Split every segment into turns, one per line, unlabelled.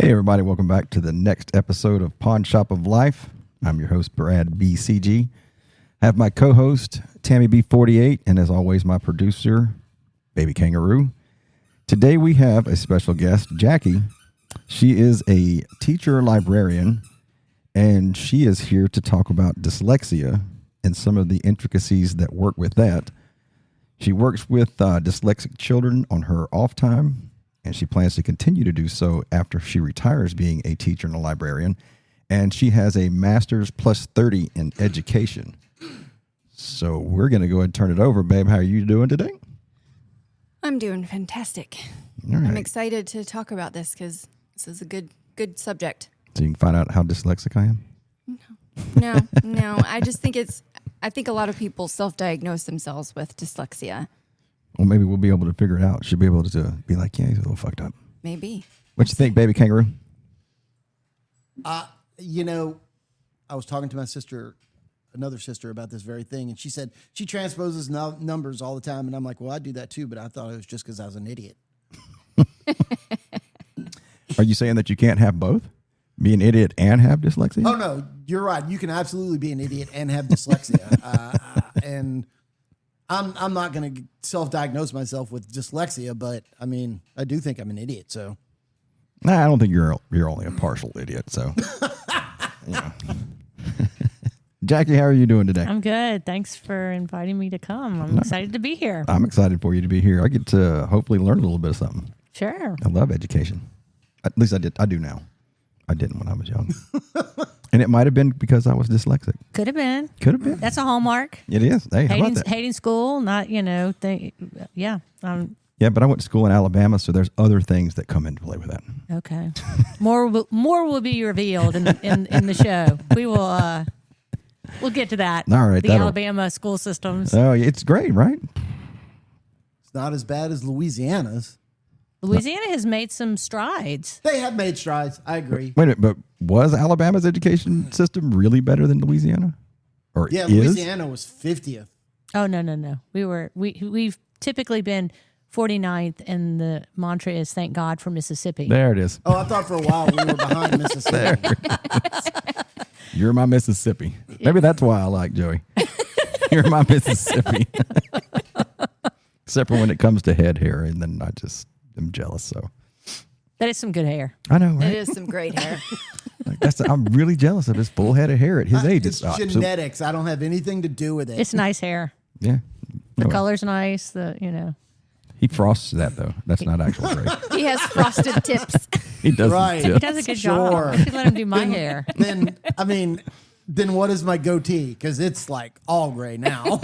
Hey, everybody. Welcome back to the next episode of Pawn Shop of Life. I'm your host, Brad BCG. I have my co-host, Tammy B48, and as always, my producer, Baby Kangaroo. Today, we have a special guest, Jackie. She is a teacher librarian, and she is here to talk about dyslexia and some of the intricacies that work with that. She works with dyslexic children on her off time, and she plans to continue to do so after she retires being a teacher and a librarian. And she has a master's plus 30 in education. So we're going to go ahead and turn it over. Babe, how are you doing today?
I'm doing fantastic.
All right.
I'm excited to talk about this because this is a good subject.
So you can find out how dyslexic I am?
No. I just think I think a lot of people self-diagnose themselves with dyslexia.
Well, maybe we'll be able to figure it out. She'll be able to be like, yeah, he's a little fucked up.
Maybe.
What you think, Baby Kangaroo?
I was talking to my sister, another sister, about this very thing, and she said she transposes numbers all the time, and I'm like, well, I do that too, but I thought it was just because I was an idiot.
Are you saying that you can't have both? Be an idiot and have dyslexia?
Oh, no, you're right. You can absolutely be an idiot and have dyslexia. And I'm not going to self-diagnose myself with dyslexia, but, I mean, I do think I'm an idiot, so.
Nah, I don't think you're only a partial idiot, so. Yeah. Jackie, how are you doing today?
I'm good. Thanks for inviting me to come. I'm excited to be here.
I'm excited for you to be here. I get to hopefully learn a little bit of something.
Sure.
I love education. At least I did. I do now. I didn't when I was young. And it might have been because I was dyslexic.
Could have been.
Could have been.
That's a hallmark.
It is. Hey, how about that?
Hating school, not, yeah.
Yeah, but I went to school in Alabama, so there's other things that come into play with that.
Okay. More will be revealed in the show. We will we'll get to that.
All right.
The Alabama school systems.
Oh, it's great, right?
It's not as bad as Louisiana's.
Louisiana has made some strides.
They have made strides. I agree.
Wait a minute, but was Alabama's education system really better than Louisiana? Or
Yeah,
is?
Louisiana was 50th.
Oh, no. We've typically been 49th, and the mantra is thank God for Mississippi.
There it is.
Oh, I thought for a while we were behind Mississippi.
You're my Mississippi. Maybe that's why I like Joey. You're my Mississippi. Except for when it comes to head hair, and then I just am jealous. So
That is some good hair.
I know, right?
It is some great hair.
I'm really jealous of his full head of hair at his age.
It's genetics. I don't have anything to do with it.
It's nice hair.
Yeah.
The color's nice.
He frosts that, though. That's not actual gray.
He has frosted tips.
He does.
Right.
He does a good job. I should let him do my hair.
Then what is my goatee? Because it's like all gray now.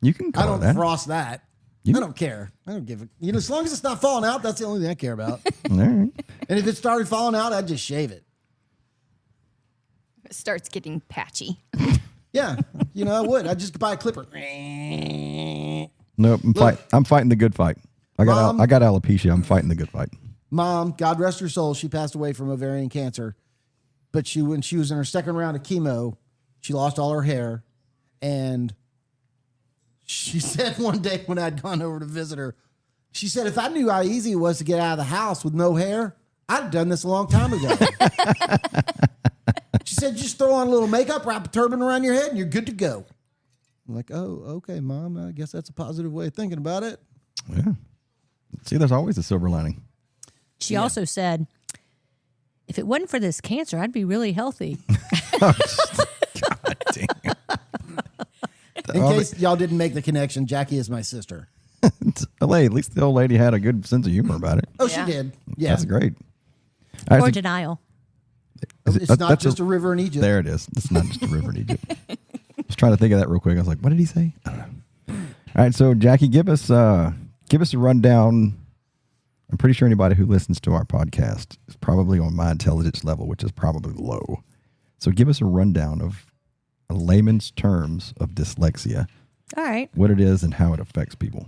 You can
I
color
don't
that.
frost that. I don't care. I don't give a. As long as it's not falling out, that's the only thing I care about.
All right.
And if it started falling out, I'd just shave it.
It starts getting patchy.
Yeah, I would. I'd just buy a clipper.
Nope. I'm fighting the good fight. I got alopecia. I'm fighting the good fight.
Mom, God rest her soul, she passed away from ovarian cancer. But when she was in her second round of chemo, she lost all her hair. And she said one day when I'd gone over to visit her, she said, if I knew how easy it was to get out of the house with no hair, I'd have done this a long time ago. She said, just throw on a little makeup, wrap a turban around your head, and you're good to go. I'm like, oh, okay, Mom. I guess that's a positive way of thinking about it.
Yeah. See, there's always a silver lining.
She also said, if it wasn't for this cancer, I'd be really healthy.
God damn.
In case y'all didn't make the connection, Jackie is my sister.
Hey, at least the old lady had a good sense of humor about it.
Oh,
Yeah.
she did. Yeah.
That's great.
Or denial.
It's not just a river in Egypt.
There it is. It's not just a river in Egypt. I was trying to think of that real quick. I was like, what did he say? I don't know. All right, so Jackie, give us a rundown. I'm pretty sure anybody who listens to our podcast is probably on my intelligence level, which is probably low. So give us a rundown of a layman's terms of dyslexia.
All right.
What it is and how it affects people.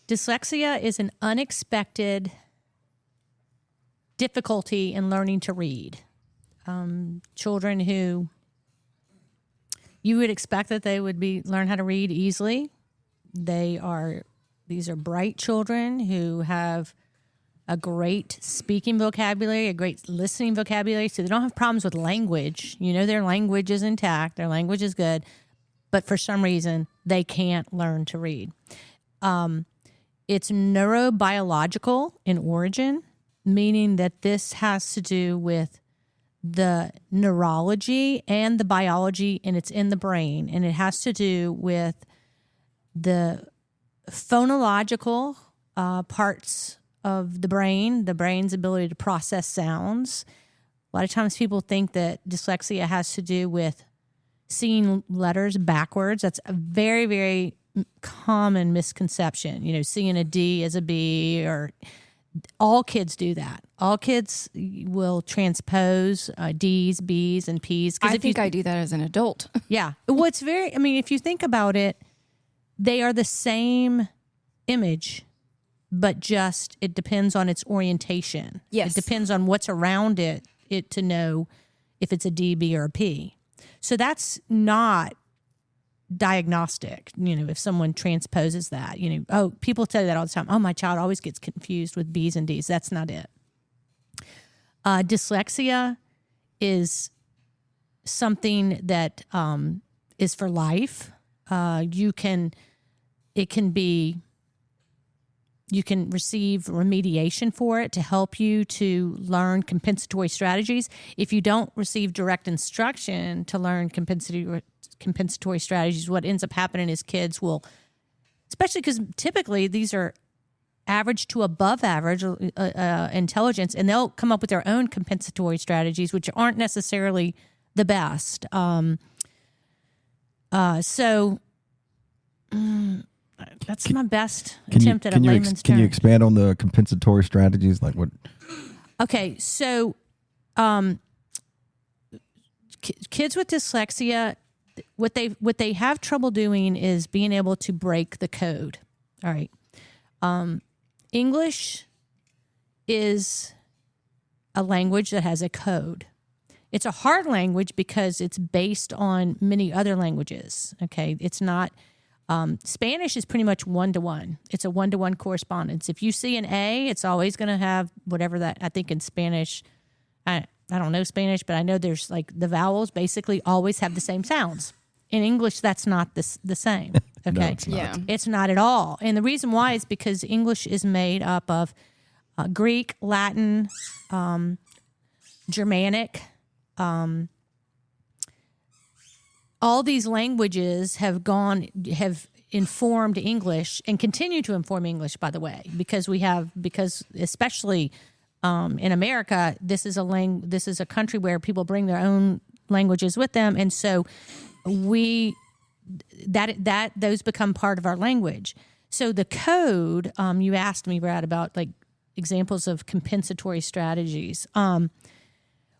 Dyslexia is an unexpected difficulty in learning to read. Children who you would expect that they would learn how to read easily. These are bright children who have a great speaking vocabulary, a great listening vocabulary. So they don't have problems with language. Their language is intact. Their language is good. But for some reason, they can't learn to read. It's neurobiological in origin, meaning that this has to do with the neurology and the biology, and it's in the brain. And it has to do with the phonological parts of the brain's ability to process sounds. A lot of times people think that dyslexia has to do with seeing letters backwards. That's a very, very common misconception. Seeing a D as a B, or all kids do that. All kids will transpose D's, B's, and P's.
I think I do that as an adult.
Yeah. Well, if you think about it, they are the same image, but just it depends on its orientation.
Yes.
It depends on what's around it to know if it's a D, B, or a P. So that's not diagnostic. If someone transposes that, people tell you that all the time. Oh, my child always gets confused with B's and D's. That's not it. Dyslexia is something that is for life. You can receive remediation for it to help you to learn compensatory strategies. If you don't receive direct instruction to learn compensatory strategies, what ends up happening is kids will, especially because typically these are average to above average intelligence, and they'll come up with their own compensatory strategies, which aren't necessarily the best. That's my best attempt at a layman's term.
Can you expand on the compensatory strategies? Like what?
Okay, so kids with dyslexia, what they have trouble doing is being able to break the code. All right. English is a language that has a code. It's a hard language because it's based on many other languages. Okay, it's not. Spanish is pretty much 1-to-1. It's a 1-to-1 correspondence. If you see an A, it's always going to have whatever that, I think in Spanish, I don't know Spanish, but I know there's like the vowels basically always have the same sounds. In English, that's not the same. Okay.
No, it's not.
Yeah.
It's not at all. And the reason why is because English is made up of Greek, Latin, Germanic, all these languages have informed English and continue to inform English, by the way, because especially in America, this is a country where people bring their own languages with them, and so those become part of our language. So the code, you asked me, Brad, about like examples of compensatory strategies.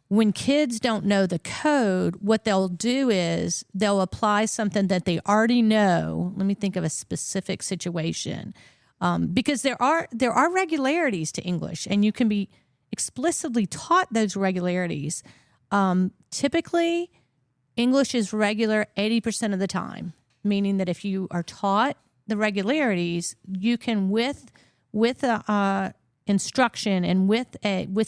When kids don't know the code, what they'll do is they'll apply something that they already know. Let me think of a specific situation. Because there are regularities to English, and you can be explicitly taught those regularities. Typically, English is regular 80% of the time, meaning that if you are taught the regularities, you can with instruction and with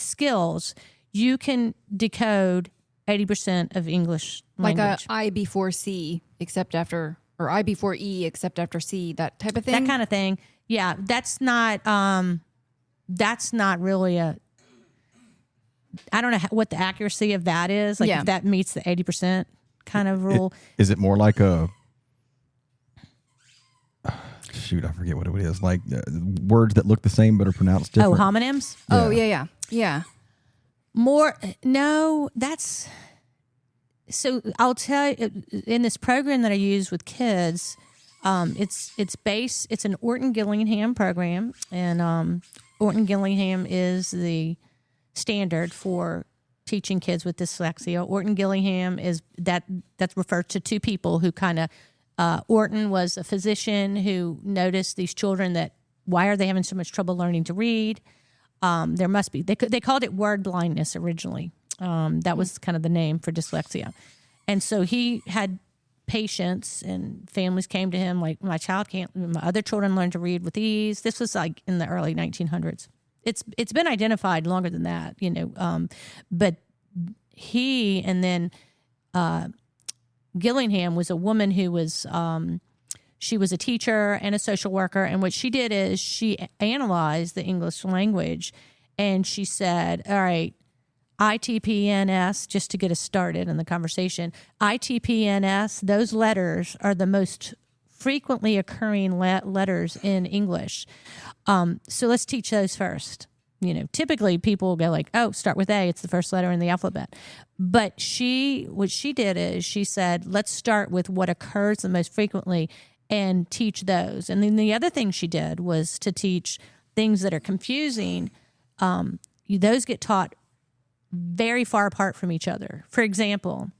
skills, you can decode 80% of English language.
Like a I before C, except after, or I before E, except after C, that type of thing.
That kind of thing. Yeah, that's not really a. I don't know what the accuracy of that is. Like if that meets the 80% kind of rule.
Is it more like a? Shoot, I forget what it is. Like words that look the same but are pronounced different.
Oh, homonyms.
Yeah. Oh yeah.
More, no, that's, so I'll tell you, in this program that I use with kids, it's an Orton-Gillingham program, and Orton-Gillingham is the standard for teaching kids with dyslexia. Orton-Gillingham that's referred to two people who kind of, Orton was a physician who noticed these children that, why are they having so much trouble learning to read? There must be. They called it word blindness originally. That was kind of the name for dyslexia. And so he had patients and families came to him like, my other children learned to read with ease. This was like in the early 1900s. it's been identified longer than that, but he and then Gillingham was a woman who was she was a teacher and a social worker, and what she did is she analyzed the English language, and she said, all right, ITPNS, just to get us started in the conversation, ITPNS, those letters are the most frequently occurring letters in English. So let's teach those first. Typically people will go like, oh, start with A. It's the first letter in the alphabet. But what she did is she said, let's start with what occurs the most frequently and teach those. And then the other thing she did was to teach things that are confusing. Those get taught very far apart from each other. For example,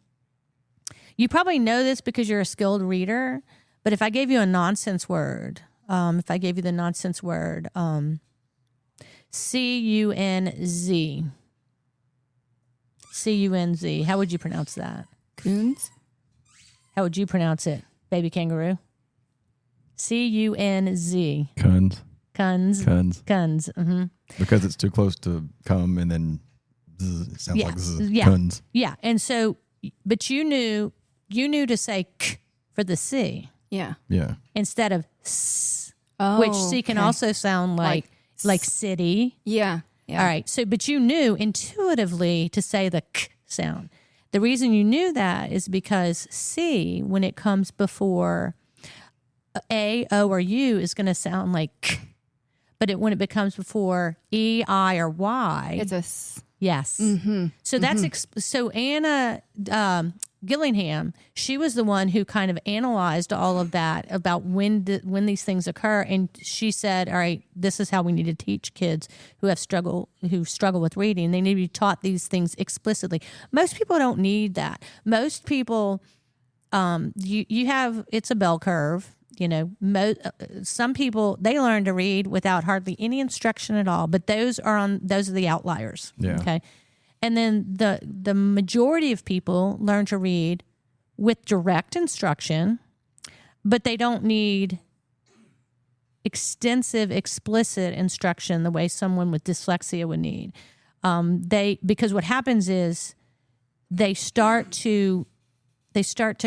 you probably know this because you're a skilled reader, but if I gave you a nonsense word, if I gave you the nonsense word, C-U-N-Z. C-U-N-Z. How would you pronounce that?
Coons?
How would you pronounce it, baby kangaroo? C-U-N-Z.
Cuns.
Cuns.
Cuns.
Cuns. Mm-hmm.
Because it's too close to come and then zzz, it sounds like zzz,
Yeah.
cuns.
Yeah. And so, but you knew to say k for the C
Yeah.
Yeah.
instead of s,
Oh,
which C can
okay.
also sound like city.
Yeah. Yeah.
All right. So, but you knew intuitively to say the k sound. The reason you knew that is because C, when it comes before A, O, or U, is going to sound like k. But when it becomes before E, I, or Y,
It's a s.
yes.
Mm-hmm.
So that's so Anna Gillingham. She was the one who kind of analyzed all of that about when these things occur, and she said, "All right, this is how we need to teach kids who struggle with reading. They need to be taught these things explicitly. Most people don't need that. Most people, you have it's a bell curve." Some people, they learn to read without hardly any instruction at all, but those are the outliers.
Yeah.
Okay. And then the majority of people learn to read with direct instruction, but they don't need extensive, explicit instruction the way someone with dyslexia would need. Because what happens is they start to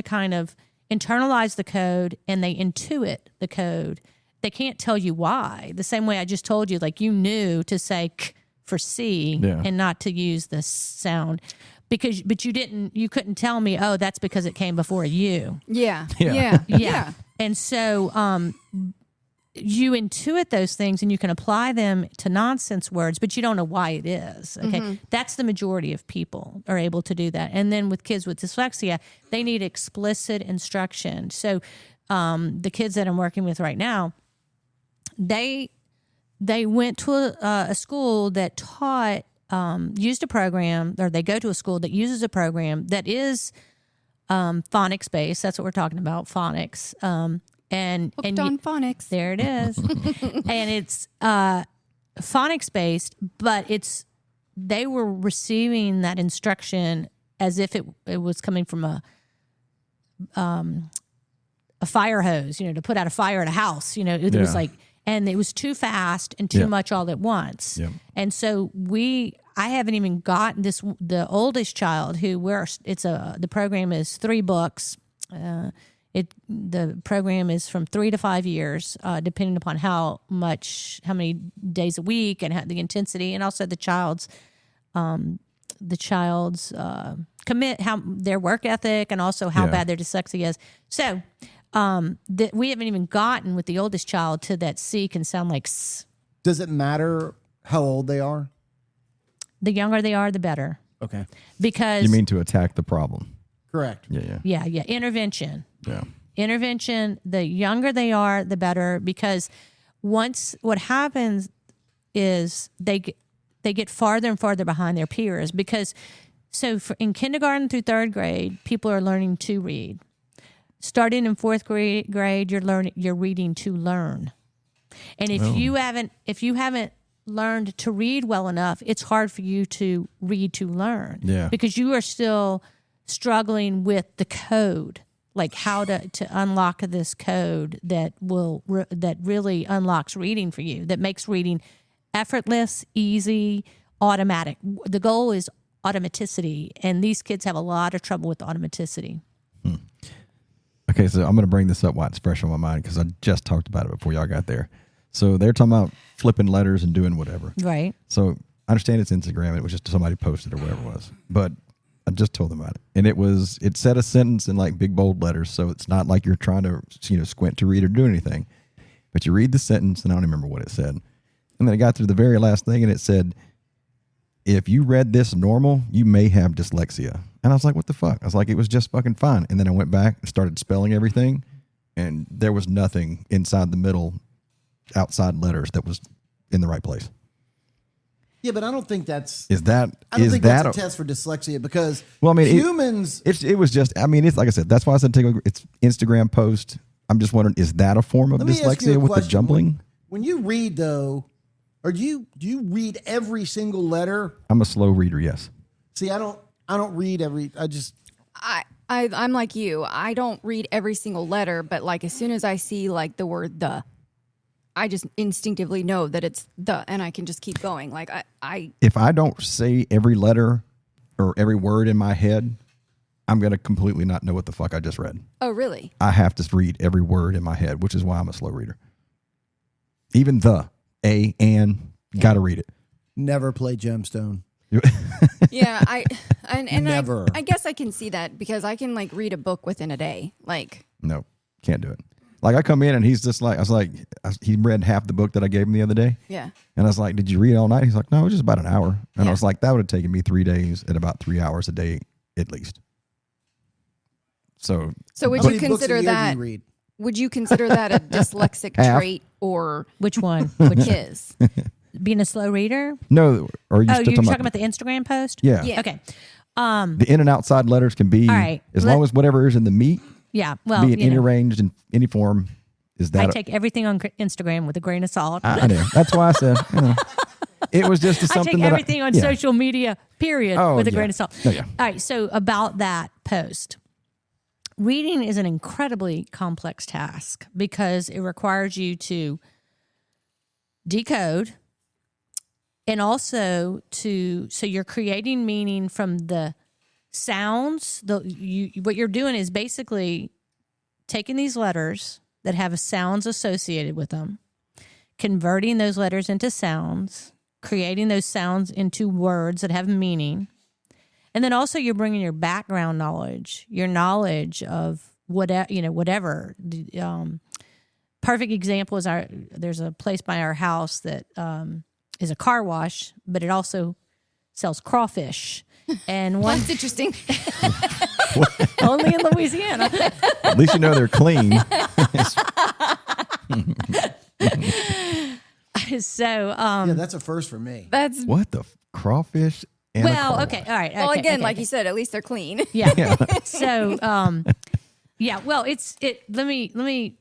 kind of internalize the code and they intuit the code. They can't tell you why. The same way I just told you, like you knew to say k for C and not to use the sound but you couldn't tell me, oh, that's because it came before you.
Yeah.
Yeah.
Yeah. Yeah.
And so you intuit those things and you can apply them to nonsense words, but you don't know why it is. Okay. Mm-hmm. That's the majority of people are able to do that. And then with kids with dyslexia, they need explicit instruction. So the kids that I'm working with right now, they went to a school that used a program, or they go to a school that uses a program that is phonics based. That's what we're talking about, phonics.
Hooked on phonics.
There it is. And it's phonics based, but they were receiving that instruction as if it was coming from a fire hose, to put out a fire at a house. It was like, and it was too fast and too much all at once. Yep. And so I haven't even gotten the oldest child the program is 3 books. The program is from 3 to 5 years, depending upon how many days a week and the intensity, and also the child's commit, how their work ethic, and also how bad their dyslexia is. So we haven't even gotten with the oldest child to that C can sound like S.
Does it matter how old they are?
The younger they are, the better.
Okay.
Because
You mean to attack the problem?
Correct.
Yeah.
Yeah. Intervention.
Yeah.
Intervention. The younger they are, the better. Because what happens is they get farther and farther behind their peers. Because in kindergarten through 3rd grade, people are learning to read. Starting in 4th grade, you're reading to learn. And if you haven't learned to read well enough, it's hard for you to read to learn.
Yeah.
Because you are still struggling with the code, like how to unlock this code that really unlocks reading for you, that makes reading effortless, easy, automatic. The goal is automaticity, and these kids have a lot of trouble with automaticity.
Okay, so I'm going to bring this up while it's fresh on my mind because I just talked about it before y'all got there. So they're talking about flipping letters and doing whatever.
Right.
So I understand it's Instagram. It was just somebody posted or whatever it was. But I just told them about it. And it said a sentence in like big bold letters. So it's not like you're trying to, squint to read or do anything. But you read the sentence, and I don't remember what it said. And then I got through the very last thing, and it said, if you read this normal, you may have dyslexia. And I was like, what the fuck? I was like, it was just fucking fine. And then I went back and started spelling everything, and there was nothing inside the middle, outside letters that was in the right place.
Yeah, but I don't think that's...
I don't
think that's a test for dyslexia because humans...
It was just, it's like I said, that's why I said it's Instagram post. I'm just wondering, is that a form of dyslexia with the jumbling?
When you read, though, or do you read every single letter?
I'm a slow reader, yes.
See, I don't read every...
I'm like you. I don't read every single letter, but like as soon as I see like the word "the," I just instinctively know that it's "the," and I can just keep going. Like
if I don't say every letter or every word in my head, I'm going to completely not know what the fuck I just read.
Oh, really?
I have to read every word in my head, which is why I'm a slow reader. Even the, a, and, got to read it.
Never play Gemstone.
Yeah,
Never.
I guess I can see that because I can like read a book within a day. Like,
no, can't do it. Like I come in and he's just like, he read half the book that I gave him the other day.
Yeah.
And I was like, did you read all night? He's like, no, it was just about an hour. And I was like, that would have taken me 3 days at about 3 hours a day at least. So
would you consider that? Would you consider that a dyslexic trait or
which one?
Which is
being a slow reader?
No, or
you're talking about the Instagram post?
Yeah.
Okay.
The in and outside letters can be as long as whatever is in the meat.
Yeah. Well,
being any arranged in any form is that.
I take everything on Instagram with a grain of salt.
I know. That's why I said. It was just something
I take everything on social media. Period. With a grain of salt.
Oh, yeah.
All right. So about that post. Reading is an incredibly complex task because it requires you to decode and also so you're creating meaning from the sounds. What you're doing is basically taking these letters that have sounds associated with them, converting those letters into sounds, creating those sounds into words that have meaning. And then also you're bringing your background knowledge, your knowledge of whatever. Perfect example is there's a place by our house that is a car wash, but it also sells crawfish. And
that's interesting.
Only in Louisiana.
At least you know they're clean.
So
yeah, that's a first for me.
That's
what the crawfish.
Well, okay, all right.
Well,
okay,
again,
okay.
like you said, at least they're clean.
Yeah. So, yeah. Well, let me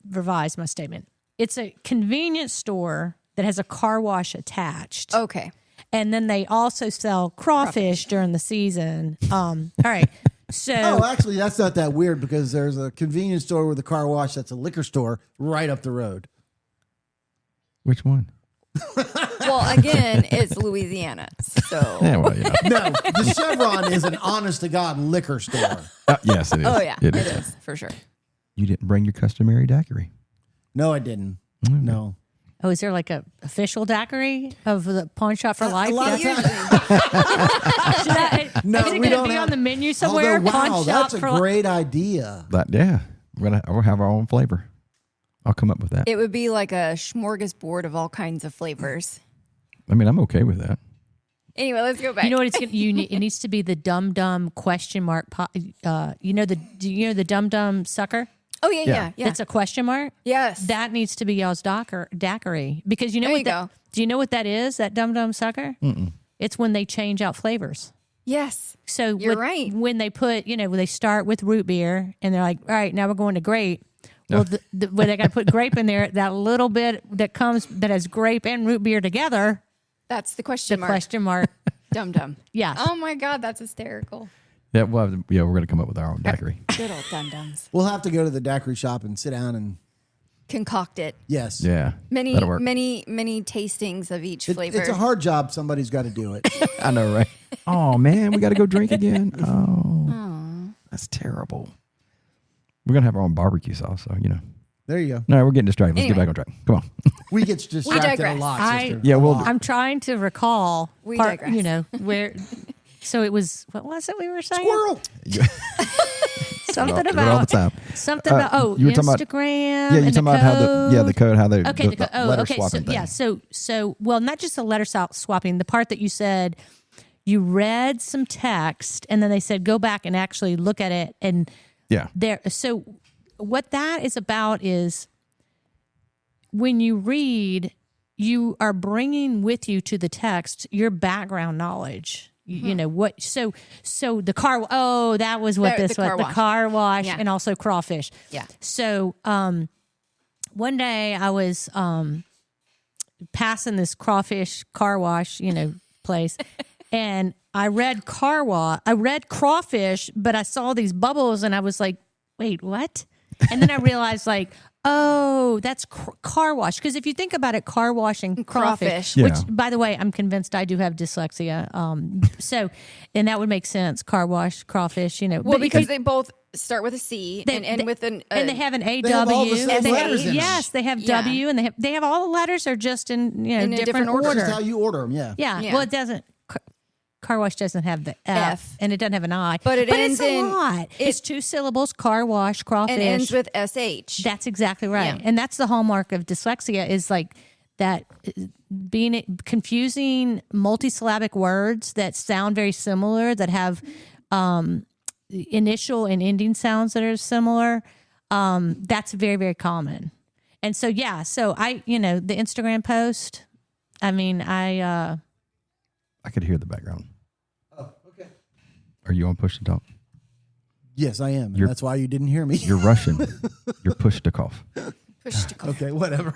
revise my statement. It's a convenience store that has a car wash attached.
Okay.
And then they also sell crawfish during the season. All right. So,
actually, that's not that weird because there's a convenience store with a car wash that's a liquor store right up the road.
Which one?
Well, again, it's Louisiana, so
Yeah, well,
No, the Chevron is an honest-to-God liquor store.
yes, it is.
oh yeah, it
is.
is for sure.
You didn't bring your customary daiquiri.
No, I didn't.
Mm-hmm.
No.
oh, is there like a official daiquiri of the Pawn Shop for Life?
A lot of
Yeah.
times- No,
is it
we
going
don't
to be
have-
on the menu somewhere?
Although, wow,
Pawn Shop
that's a
for Life?
great idea.
But yeah, we'll have our own flavor. I'll come up with that.
It would be like a smorgasbord of all kinds of flavors.
I mean, I'm okay with that.
Anyway, let's go back.
You know what it needs to be the dum dum question mark. Do you know the dum dum sucker?
Oh yeah.
It's a question mark.
Yes.
That needs to be y'all's daiquiri because you know
There
what
you
that.
go.
Do you know what that is? That dum dum sucker. It's when they change out flavors.
Yes.
So
You're right.
When they put, when they start with root beer and they're like, all right, now we're going to grape. Well, when they got to put grape in there, that little bit that has grape and root beer together.
That's the question mark.
Question mark.
Dum dum.
Yes.
Oh my God, that's hysterical.
Yeah, we're going to come up with our own daiquiri.
Good old dum dums.
We'll have to go to the daiquiri shop and sit down and
concoct it.
Yes.
Yeah.
Many,
that'll work.
many, many tastings of each flavor.
It's a hard job. Somebody's got to do it.
I know, right? Oh, man, we got to go drink again. Oh, that's terrible. We're going to have our own barbecue sauce, so,
There you go.
No, we're getting distracted. Let's get
Anyway.
back on track. Come on.
We get distracted a
digress.
lot, sister.
Yeah,
A
we'll-
lot.
I'm trying to recall.
We digress.
Where. So it was. What was it we were saying?
Squirrel.
Something
Do it all the
about
time.
something about
you were talking about-
Instagram.
Yeah, you're
and
talking about how the code, how they
Okay,
the letter swapping thing.
Yeah, so well, not just the letter swapping. The part that you said you read some text and then they said go back and actually look at it and
Yeah.
there. So what that is about is when you read, you are bringing with you to the text your background knowledge. You know what? So the car. Oh, that was what
The
this was.
car
The
wash.
car wash
Yeah.
and also crawfish.
Yeah.
So one day I was passing this crawfish car wash, place, and I read I read crawfish, but I saw these bubbles, and I was like, "Wait, what?" And then I realized, like, oh, that's car wash. Because if you think about it, car wash and crawfish,
Crawfish.
Yeah.
which, by the way, I'm convinced I do have dyslexia. And that would make sense. Car wash, crawfish,
Well,
But
because they both start with a C and end with an.
and they have an AW.
They have all the same
They
letters in them.
yes, they have
Yeah.
W, and they have all the letters are just in
In a
different
different order.
order.
That's how you order them. Yeah.
Yeah.
Yeah.
Well, it doesn't. Car wash doesn't have the F, and it doesn't have an I.
But it ends
it's a
in-
lot. It's 2 syllables. Car wash, crawfish.
and ends with SH.
That's exactly right.
Yeah.
And that's the hallmark of dyslexia is like that being confusing multisyllabic words that sound very similar, that have initial and ending sounds that are similar. That's very, very common. And so, yeah, so the Instagram post, I
could hear the background.
Oh, okay.
Are you on push to talk?
Yes, I am. And
You're-
that's why you didn't hear me.
You're Russian. You're push to cough.
Push to call.
Okay, whatever.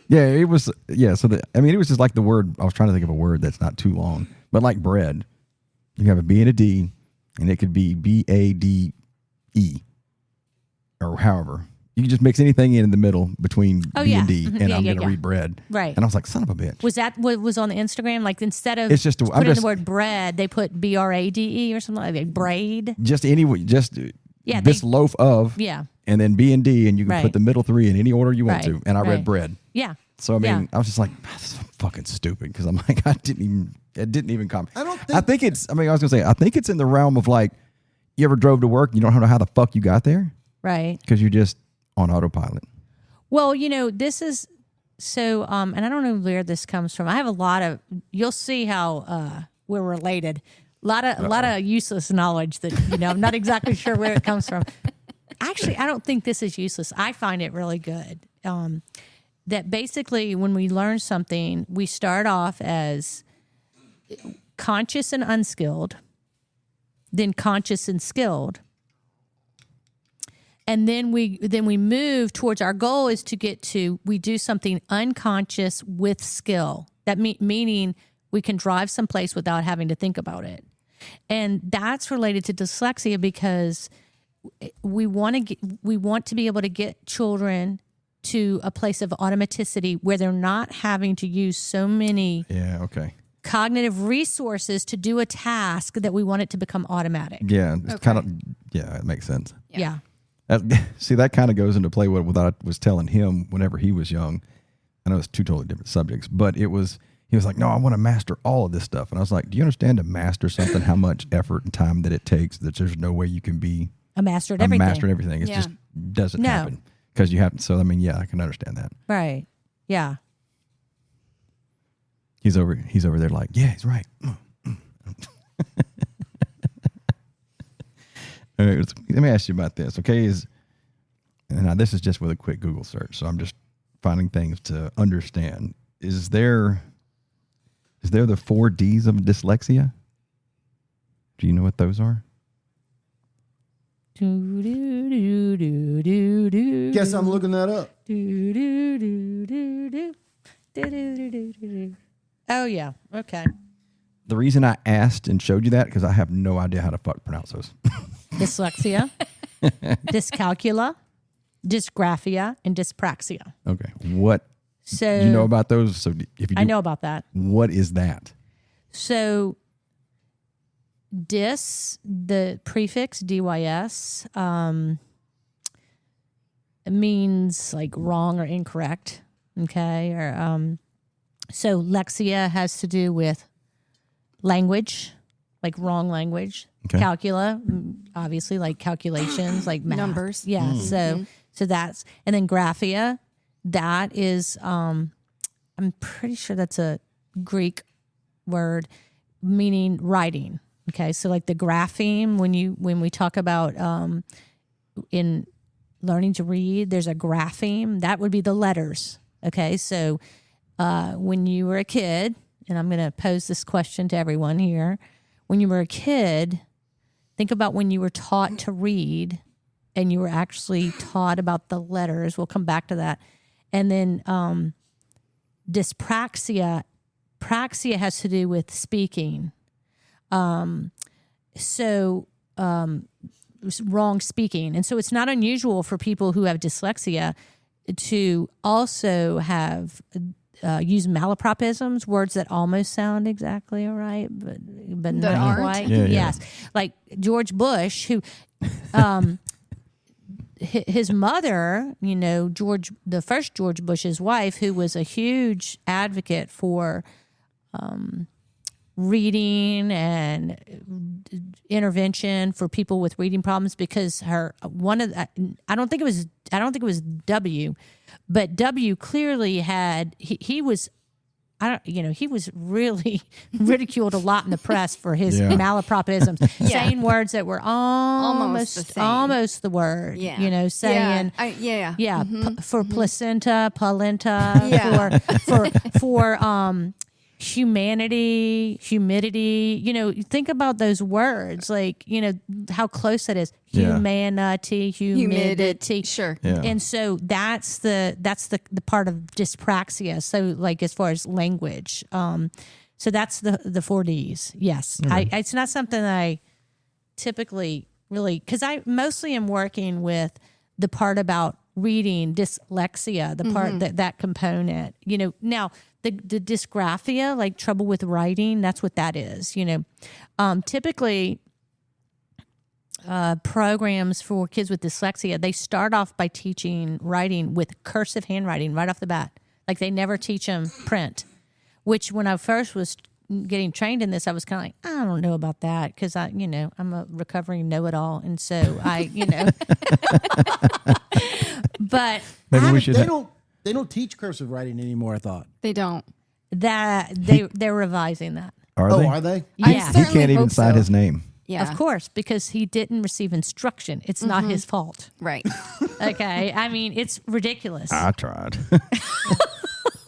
Yeah, it was. Yeah, so it was just like the word. I was trying to think of a word that's not too long, but like bread, you have a B and a D, and it could be BADE, or however. You can just mix anything in the middle between
Oh,
B
yeah.
and D,
Mhm.
and
Yeah,
I'm
yeah,
going to
yeah.
read bread.
Right.
And I was like, son of a bitch.
was that what was on the Instagram? Like instead of
It's just a- I'm
putting
just-
the word bread, they put BRADE or something like that. Braid.
Just
Yeah,
this
they-
loaf of,
Yeah.
and then B and D, and you can
Right.
put the middle three in any order you want
Right,
to. And I read
right.
bread.
Yeah.
So
Yeah.
I was just like, that's fucking stupid, because I'm like, it didn't even come.
I don't
I think it's. I was gonna say, I think it's in the realm of like, you ever drove to work, you don't know how the fuck you got there
Right.
because you're just on autopilot.
Well, this is so, and I don't know where this comes from. I have a lot of. You'll see how we're related. A lot of useless knowledge that I'm not exactly sure where it comes from. Actually, I don't think this is useless. I find it really good. That basically, when we learn something, we start off as conscious and unskilled, then conscious and skilled. And then we move towards our goal is to get to, we do something unconscious with skill. That meaning we can drive someplace without having to think about it. And that's related to dyslexia because we want to be able to get children to a place of automaticity where they're not having to use so many
Yeah. Okay.
cognitive resources to do a task that we want it to become automatic.
Yeah. It's kind of. Yeah, it makes sense.
Yeah.
See, that kind of goes into play with what I was telling him whenever he was young. I know it's 2 totally different subjects, but he was like, no, I want to master all of this stuff. And I was like, do you understand to master something, how much effort and time that it takes, that there's no way you can be
A master at
a
everything.
master at everything. It
Yeah.
just doesn't
No.
happen because you have, so I mean, yeah, I can understand that.
Right. Yeah.
He's over there like, yeah, he's right. All right, let me ask you about this, okay? And now this is just with a quick Google search, so I'm just finding things to understand. Is there the 4 Ds of dyslexia? Do you know what those are?
Guess I'm looking that up.
Oh yeah. Okay.
The reason I asked and showed you that, because I have no idea how to fuck pronounce those.
Dyslexia. Dyscalculia. dysgraphia, and dyspraxia.
Okay. What
So
do you know about those? So if you do,
I know about that.
what is that?
So the prefix dys, means like wrong or incorrect. Okay. Or so lexia has to do with language, like wrong language.
Okay.
Calcula, obviously, like calculations, like math.
Numbers.
Yeah. So that's, and then graphia, that is, I'm pretty sure that's a Greek word meaning writing. Okay. So like the grapheme, when we talk about, in learning to read, there's a grapheme, that would be the letters. Okay. So, when you were a kid, and I'm going to pose this question to everyone here, when you were a kid, think about when you were taught to read and you were actually taught about the letters. We'll come back to that. And then dyspraxia has to do with speaking. Wrong speaking. And so it's not unusual for people who have dyslexia to also have use malapropisms, words that almost sound exactly all right, but not
aren't?
quite.
Yeah, yeah.
Yes. Like George Bush, who his mother, the first George Bush's wife, who was a huge advocate for reading and intervention for people with reading problems, because I don't think it was W, but W clearly had he was really ridiculed a lot in the press for his malapropisms, saying words that were almost the word.
Yeah.
Saying for placenta, polenta,
Yeah.
for humanity, humidity. Think about those words, like how close that is.
Yeah.
Humanity, humidity.
Sure.
Yeah.
And so that's the part of dyspraxia. So like as far as language, so that's the 4 Ds. Yes, it's not something that I typically really, because I mostly am working with the part about reading, dyslexia, the part that component. Now the dysgraphia, like trouble with writing, that's what that is. Typically. Programs for kids with dyslexia, they start off by teaching writing with cursive handwriting right off the bat. Like they never teach them print, which when I first was getting trained in this, I was kind of like, I don't know about that, because I'm a recovering know-it-all, and so but
Maybe we should.
They don't teach cursive writing anymore, I thought.
They don't.
that they're revising that.
Are
Oh,
they?
are they?
Yeah.
He
certainly
can't even
hope
sign
so.
his name.
Yeah.
Of course, because he didn't receive instruction. It's not his fault.
Right.
Okay. I mean, it's ridiculous.
I tried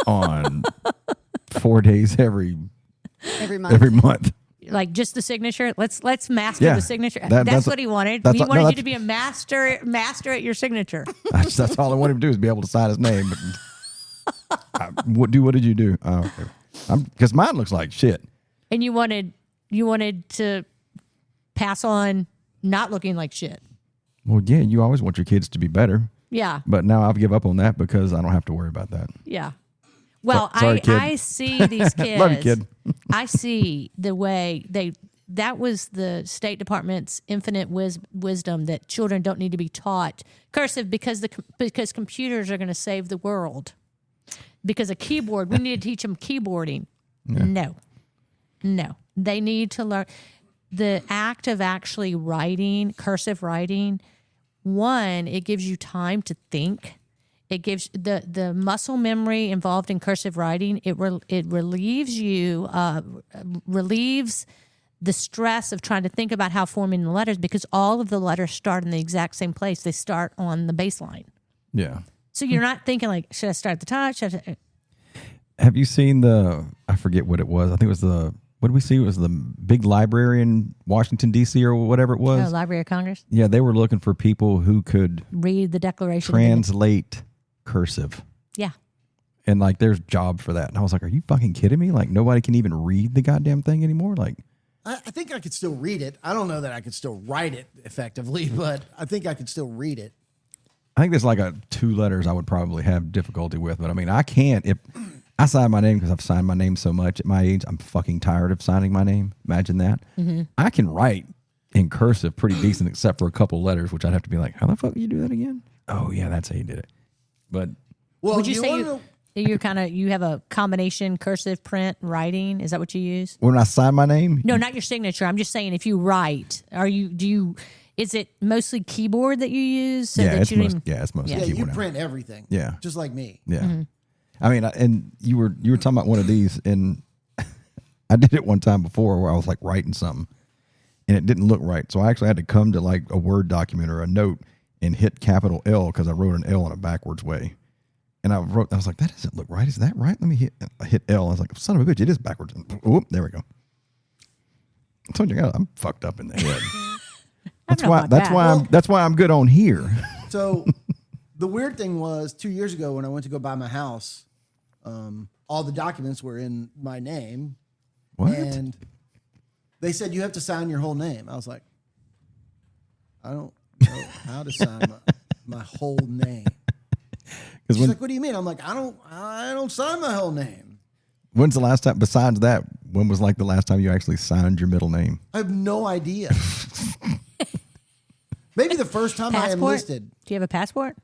on 4 days every month.
Like just the signature. Let's master
Yeah.
the signature.
That's
That's what he wanted.
that's
He
what- no,
wanted you
that's-
to be a master at your signature.
That's all I wanted him to do is be able to sign his name. But what did you do? Oh, okay. Because mine looks like shit.
And you wanted to pass on not looking like shit.
Well, yeah, you always want your kids to be better.
Yeah.
But now I've give up on that because I don't have to worry about that.
Yeah. Well,
Sorry, kid.
I see these kids.
Love you, kid.
I see the way that was the State Department's infinite wisdom that children don't need to be taught cursive because computers are going to save the world. Because a keyboard, we need to teach them keyboarding. Yeah. No. They need to learn the act of actually writing, cursive writing. One, it gives you time to think. It gives the muscle memory involved in cursive writing. It relieves you, relieves the stress of trying to think about how forming the letters, because all of the letters start in the exact same place. They start on the baseline.
Yeah.
So you're not thinking like, should I start at the top?
Have you seen I forget what it was. I think it was what did we see? It was the big library in Washington, D.C. or whatever it was.
Library of Congress?
Yeah, they were looking for people who could
Read the Declaration.
translate cursive.
Yeah.
And like, there's job for that. And I was like, are you fucking kidding me? Like, nobody can even read the goddamn thing anymore? Like,
I think I could still read it. I don't know that I could still write it effectively, but I think I could still read it.
I think there's like 2 letters I would probably have difficulty with, but I mean, I can't. If I sign my name because I've signed my name so much at my age, I'm fucking tired of signing my name. Imagine that. I can write in cursive pretty decent, except for a couple letters, which I'd have to be like, how the fuck do you do that again? Oh yeah, that's how you did it. But
Well,
Would you say
wanna know-
you have a combination cursive, print, writing? Is that what you use?
when I sign my name,
No, not your signature. I'm just saying if you write, is it mostly keyboard that you use? So
yeah,
that
it's
you don't
most,
even,
yeah, it's mostly
yeah, you
keyboard now.
print everything.
Yeah.
Just like me.
Yeah. I mean, and you were talking about one of these, and I did it one time before where I was like writing something and it didn't look right. So I actually had to come to like a Word document or a note and hit capital L because I wrote an L in a backwards way. And I was like, that doesn't look right. Is that right? Let me hit L. I was like, son of a bitch, it is backwards. Whoop, there we go. I told you, I'm fucked up in the head. That's why I'm good on here.
So the weird thing was 2 years ago when I went to go buy my house, all the documents were in my name.
What?
And they said, you have to sign your whole name. I was like, I don't know how to sign my whole name. She's like, what do you mean? I'm like, I don't sign my whole name.
When's the last time, besides that, when was like the last time you actually signed your middle name?
I have no idea. Maybe the first time I
passport?
enlisted.
Do you have a passport?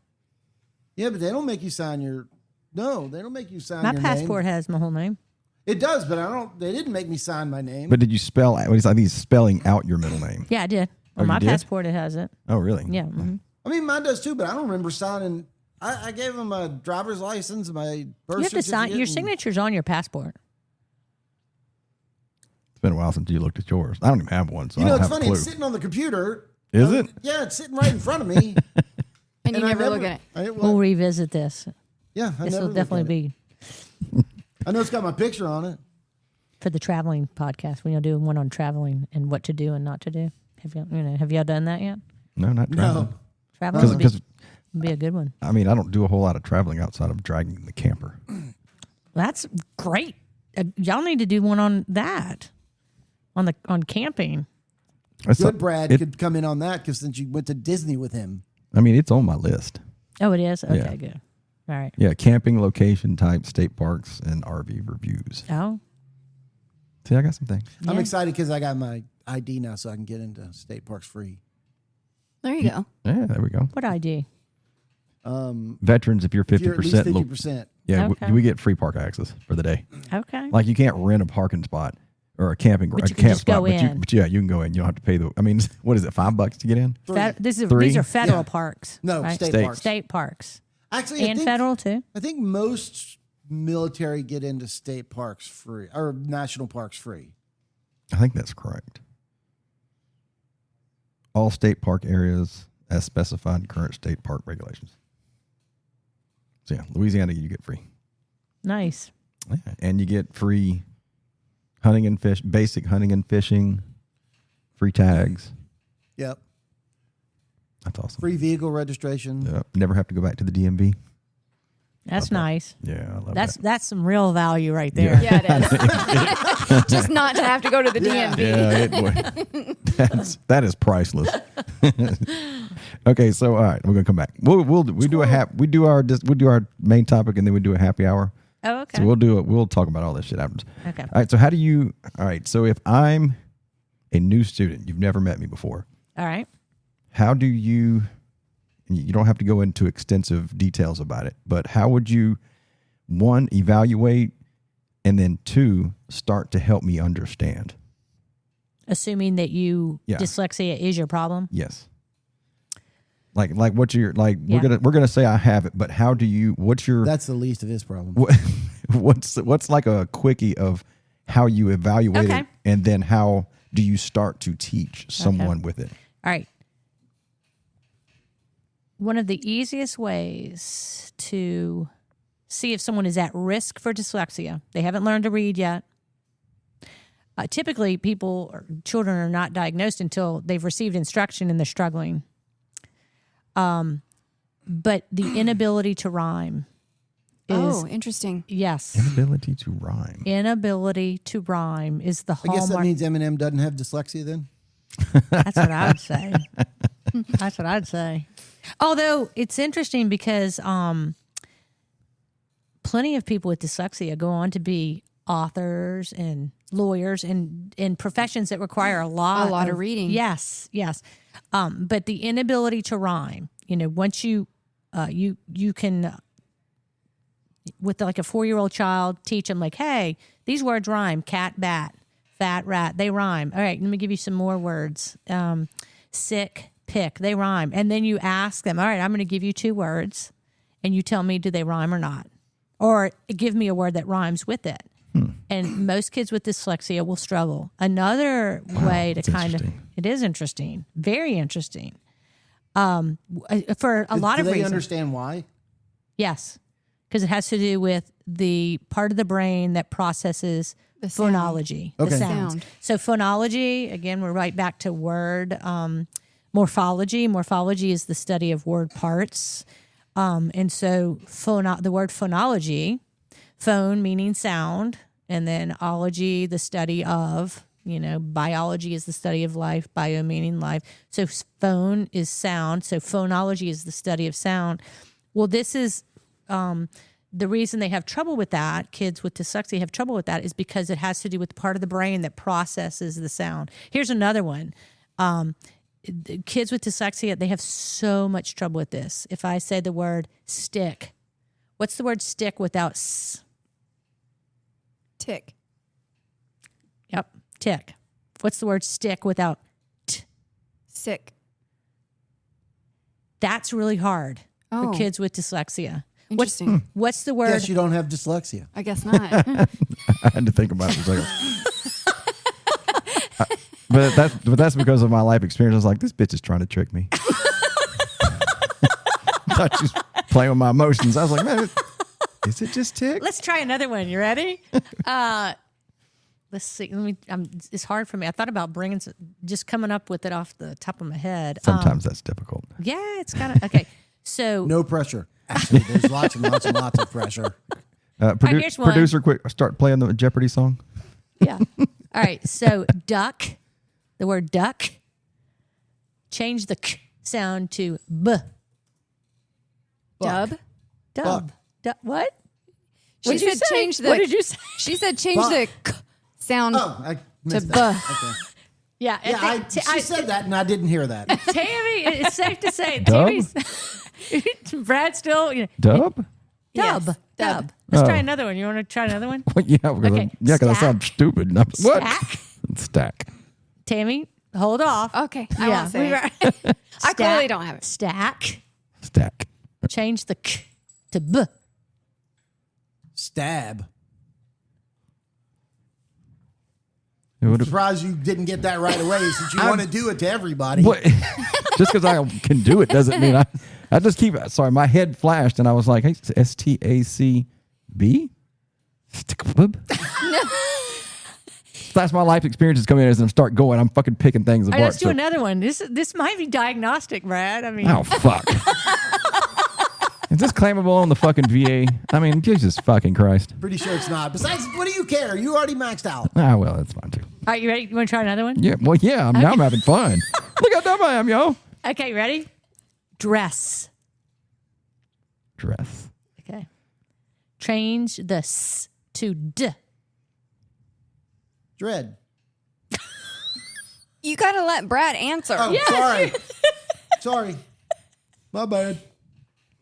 Yeah, but they don't make you sign no, they don't make you sign
My
your
passport
name.
has my whole name.
It does, but they didn't make me sign my name.
But did you spell, I think he's spelling out your middle name.
Yeah, I did.
Oh,
On my
you did?
passport, it has it.
Oh, really?
Yeah. mhm.
I mean, mine does too, but I don't remember signing. I gave them a driver's license, my birth
You have to sign.
certificate,
Your
and-
signature's on your passport.
It's been a while since you looked at yours. I don't even have one, so
You
I
know,
don't
it's
have
funny.
a
It's
clue.
sitting on the computer.
Is it?
Yeah, it's sitting right in front of me.
And you
I
never look at it.
We'll revisit this.
Yeah, I
This
never
will
look
definitely
at it.
be
I know it's got my picture on it.
for the traveling podcast. We're gonna do one on traveling and what to do and not to do. Have y'all done that yet?
No, not traveling.
No.
Traveling would
Because,
be a good one.
I mean, I don't do a whole lot of traveling outside of dragging the camper.
That's great. Y'all need to do one on that, on camping.
That's
Good
a-
Brad
it-
could come in on that because since you went to Disney with him.
I mean, it's on my list.
Oh, it is. Okay,
Yeah.
good. All right.
Yeah, camping location type, state parks, and RV reviews.
Oh,
See, I got some things.
I'm
Yeah.
excited because I got my ID now, so I can get into state parks free.
There you go.
Yeah, there we go.
what ID?
Veterans, if you're
If you're at least
50%,
50%.
yeah,
Okay.
we get free park access for the day.
Okay.
Like you can't rent a parking spot or a camping
But
a
you can
camp
just
spot,
go
but
in.
yeah, you can go in. You don't have to pay the. I mean, what is it? $5 to get in?
These
Three?
are federal
Yeah.
parks.
No,
right?
state
State.
parks.
State parks
Actually,
and federal too.
I think most military get into state parks free or national parks free.
I think that's correct. All state park areas as specified in current state park regulations. So yeah, Louisiana, you get free.
Nice.
Yeah, and you get free hunting and fish, basic hunting and fishing, free tags.
Yep.
That's awesome.
Free vehicle registration.
Yep. Never have to go back to the DMV.
That's nice.
Yeah, I love
That's some real value right there.
Yeah, it is. Just not to have to go to the
Yeah.
DMV.
Yeah, that is priceless. Okay, so all right, we're gonna come back. We do our main topic and then we do a happy hour.
Oh, okay.
So we'll talk about all this shit afterwards.
Okay.
All right. So all right. So if I'm a new student, you've never met me before,
All right.
how do you don't have to go into extensive details about it, but how would you, 1, evaluate, and then 2, start to help me understand?
Assuming that
Yeah.
dyslexia is your problem.
Yes. Like what's your, like,
Yeah.
we're going to say I have it, but how do you, what's your,
That's the least of his problem.
what's like a quickie of how you evaluate
Okay.
it, and then how do you start to teach someone with it?
All right. One of the easiest ways to see if someone is at risk for dyslexia, they haven't learned to read yet. Typically, children are not diagnosed until they've received instruction and they're struggling. But the inability to rhyme is,
Oh, interesting.
yes,
Inability to rhyme.
inability to rhyme is the
I guess that
hallmark.
means Eminem doesn't have dyslexia then?
That's what I would say. That's what I'd say. Although it's interesting because plenty of people with dyslexia go on to be authors and lawyers and in professions that require a lot
of reading.
Yes. But the inability to rhyme, once you can, with like a 4-year-old child, teach them like, hey, these words rhyme: cat, bat, fat, rat. They rhyme. All right, let me give you some more words. Sick, pick. They rhyme. And then you ask them, all right, I'm going to give you 2 words, and you tell me, do they rhyme or not? Or give me a word that rhymes with it. And most kids with dyslexia will struggle. Another way to it is interesting, very interesting. For a lot of
Do they
reasons.
understand why?
Yes, because it has to do with the part of the brain that processes
The sound.
phonology,
Okay.
the sounds.
Sound.
So phonology, again, we're right back to word. Morphology. Morphology is the study of word parts. And so the word phonology, phone meaning sound, and then ology, the study of, biology is the study of life, bio meaning life. So phone is sound. So phonology is the study of sound. Well, this is the reason they have trouble with that, kids with dyslexia have trouble with that, is because it has to do with the part of the brain that processes the sound. Here's another one. Kids with dyslexia, they have so much trouble with this. If I say the word stick, what's the word stick without s?
Tick.
Yep, tick. What's the word stick without t?
Sick.
That's really hard for
Oh.
kids with dyslexia.
Interesting.
What's the word?
Guess you don't have dyslexia.
I guess not.
I had to think about it for a second. But that's because of my life experience. I was like, this bitch is trying to trick me. Thought she was playing with my emotions. I was like, man, is it just tick?
Let's try another one. You ready? Let's see. It's hard for me. I thought about just coming up with it off the top of my head.
Sometimes that's difficult.
Yeah, it's kind of okay. So
No pressure. Actually, there's lots and lots and lots of pressure.
here's one.
Producer, quick, start playing the Jeopardy song.
yeah. All right. So duck, the word duck, change the k sound to b.
Dub.
Dub. What?
She
What'd you
said
say?
change the.
What did you say?
She said change
Buck.
the k sound
Oh, I
to
missed
b.
that. Okay.
Yeah.
Yeah, she said that, and I didn't hear that.
Tammy, it's safe to say.
Dub?
Tammy's, Brad still,
Dub?
Yes,
dub.
dub.
Let's
Oh.
try another one. You want to try another one?
Well, yeah, because
Okay,
I sound stupid. And what?
Stack.
Stack.
Tammy, hold off.
Okay, I won't say it. I
Stack.
clearly don't have it.
Stack.
Stack.
Change the k to b.
Stab.
It would've-
Surprised you didn't get that right away since you want to do it to everybody.
What? Just because I can do it doesn't mean I just keep. Sorry, my head flashed and I was like, hey, STACB? That's my life experiences coming in as I start going. I'm fucking picking things
All
apart.
right, let's do
so-
another one. This might be diagnostic, Brad. I mean,
Oh, fuck. Is this claimable on the fucking VA? I mean, Jesus fucking Christ.
Pretty sure it's not. Besides, what do you care? You already maxed out.
Ah, well, that's fine too.
all right, you ready? You want to try another one?
Yeah, well, yeah, now I'm having fun. Look how dumb I am, yo.
Okay, ready? Dress.
Dress.
Okay. Change the s to d.
Dread.
You gotta let Brad answer.
Oh, sorry. Sorry. My bad.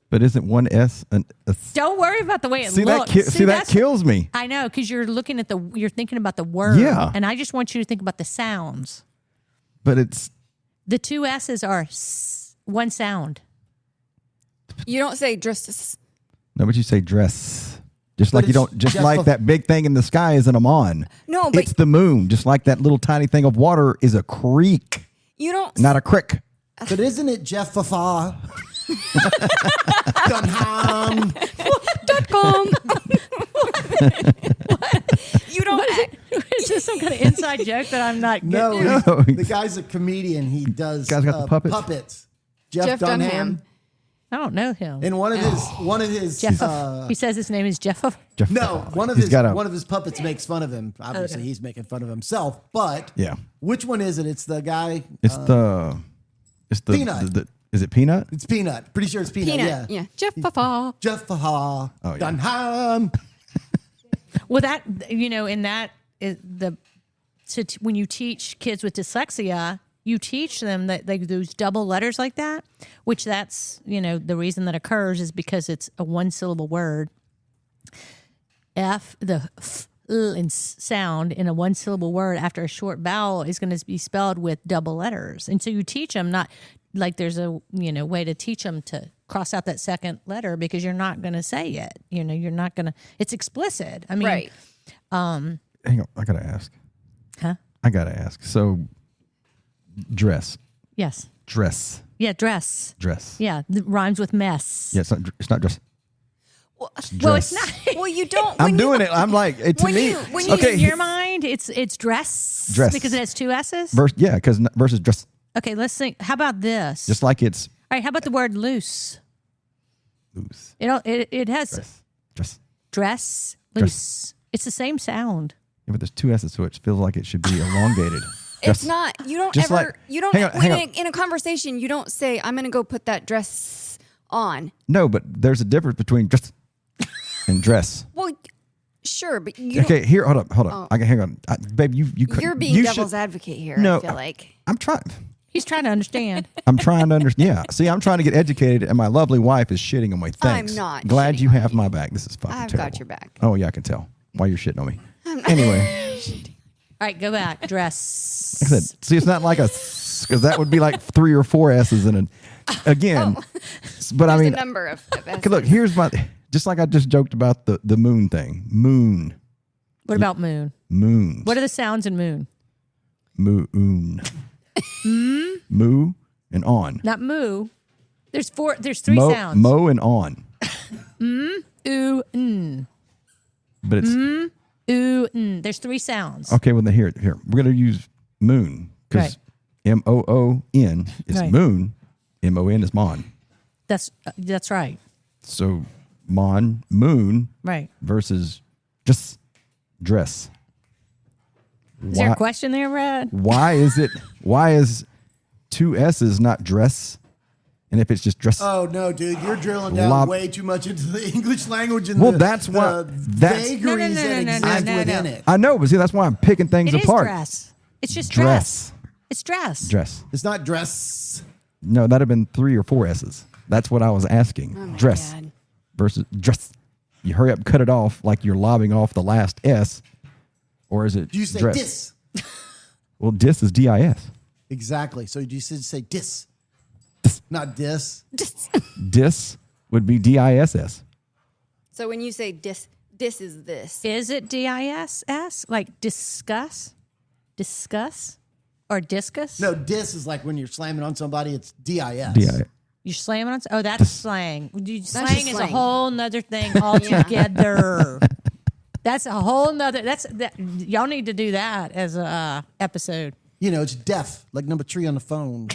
But isn't one S an S?
Don't worry about the way it
See
looks.
that? See that
that's-
kills me.
I know, because you're looking at you're thinking about the word.
Yeah.
And I just want you to think about the sounds.
But it's
The 2 S's are one sound.
You don't say dress.
no, but you say dress. Just like you
it's
don't. Just
just
like
a-
that big thing in the sky isn't a mon.
No, but
It's the moon. Just like that little tiny thing of water is a creek,
you don't.
not a crick.
But isn't it Jeff Fafa? Dunham.
.com. You don't.
Is this some kind of inside joke that I'm not
No,
getting?
No.
the guy's a comedian. He does
Guy's got the puppets?
puppets. Jeff,
Jeff
Dunham.
Dunham.
I don't know him.
And one of his
Jeff. He says his name is Jeff.
Jeff-
no, one of
He's
his
got a-
one of his puppets makes fun of him. Obviously, he's making fun of himself. But
Yeah.
which one is it? It's the guy.
It's the It's the
Peanut.
Is it peanut?
It's peanut. Pretty sure it's peanut.
Yeah. Jeff Fafa.
Jeff Faha.
Oh, yeah.
Dunham.
Well, that in that is when you teach kids with dyslexia, you teach them that those double letters like that, which that's the reason that occurs is because it's a one syllable word. The f in sound in a one syllable word after a short vowel is going to be spelled with double letters, and so you teach them not like there's a way to teach them to cross out that second letter because you're not going to say it. You're not going to. It's explicit. I mean,
Right.
Hang on, I gotta ask.
Huh?
I gotta ask. So, dress.
Yes.
Dress.
Yeah. Dress.
Dress.
Yeah. Rhymes with mess.
Yeah, it's not dress.
Well,
It's
Well,
dress.
it's not.
well, you don't.
I'm
when
doing it. I'm like, to
when
me.
you- when
okay.
In your mind, it's dress.
Dress.
Because it has two S's.
Because versus dress.
Okay, let's think. How about this?
Just like it's
All right. How about the word loose?
loose.
It has
Dress.
dress, loose. It's the same sound.
Yeah, but there's two S's, so it feels like it should be elongated.
It's not. You don't
Just
ever.
like-
you don't.
hang on.
In a conversation, you don't say, "I'm going to go put that dress on."
No, but there's a difference between dress and dress.
Well, sure, but you.
Okay, here, hold up. I can hang on, babe. You could.
You're being
you
devil's
should-
advocate here.
No,
I feel like.
I'm trying.
He's trying to understand.
I'm trying to understand. Yeah. See, I'm trying to get educated, and my lovely wife is shitting on me. Thanks.
I'm not
Glad
shitting
you
on
have
you.
my back. This is fucking
I've
terrible.
got your back.
Oh yeah, I can tell why you're shitting on me. Anyway,
All right, go back. Dress.
like I said, see, it's not like a because that would be like 3 or 4 S's in it. Again, but I
There's
mean,
a number of.
okay, look, here's my. Just like I just joked about the moon thing. Moon.
What about moon?
Moon.
What are the sounds in moon?
Moon. Moo and on.
Not moo. There's three
Mo,
sounds.
Mo and on.
Ooh, n.
But it's
Ooh, n. There's 3 sounds.
okay. Well, then here we're gonna use moon because
Right.
MOON is
Right.
moon. MON is mon.
That's right.
So mon moon
Right.
versus just dress.
Is there a question there, Brad?
Why is 2 S's not dress? And if it's just dress,
Oh no, dude! You're drilling down
Lob-
way too much into the English language and
Well,
the,
that's why-
the
that's-
vagaries
No, no, no,
that
no,
exist
no, no,
within
no.
it.
I know, but see, that's why I'm picking things
It is
apart.
dress. It's just
Dress.
dress. It's dress.
Dress.
It's not dress.
No, that'd have been 3 or 4 S's. That's what I was asking.
Oh my
Dress
God.
versus dress. You hurry up, cut it off like you're lobbing off the last S, or is it
Do you say
dress?
dis?
Well, dis is DIS.
Exactly. So you should say dis, not dis.
Dis would be DISS.
So when you say dis is this.
Is it DISS? Like discuss? Discuss? Or discus?
No, dis is like when you're slamming on somebody. It's dis.
DIS.
You're slamming on. Oh, that's slang. Slang
just
is a
slang.
whole nother thing altogether. That's a whole nother. Y'all need to do that as a episode.
You know, it's deaf, like number 3 on the phone.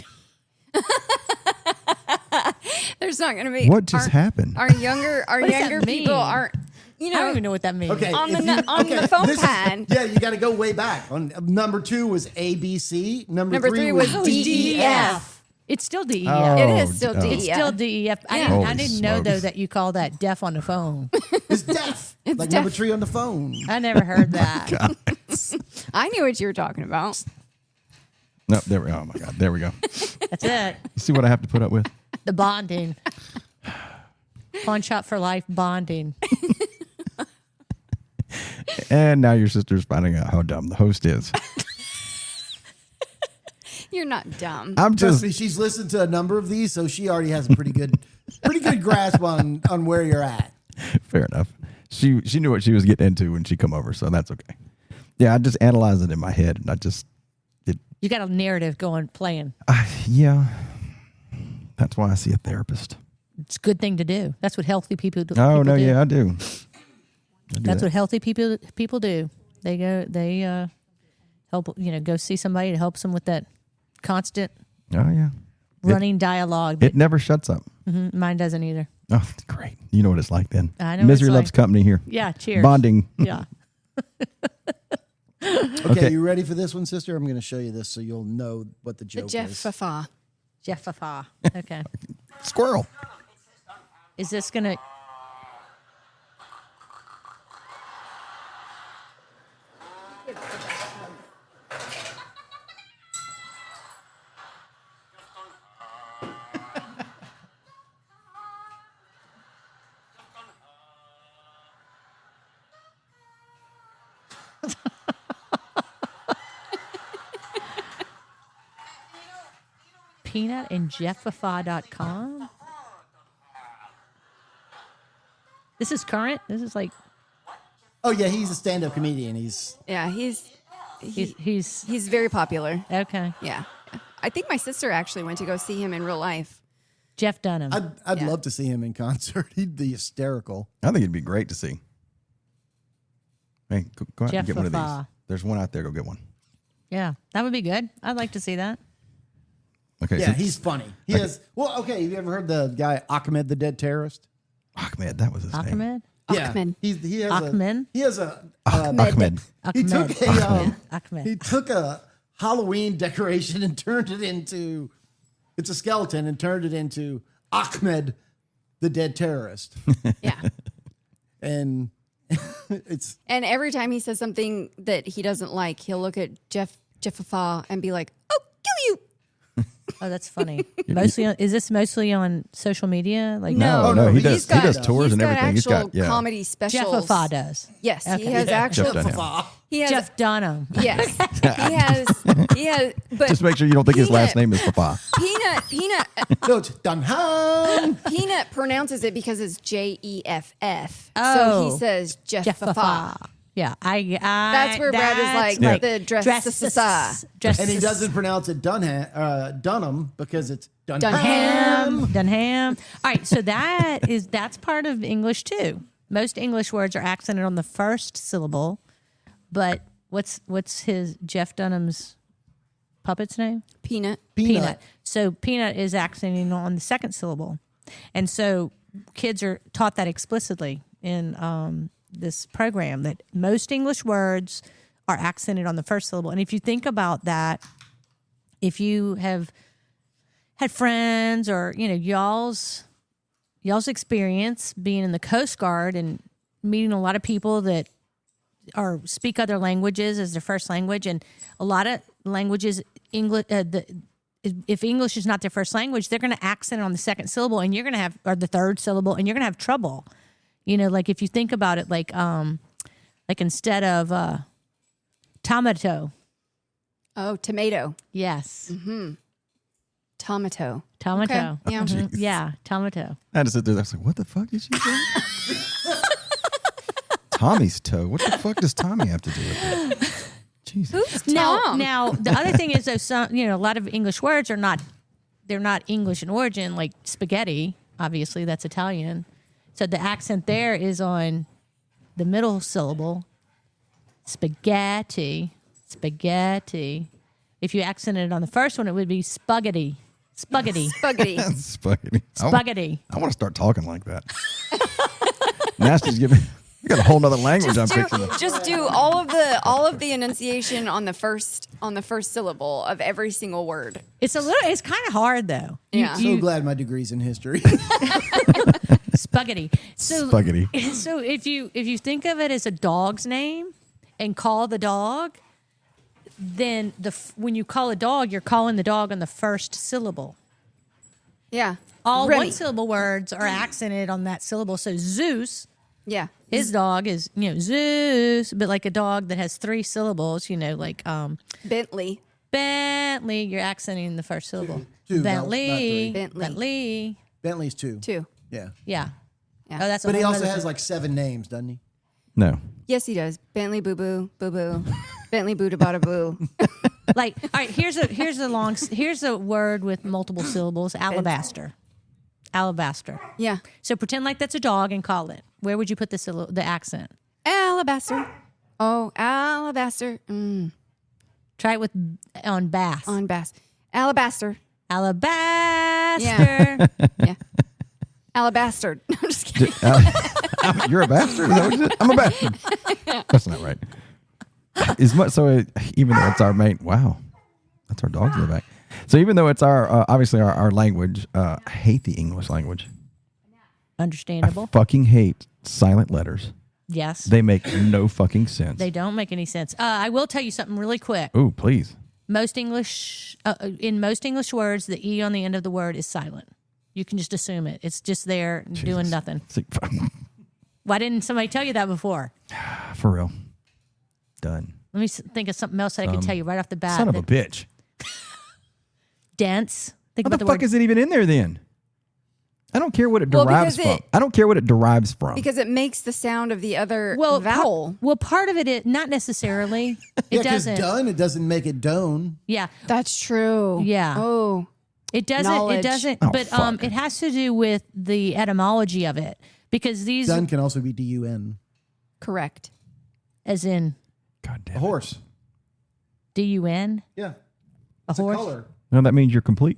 There's not going to be.
What just happened?
Our younger
does that
people
mean?
aren't. You
I don't
know,
even know what that means.
Okay,
On
if
the nu- on the phone
this is-
pad.
yeah, you got to go way back. On number 2 was ABC. Number
Number
3
3
was
was
DEF.
DEF.
It's still DEF.
Oh,
It is still
oh.
DEF.
It's still DEF. I
Holy
didn't know though
smokes.
that you call that deaf on the phone.
It's deaf.
It's
like
deaf.
number 3 on the phone.
I never heard that.
I knew what you were talking about.
No, there we go. Oh my God, there we go.
That's it.
You see what I have to put up with?
The bonding. Pawn shop for life bonding.
And now your sister's finding out how dumb the host is.
You're not dumb.
I'm
Trust
just
me, she's listened to a number of these, so she already has a pretty good grasp on where you're at.
fair enough. She knew what she was getting into when she come over, so that's okay. Yeah, I just analyze it in my head, and I just
You got a narrative going, playing.
yeah. That's why I see a therapist.
It's a good thing to do. That's what healthy people do.
Oh no,
do.
yeah, I do.
That's what healthy people do. They help, go see somebody that helps them with that constant
Oh yeah.
running dialogue.
It never shuts up.
Mine doesn't either.
Oh, great. You know what it's like then.
I know what
Misery
it's
loves
like.
company here.
Yeah, cheers.
Bonding.
Yeah.
Okay,
Okay.
you ready for this one, sister? I'm going to show you this so you'll know what the
The
joke
Jeff
is.
Fafa.
Jeffafa. Okay.
Squirrel.
Is this going to... Peanut and Jeffafa.com. This is current. This is like
Oh yeah, he's a stand-up comedian. He's
Yeah,
he's
he's very popular.
okay.
Yeah. I think my sister actually went to go see him in real life.
Jeff Dunham.
I'd
Yeah.
love to see him in concert. He'd be hysterical.
I think it'd be great to see. Hey, go out and get one of these.
Jeffafa.
There's one out there. Go get one.
Yeah, that would be good. I'd like to see that.
Okay.
Yeah,
so
he's funny. He has. Well, okay. Have you ever heard the guy Ahmed the Dead Terrorist?
Ahmed, that was his name.
Ahmed.
Ahmed.
Yeah, he has
Ahmed?
He has a.
Ahmed.
He took a.
Ahmed.
He took a Halloween decoration and turned it into. It's a skeleton and turned it into Ahmed, the Dead Terrorist,
Yeah.
and it's
And every time he says something that he doesn't like, he'll look at Jeffafa and be like, "Oh, kill you."
Oh, that's funny. Is this mostly on social media? Like
No.
Oh, no, he
he's
does.
got-
He does tours
he's
and
got
everything. He's
actual
got yeah.
comedy specials.
Jeffafa does.
Yes,
Okay.
he has actual.
Jeff Dunham.
He has.
Jeff Dunham.
Yes, he has. He has. But
Just make sure you don't think his last
Peanut-
name is Papa.
no, it's Dunham.
Peanut pronounces it because it's Jeff. So
Oh.
he says Jeffafa.
Jeffafa. Yeah,
That's where Brad is like the dress.
And he doesn't pronounce it Dunham because it's Dunham.
Dunham. All right, so that's part of English too. Most English words are accented on the first syllable, but what's his Jeff Dunham's puppet's name?
Peanut.
Peanut. So peanut is accenting on the second syllable, and so kids are taught that explicitly in this program that most English words are accented on the first syllable. And if you think about that, if you have had friends or y'all's experience being in the Coast Guard and meeting a lot of people that speak other languages as their first language, and a lot of languages English if English is not their first language, they're going to accent it on the second syllable, and you're going to have or the third syllable, and you're going to have trouble. Like if you think about it, like instead of tomato.
Oh, tomato.
Yes.
Tomato.
Tomato.
Okay. Yeah.
Jeez.
Yeah, tomato.
I had to sit there. I was like, what the fuck did she say? Tommy's toe. What the fuck does Tommy have to do with it? Jesus.
Who's Tom?
Now the other thing is though, some a lot of English words are not English in origin, like spaghetti. Obviously, that's Italian. So the accent there is on the middle syllable. Spaghetti. If you accented it on the first one, it would be spaghetti.
Spaghetti.
Spaghetti.
Spaghetti.
I want to start talking like that. Nasty's giving. We got a whole nother language I'm picturing.
Just do all of the enunciation on the first syllable of every single word.
It's kind of hard though.
Yeah.
So glad my degree's in history.
Spaghetti. So
Spaghetti.
So if you think of it as a dog's name and call the dog, then when you call a dog, you're calling the dog on the first syllable.
Yeah.
All
Remy.
one syllable words are accented on that syllable. So Zeus,
Yeah.
his dog is Zeus, but like a dog that has three syllables, like
Bentley.
Bentley, you're accenting the first syllable.
Two, not
Bentley,
three.
Bentley.
Bentley's 2.
2.
Yeah.
Yeah.
Yeah.
Oh, that's.
But
a
he
whole
also
nother
has
thing.
like 7 names, doesn't he?
No.
Yes, he does. Bentley boo boo boo boo. Bentley boo da bada boo.
Like, all right, here's a word with multiple syllables. Alabaster. Alabaster.
Yeah.
So pretend like that's a dog and call it. Where would you put the accent?
Alabaster. Oh, alabaster.
Try it on bass.
On bass. Alabaster.
Alabaster.
Yeah. Yeah. Alabaster. I'm just kidding.
You're a bastard? Is that what you said? I'm a bastard. That's not right. Even though it's our main, wow, that's our dogs in the back. So even though it's our obviously our language, I hate the English language.
Understandable.
I fucking hate silent letters.
Yes.
They make no fucking sense.
They don't make any sense. I will tell you something really quick.
Ooh, please.
Most English, in most English words, the E on the end of the word is silent. You can just assume it. It's just there doing nothing.
See,
Why didn't somebody tell you that before?
for real. Done.
Let me think of something else that I can tell you right off the bat.
Son of a bitch.
Dense. Think
What
about
the
the
fuck
word.
is it even in there then? I don't care what it
Well,
derives
because
from. I don't care what it derives from.
Because it makes the sound of the other
well,
vowel.
part of it is not necessarily. It
Yeah, because
doesn't.
done, it doesn't make it done.
Yeah.
That's true.
Yeah.
Oh,
It doesn't.
Knowledge.
It doesn't.
Oh,
but
fuck.
it has to do with the etymology of it because these,
Done can also be D-U-N.
correct.
as in
God damn
A
it.
horse.
D-U-N,
Yeah.
a
It's
horse.
a color.
No, that means you're complete.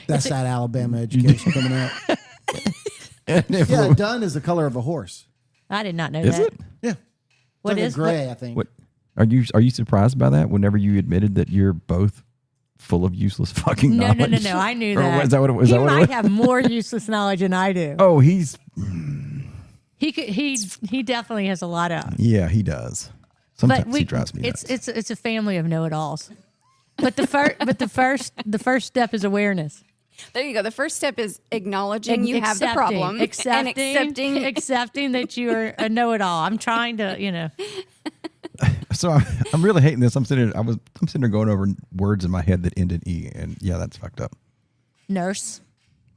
That's that Alabama education coming out. Yeah, dun is the color of a horse.
I did not know
Is
that.
it?
Yeah.
What
It's like
is-
a gray, I think.
What are you surprised by that? Whenever you admitted that you're both full of useless fucking
No,
knowledge.
no. I knew
Or
that.
is that what it was?
He
Is that what it
might
was?
have more useless knowledge than I do.
Oh, he's
He could. He definitely has a lot of.
yeah, he does. Sometimes
But
he drives me nuts.
it's a family of know-it-alls. But the first step is awareness.
There you go. The first step is acknowledging you have the problem and
accepting that you are a know-it-all. I'm trying to,
So I'm really hating this. I'm sitting there going over words in my head that end in E, and yeah, that's fucked up.
nurse.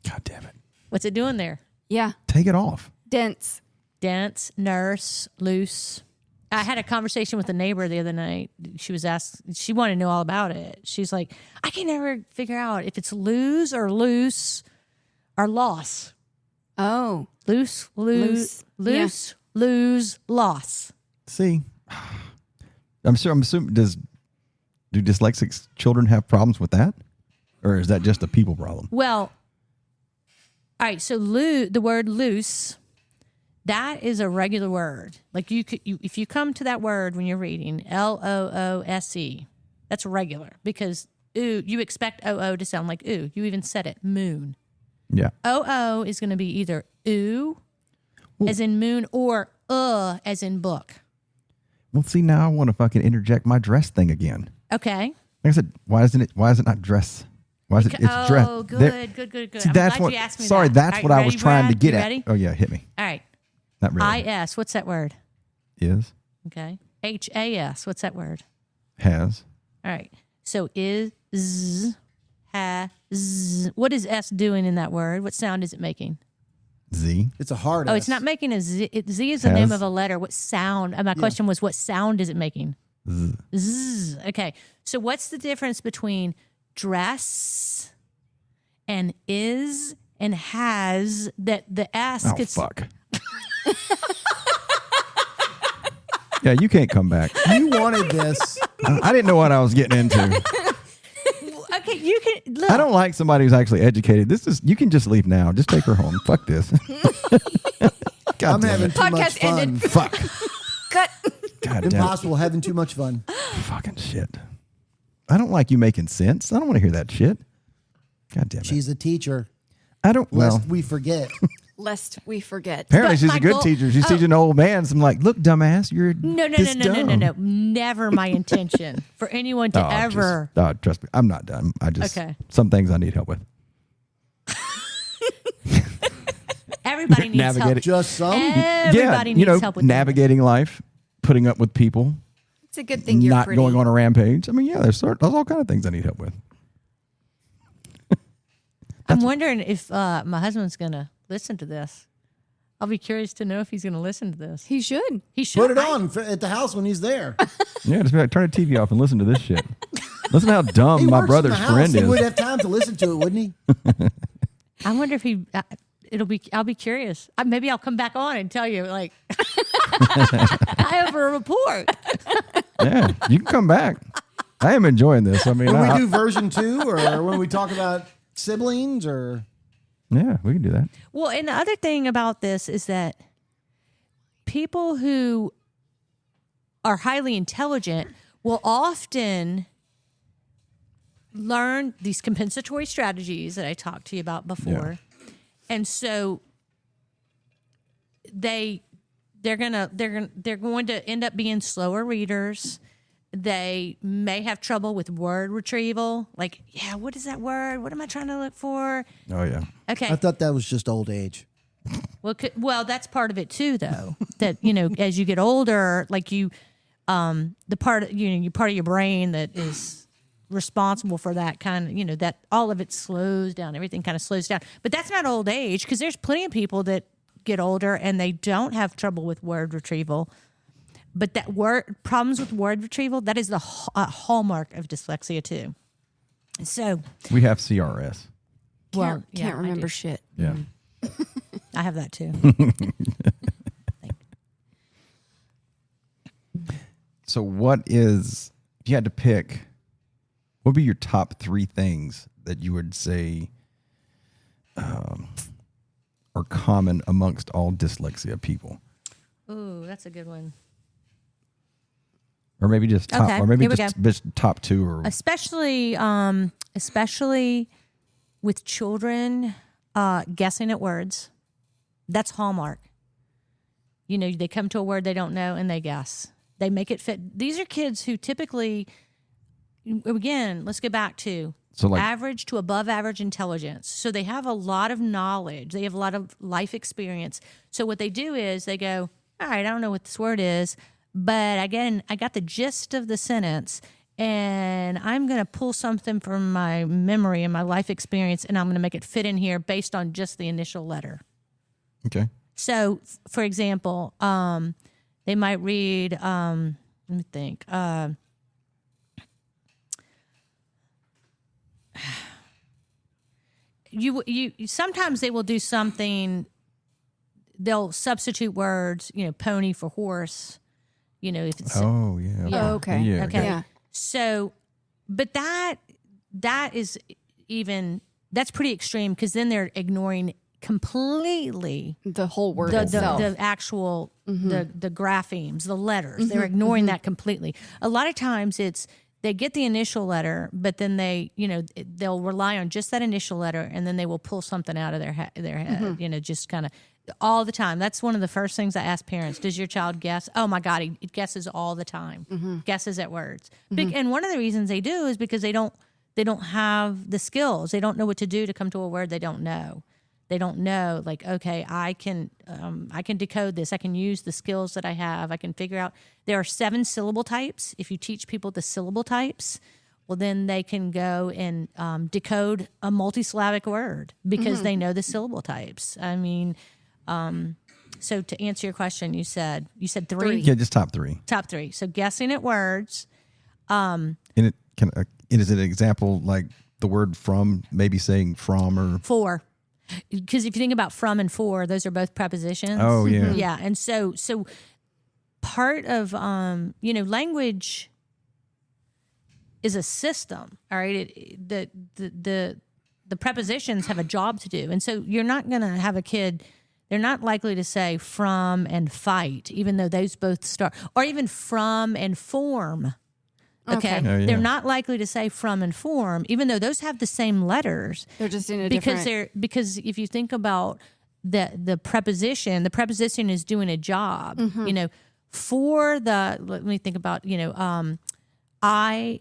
God damn it!
What's it doing there?
Yeah.
Take it off.
Dense.
Dense, nurse, loose. I had a conversation with a neighbor the other night. She was asked, she wanted to know all about it. She's like, I can never figure out if it's lose or loose or loss.
Oh.
Loose,
Loose,
lose, loss.
See, I'm assuming do dyslexic children have problems with that, or is that just a people problem?
Well, all right. So the word loose, that is a regular word. Like if you come to that word when you're reading LOOSE, that's regular because ooh, you expect OO to sound like ooh. You even said it, moon.
Yeah.
OO is going to be either ooh, as in moon, or as in book.
Well, see, now I want to fucking interject my dress thing again.
Okay.
Like I said, why is it not dress? Why is it? It's dress.
Oh, good,
There-
good.
See,
I'm
that's
glad
what.
you asked me
Sorry,
that.
that's
All
what
right,
I was
ready,
trying to
Brad?
get
You
at.
ready?
Oh yeah, hit me.
All right.
Not really.
IS, what's that word?
Is
Okay. HAS, what's that word?
has
All right. So is, has. What is S doing in that word? What sound is it making?
Z.
It's a hard
Oh,
S.
it's not making a Z. Z is the name
Has.
of a letter. What sound? My question was, what sound is it making? Z. Okay. So what's the difference between dress and is and has that the S
Oh
gets.
fuck. Yeah, you can't come back.
You wanted this.
I didn't know what I was getting into.
Okay, you can look.
I don't like somebody who's actually educated. You can just leave now. Just take her home. Fuck this. God
I'm
damn
having
it.
too much
Podcast
fun.
ended.
Fuck.
Cut.
God damn it.
Impossible having too much fun.
Fucking shit. I don't like you making sense. I don't want to hear that shit. God damn it.
She's a teacher.
I don't. Well,
Lest we forget.
Lest we forget.
apparently
But
she's
my
a good
goal-
teacher. She's
oh.
teaching old man. So I'm like, look, dumbass, you're
No.
this dumb.
Never my intention for anyone to ever.
Trust me, I'm not done. I just
Okay.
some things I need help with.
Everybody needs
Navigate
help.
it.
Just some.
Everybody needs help with
navigating life, putting up with people,
It's a good thing you're
not
pretty.
going on a rampage. I mean, yeah, there's all kind of things I need help with.
I'm wondering if my husband's going to listen to this. I'll be curious to know if he's going to listen to this.
He should.
He should.
Put it on at the house when he's there.
Yeah, just be like, turn the TV off and listen to this shit. Listen to how dumb
He
my
works in
brother's
the house.
friend
He would
is.
have time to listen to it, wouldn't he?
I wonder if he. I'll be curious. Maybe I'll come back on and tell you, like, I have a report.
Yeah, you can come back. I am enjoying this. I mean,
When we do version 2 or when we talk about siblings or
yeah, we can do that.
Well, and the other thing about this is that people who are highly intelligent will often learn these compensatory strategies that I talked to you about before. Yeah. And so they're going to end up being slower readers. They may have trouble with word retrieval. Like, yeah, what is that word? What am I trying to look for?
Oh, yeah.
Okay.
I thought that was just old age.
Well, that's part of it too, though. That, as you get older, like the part of your brain that is responsible for that kind of, that all of it slows down. Everything kind of slows down. But that's not old age, because there's plenty of people that get older and they don't have trouble with word retrieval. But that problems with word retrieval, that is the hallmark of dyslexia too. So
we have CRS.
Can't remember shit.
Yeah.
I have that too.
So if you had to pick, what would be your top 3 things that you would say are common amongst all dyslexia people?
Ooh, that's a good one.
Or maybe just top,
okay,
or maybe
just
top 2, or
especially with children, guessing at words. That's hallmark. They come to a word they don't know and they guess. They make it fit. These are kids who typically, again, let's go back to average to above average intelligence. So they have a lot of knowledge. They have a lot of life experience. So what they do is they go, all right, I don't know what this word is, but again, I got the gist of the sentence, and I'm going to pull something from my memory and my life experience, and I'm going to make it fit in here based on just the initial letter.
Okay.
So, for example, they might read, let me think. You sometimes they will do something. They'll substitute words, pony for horse. If it's
yeah.
Oh, okay.
Yeah,
okay.
Yeah.
So, but that is that's pretty extreme, because then they're ignoring completely
The whole word itself.
the actual the graphemes, the letters. They're ignoring that completely. A lot of times they get the initial letter, but then they'll rely on just that initial letter, and then they will pull something out of their head, just kind of all the time. That's one of the first things I ask parents. Does your child guess? Oh my God, he guesses all the time. Guesses at words. And one of the reasons they do is because they don't have the skills. They don't know what to do to come to a word they don't know. They don't know, like, okay, I can decode this. I can use the skills that I have. I can figure out. There are 7 syllable types. If you teach people the syllable types, well, then they can go and decode a multisyllabic word because they know the syllable types. I mean, so to answer your question, you said 3?
Yeah, just top 3.
Top 3. So guessing at words.
And is it an example like the word from, maybe saying from or?
For. Because if you think about from and for, those are both prepositions.
Oh, yeah.
Yeah. And so part of, language is a system. All right. The prepositions have a job to do. And so you're not going to have a kid, they're not likely to say from and fight, even though those both start, or even from and form. Okay.
Oh, yeah.
They're not likely to say from and form, even though those have the same letters.
They're just in a
different... Because if you think about the preposition is doing a job. For let me think about, I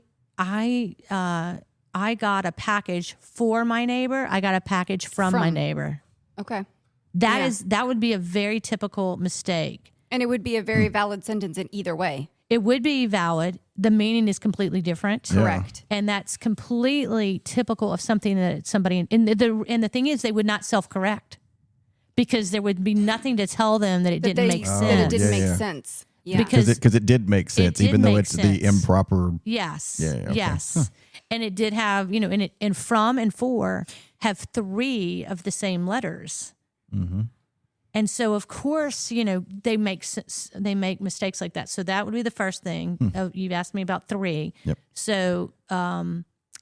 got a package for my neighbor. I got a package from my neighbor.
Okay.
That would be a very typical mistake.
And it would be a very valid sentence in either way.
It would be valid. The meaning is completely different.
Yeah.
Correct.
And that's completely typical of something that somebody, and the thing is, they would not self-correct because there would be nothing to tell them that it didn't make sense.
That it didn't
Yeah,
make
yeah.
sense. Yeah.
Because it did make sense,
did
even though
make
it's
sense.
the improper.
Yes.
Yeah, okay.
Yes. And it did have, and from and for have 3 of the same letters.
Mm-hmm.
And so, of course, they make mistakes like that. So that would be the first thing. You've asked me about 3.
Yep.
So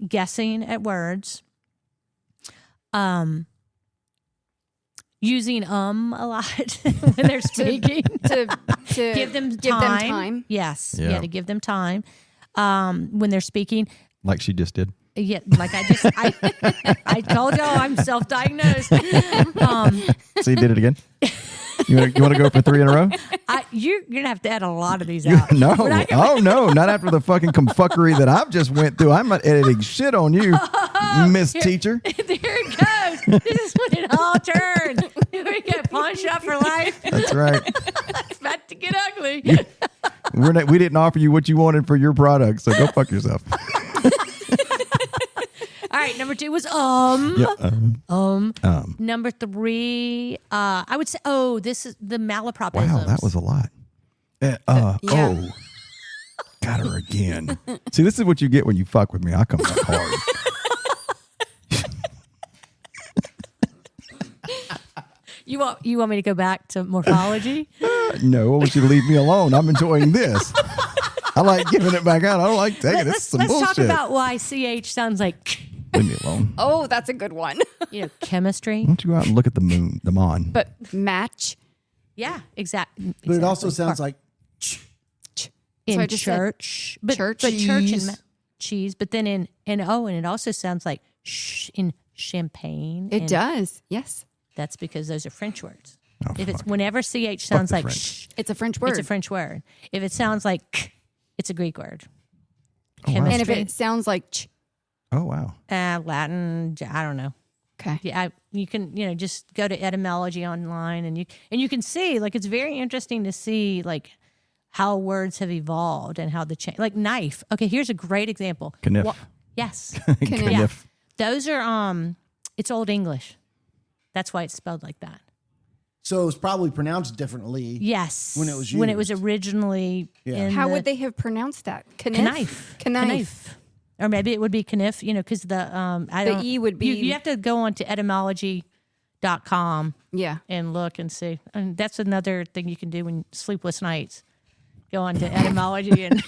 guessing at words. using a lot when they're speaking.
to
Give them time. Yes.
Yeah.
Yeah, to give them time when they're speaking.
Like she just did.
Yeah, like I told y'all I'm self-diagnosed.
So you did it again? You want to go for 3 in a row?
You're gonna have to add a lot of these out.
No. Oh, no. Not after the fucking confuckery that I've just went through. I'm not editing shit on you, Miss Teacher.
There it goes. This is when it all turns. Here we go. Pawn shop for life.
That's right.
It's about to get ugly.
We didn't offer you what you wanted for your product, so go fuck yourself.
All right, number 2 was
Yeah,
Number 3, I would say, this is the malapropisms.
wow, that was a lot.
Yeah.
Oh, got her again. See, this is what you get when you fuck with me. I come back hard.
You want me to go back to morphology?
No, I want you to leave me alone. I'm enjoying this. I like giving it back out. I don't like taking it. This is some
Let's
bullshit.
talk about why CH sounds like,
Leave me alone.
Oh, that's a good one.
Chemistry.
Why don't you go out and look at the moon, the mon?
But match
Yeah, exactly.
But it also sounds like
in
So I just said
church, but church
cheese.
and cheese. But then and it also sounds like in champagne.
it
and
does. Yes.
That's because those are French words.
Oh,
If it's
fuck.
whenever ch sounds
the
like
French.
sh,
It's a French word.
it's a French word. If it sounds like k, it's a Greek word.
Oh, wow.
And if it sounds like
Oh, wow.
Latin, I don't know.
okay.
Yeah, you can just go to etymology online and you can see like it's very interesting to see like how words have evolved and how the change like knife. Okay, here's a great example.
Kniff.
Yes.
Kniff.
Those are it's Old English. That's why it's spelled like that.
so it was probably pronounced differently.
Yes.
When it was
when it was
used.
originally in
How
the-
would they have pronounced that?
Knife.
Knife.
Or maybe it would be kniff, because the
E would be-
You have to go on to etymology.com
Yeah.
and look and see. And that's another thing you can do when sleepless nights. Go on to etymology and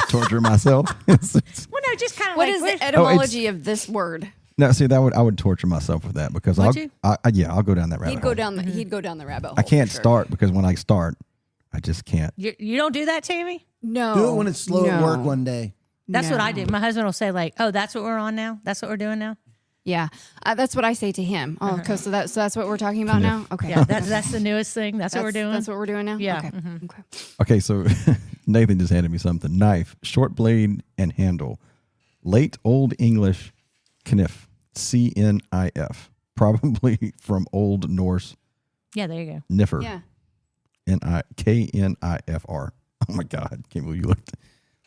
Torture myself.
well, no, just kind of
What
like
is
where's-
the etymology of this word?
No, see, I would torture myself with that because
Would you?
I'll go down that rabbit
He'd
hole.
go down the he'd go down the rabbit hole.
I can't
for sure.
start because when I start, I just can't.
You don't do that, Tammy?
No.
Do it when it's slow at
No.
work one day.
That's what I
No.
do. My husband will say like, "Oh, that's what we're on now. That's what we're doing now."
Yeah. That's what I say to him. Oh, okay. So that's what we're talking about now? Okay.
Yeah, that's the newest thing. That's what we're doing.
That's what we're doing now?
Yeah.
Okay.
Mhm.
Okay.
Okay, so Nathan just handed me something. Knife, short blade, and handle. Late Old English kniff. CNIF. Probably from Old Norse
Yeah, there you go.
niffer.
Yeah.
KNIFR. Oh my God. Can't believe you looked.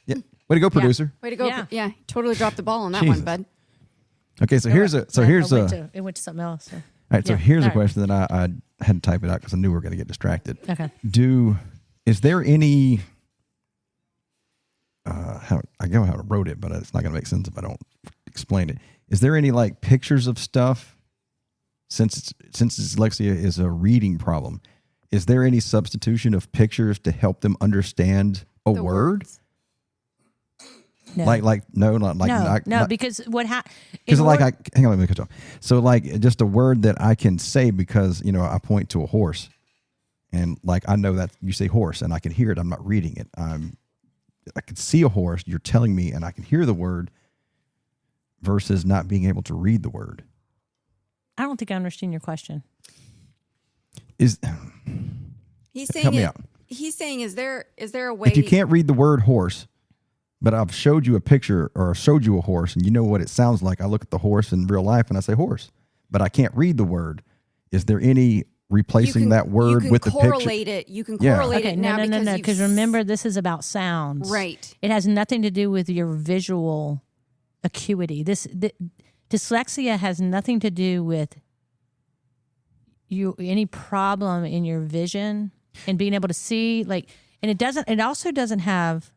Yeah. Way to go, producer.
Way to go.
Yeah.
Yeah. Totally dropped the ball on that
Jesus.
one, bud.
Okay, so here's a
It went to something else. So.
all right, so
Yeah,
here's a
all right.
question that I had to type it out because I knew we were going to get distracted.
Okay.
Is there any I know how I wrote it, but it's not going to make sense if I don't explain it. Is there any like pictures of stuff since dyslexia is a reading problem? Is there any substitution of pictures to help them understand a
The
word?
words.
No.
No,
because what happened?
because hang on, let me cut you off. So like just a word that I can say because I point to a horse, and like I know that you say horse, and I can hear it. I'm not reading it. I can see a horse. You're telling me, and I can hear the word. Versus not being able to read the word.
I don't think I understand your question.
He's saying
Help me out.
He's saying is there a way
If you can't read the word horse, but I've showed you a picture or showed you a horse and you know what it sounds like, I look at the horse in real life and I say horse, but I can't read the word. Is there any replacing that word with the picture?
You can
Yeah.
correlate
Okay,
it now
no. Because remember, this is about sounds.
Right.
It has nothing to do with your visual acuity. Dyslexia has nothing to do with any problem in your vision and being able to see. And it also doesn't have.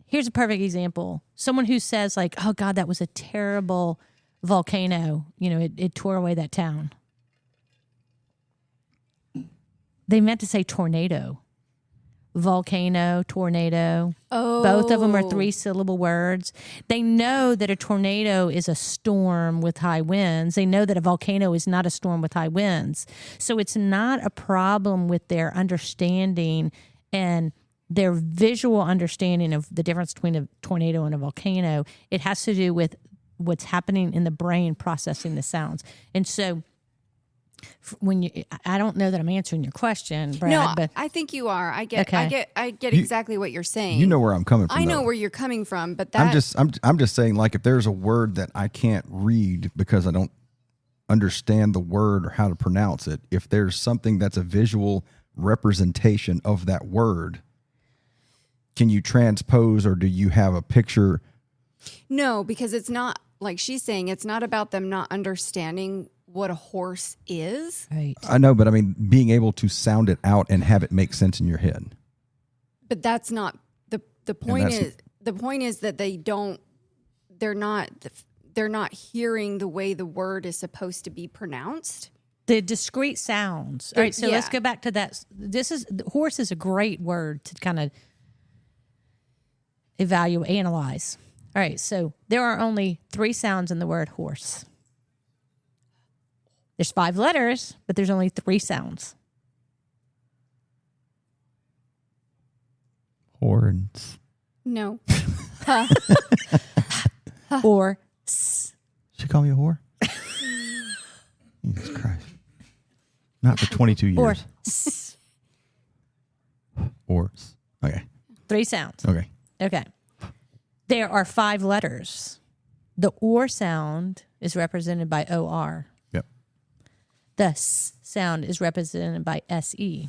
Here's a perfect example. Someone who says like, "Oh God, that was a terrible volcano. It tore away that town." They meant to say tornado. volcano, tornado.
Oh.
Both of them are 3-syllable words. They know that a tornado is a storm with high winds. They know that a volcano is not a storm with high winds. So it's not a problem with their understanding and their visual understanding of the difference between a tornado and a volcano. It has to do with what's happening in the brain processing the sounds. And so I don't know that I'm answering your question, Brad.
No,
but
I think you are. I get
You-
exactly what you're saying.
You know where I'm coming from.
I know
though.
where you're coming from, but that
I'm just saying, like, if there's a word that I can't read because I don't understand the word or how to pronounce it, if there's something that's a visual representation of that word, can you transpose, or do you have a picture?
No, because it's not like she's saying. It's not about them not understanding what a horse is.
right.
I know, but I mean, being able to sound it out and have it make sense in your head.
But that's not the point. The point is that they're not hearing the way the word is supposed to be pronounced.
The discrete sounds. All right, so let's go back to that. Horse is a great word to kind of evaluate, analyze. All right, so there are only 3 sounds in the word horse. There's 5 letters, but there's only 3 sounds.
Horns.
No.
Or s.
She call me a whore? Jesus Christ. Not for 22 years.
Or s.
Horse. Okay.
3 sounds.
Okay.
Okay. There are 5 letters. The or sound is represented by OR.
Yep.
The s sound is represented by SE.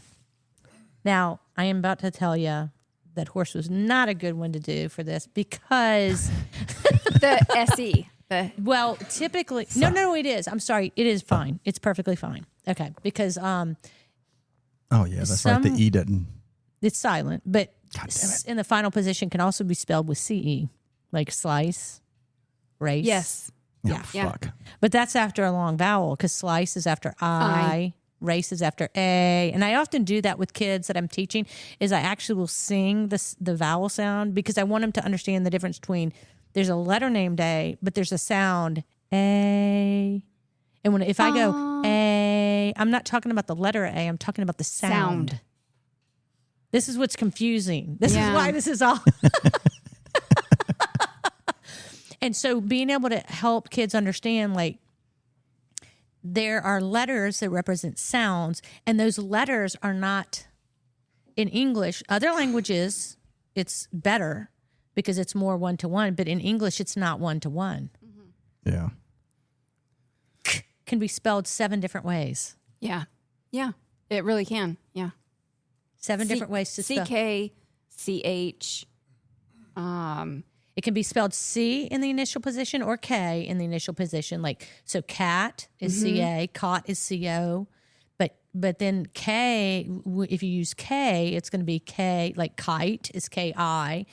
Now, I am about to tell you that horse was not a good one to do for this because,
The SE.
well, typically, no, it is. I'm sorry. It is fine. It's perfectly fine. Okay. Because
Oh, yeah, that's right. The E doesn't.
it's silent, but
God damn it.
in the final position can also be spelled with CE, like slice, race.
Yes.
Yeah.
Oh,
Yeah.
fuck.
But that's after a long vowel because slice is after I, race is after A. And I often do that with kids that I'm teaching is I actually will sing the vowel sound because I want them to understand the difference between there's a letter named A, but there's a sound A. And if I go A, I'm not talking about the letter A, I'm talking about the sound. This is what's confusing. This is why this is all. And so being able to help kids understand, like, there are letters that represent sounds, and those letters are not in English. Other languages, it's better because it's more one-to-one, but in English, it's not one-to-one.
Yeah.
Can be spelled 7 different ways.
Yeah. Yeah. It really can. Yeah.
7 different ways to spell.
CK, CH.
It can be spelled C in the initial position or K in the initial position. Like, so cat is CA, cot is CO. But then K, if you use K, it's going to be K, like kite is KI.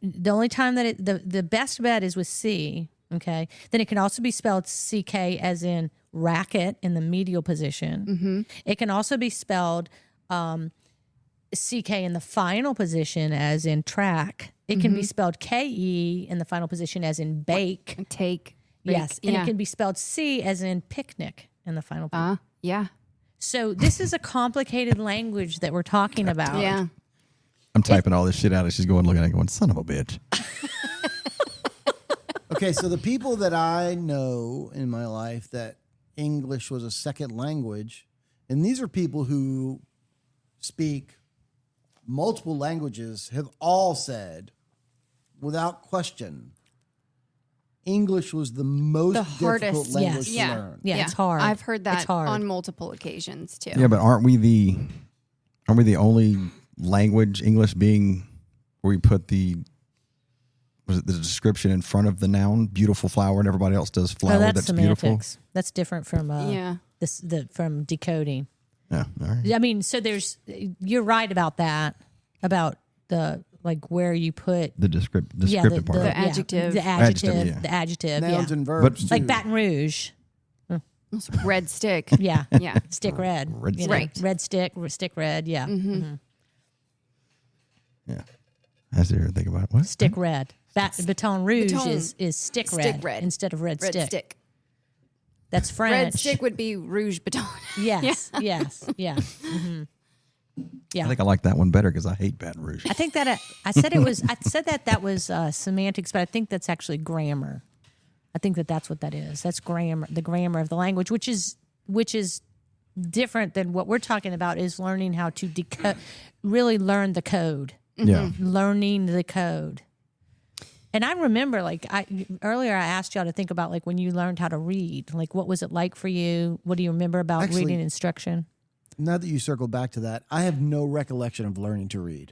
The only time that the best bet is with C, okay? Then it can also be spelled CK as in racket in the medial position. It can also be spelled CK in the final position as in track. It can be spelled KE in the final position as in bake.
Take.
Yes. And it can be spelled C as in picnic in the final position.
Yeah.
So this is a complicated language that we're talking about.
Yeah.
I'm typing all this shit out, and she's going, looking at it, going, son of a bitch.
Okay, so the people that I know in my life that English was a second language, and these are people who speak multiple languages, have all said, without question, English was the most difficult
hardest,
language
yes.
to learn.
Yeah, it's hard.
I've heard that
It's hard.
on multiple occasions too.
Yeah, but aren't we the only language, English being where we put the description in front of the noun, beautiful flower, and everybody else does flower that's beautiful?
semantics. That's different from from decoding.
Yeah, all right.
I mean, so you're right about that, about the like where you put
The descriptive part.
The adjective.
the adjective,
Adjective, yeah.
the adjective,
Nouns
yeah.
and verbs.
Like
too.
Baton Rouge,
Red stick.
yeah,
Yeah.
stick red,
Red
you know,
stick.
red stick red, yeah.
Yeah. I sit here and think about it. What?
Stick red. Baton Rouge
Baton.
is stick
Stick
red,
red.
instead of red stick.
stick.
That's French.
Red stick would be rouge baton.
Yes, yes, yeah. Mm-hmm. Yeah.
I think I like that one better because I hate Baton Rouge.
I think that I said it was. I said that was semantics, but I think that's actually grammar. I think that's what that is. That's grammar, the grammar of the language, which is different than what we're talking about. Is learning how to decode, really learn the code.
Yeah.
Learning the code. And I remember, earlier I asked y'all to think about, when you learned how to read. What was it like for you? What do you remember about
Actually,
reading instruction?
Now that you circled back to that, I have no recollection of learning to read.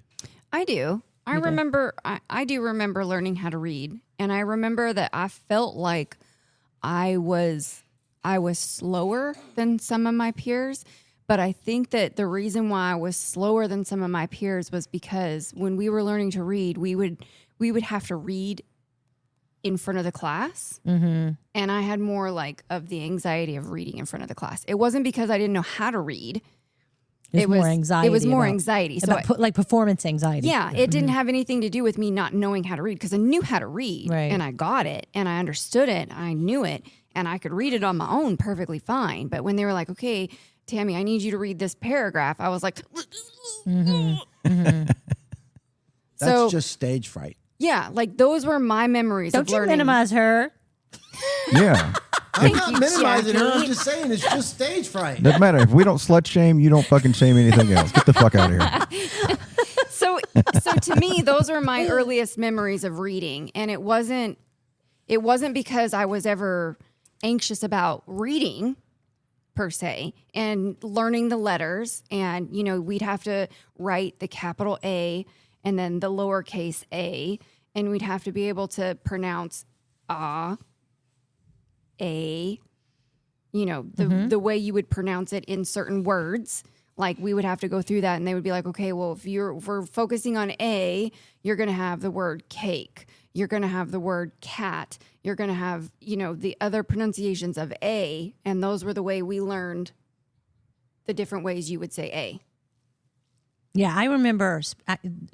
I do. I do remember learning how to read, and I remember that I felt like I was slower than some of my peers. But I think that the reason why I was slower than some of my peers was because when we were learning to read, we would have to read in front of the class. Mm-hmm. And I had more of the anxiety of reading in front of the class. It wasn't because I didn't know how to read.
It was more anxiety.
It was more anxiety. So
performance anxiety.
Yeah, it didn't have anything to do with me not knowing how to read, because I knew how to read,
right.
And I got it, and I understood it, I knew it, and I could read it on my own perfectly fine. But when they were like, okay, Tammy, I need you to read this paragraph, I was like,
That's just stage fright.
yeah, those were my memories of learning.
Don't you minimize her.
Yeah.
I'm not minimizing her. I'm just saying it's just stage fright.
Doesn't matter. If we don't slut shame, you don't fucking shame anything else. Get the fuck out of here.
So to me, those are my earliest memories of reading, and it wasn't because I was ever anxious about reading per se and learning the letters, and we'd have to write the capital A and then the lowercase a, and we'd have to be able to pronounce a, the way you would pronounce it in certain words. We would have to go through that, and they would be like, okay, well, if we're focusing on A, you're going to have the word cake. You're going to have the word cat. You're going to have, the other pronunciations of A, and those were the way we learned the different ways you would say A.
Yeah, I remember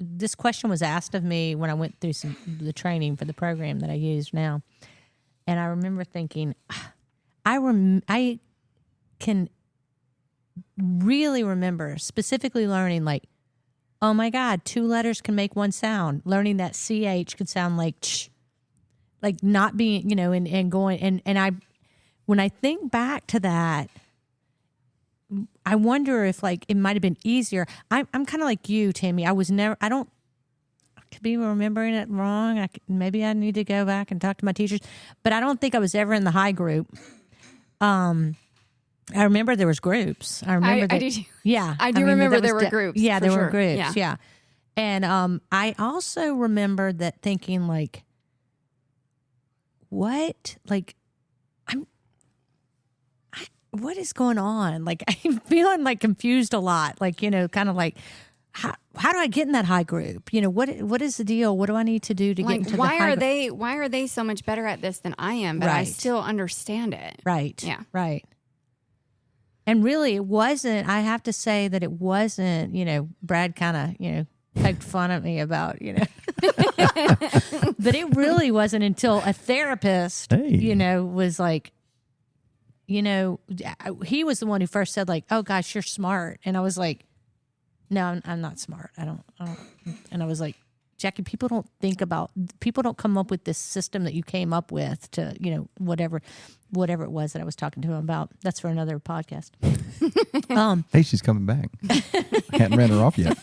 this question was asked of me when I went through the training for the program that I use now. And I remember thinking, I can really remember specifically learning oh my God, 2 letters can make one sound. Learning that CH could sound like ch, not being, and going, and I, when I think back to that, I wonder if it might have been easier. I'm kind of like you, Tammy. I could be remembering it wrong. Maybe I need to go back and talk to my teachers, but I don't think I was ever in the high group. I remember there was groups. I remember that.
I do too.
Yeah.
I do remember there were groups.
Yeah, there
sure.
were groups. Yeah. And I also remember that thinking what? What is going on? I'm feeling confused a lot. Kind of how do I get in that high group? What is the deal? What do I need to do to get into the high group?
Why are they so much better at this than I am? But I
Right.
still understand it.
Right.
Yeah.
Right. And really, it wasn't, I have to say that it wasn't, Brad kind of, poked fun at me about, but it really wasn't until a therapist, was like, he was the one who first said oh gosh, you're smart. And I was like, no, I'm not smart. I don't. And I was like, Jackie, people don't come up with this system that you came up with to, whatever it was that I was talking to him about. That's for another podcast.
Hey, she's coming back. Hadn't ran her off yet.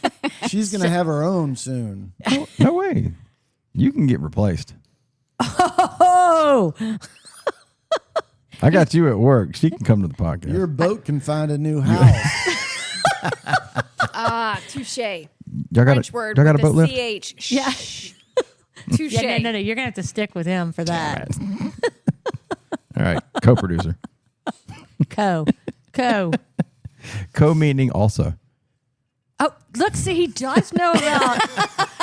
She's going to have her own soon.
Oh, no way. You can get replaced.
Oh,
I got you at work. She can come to the podcast.
Your boat can find a new house.
Touche.
Y'all got
French word
y'all got a
with
boat lift?
CH.
yeah.
Touche.
Yeah, no. You're gonna have to stick with him for that.
All right. Co-producer.
Co.
Co-meaning also.
Oh, look, see, he does know about.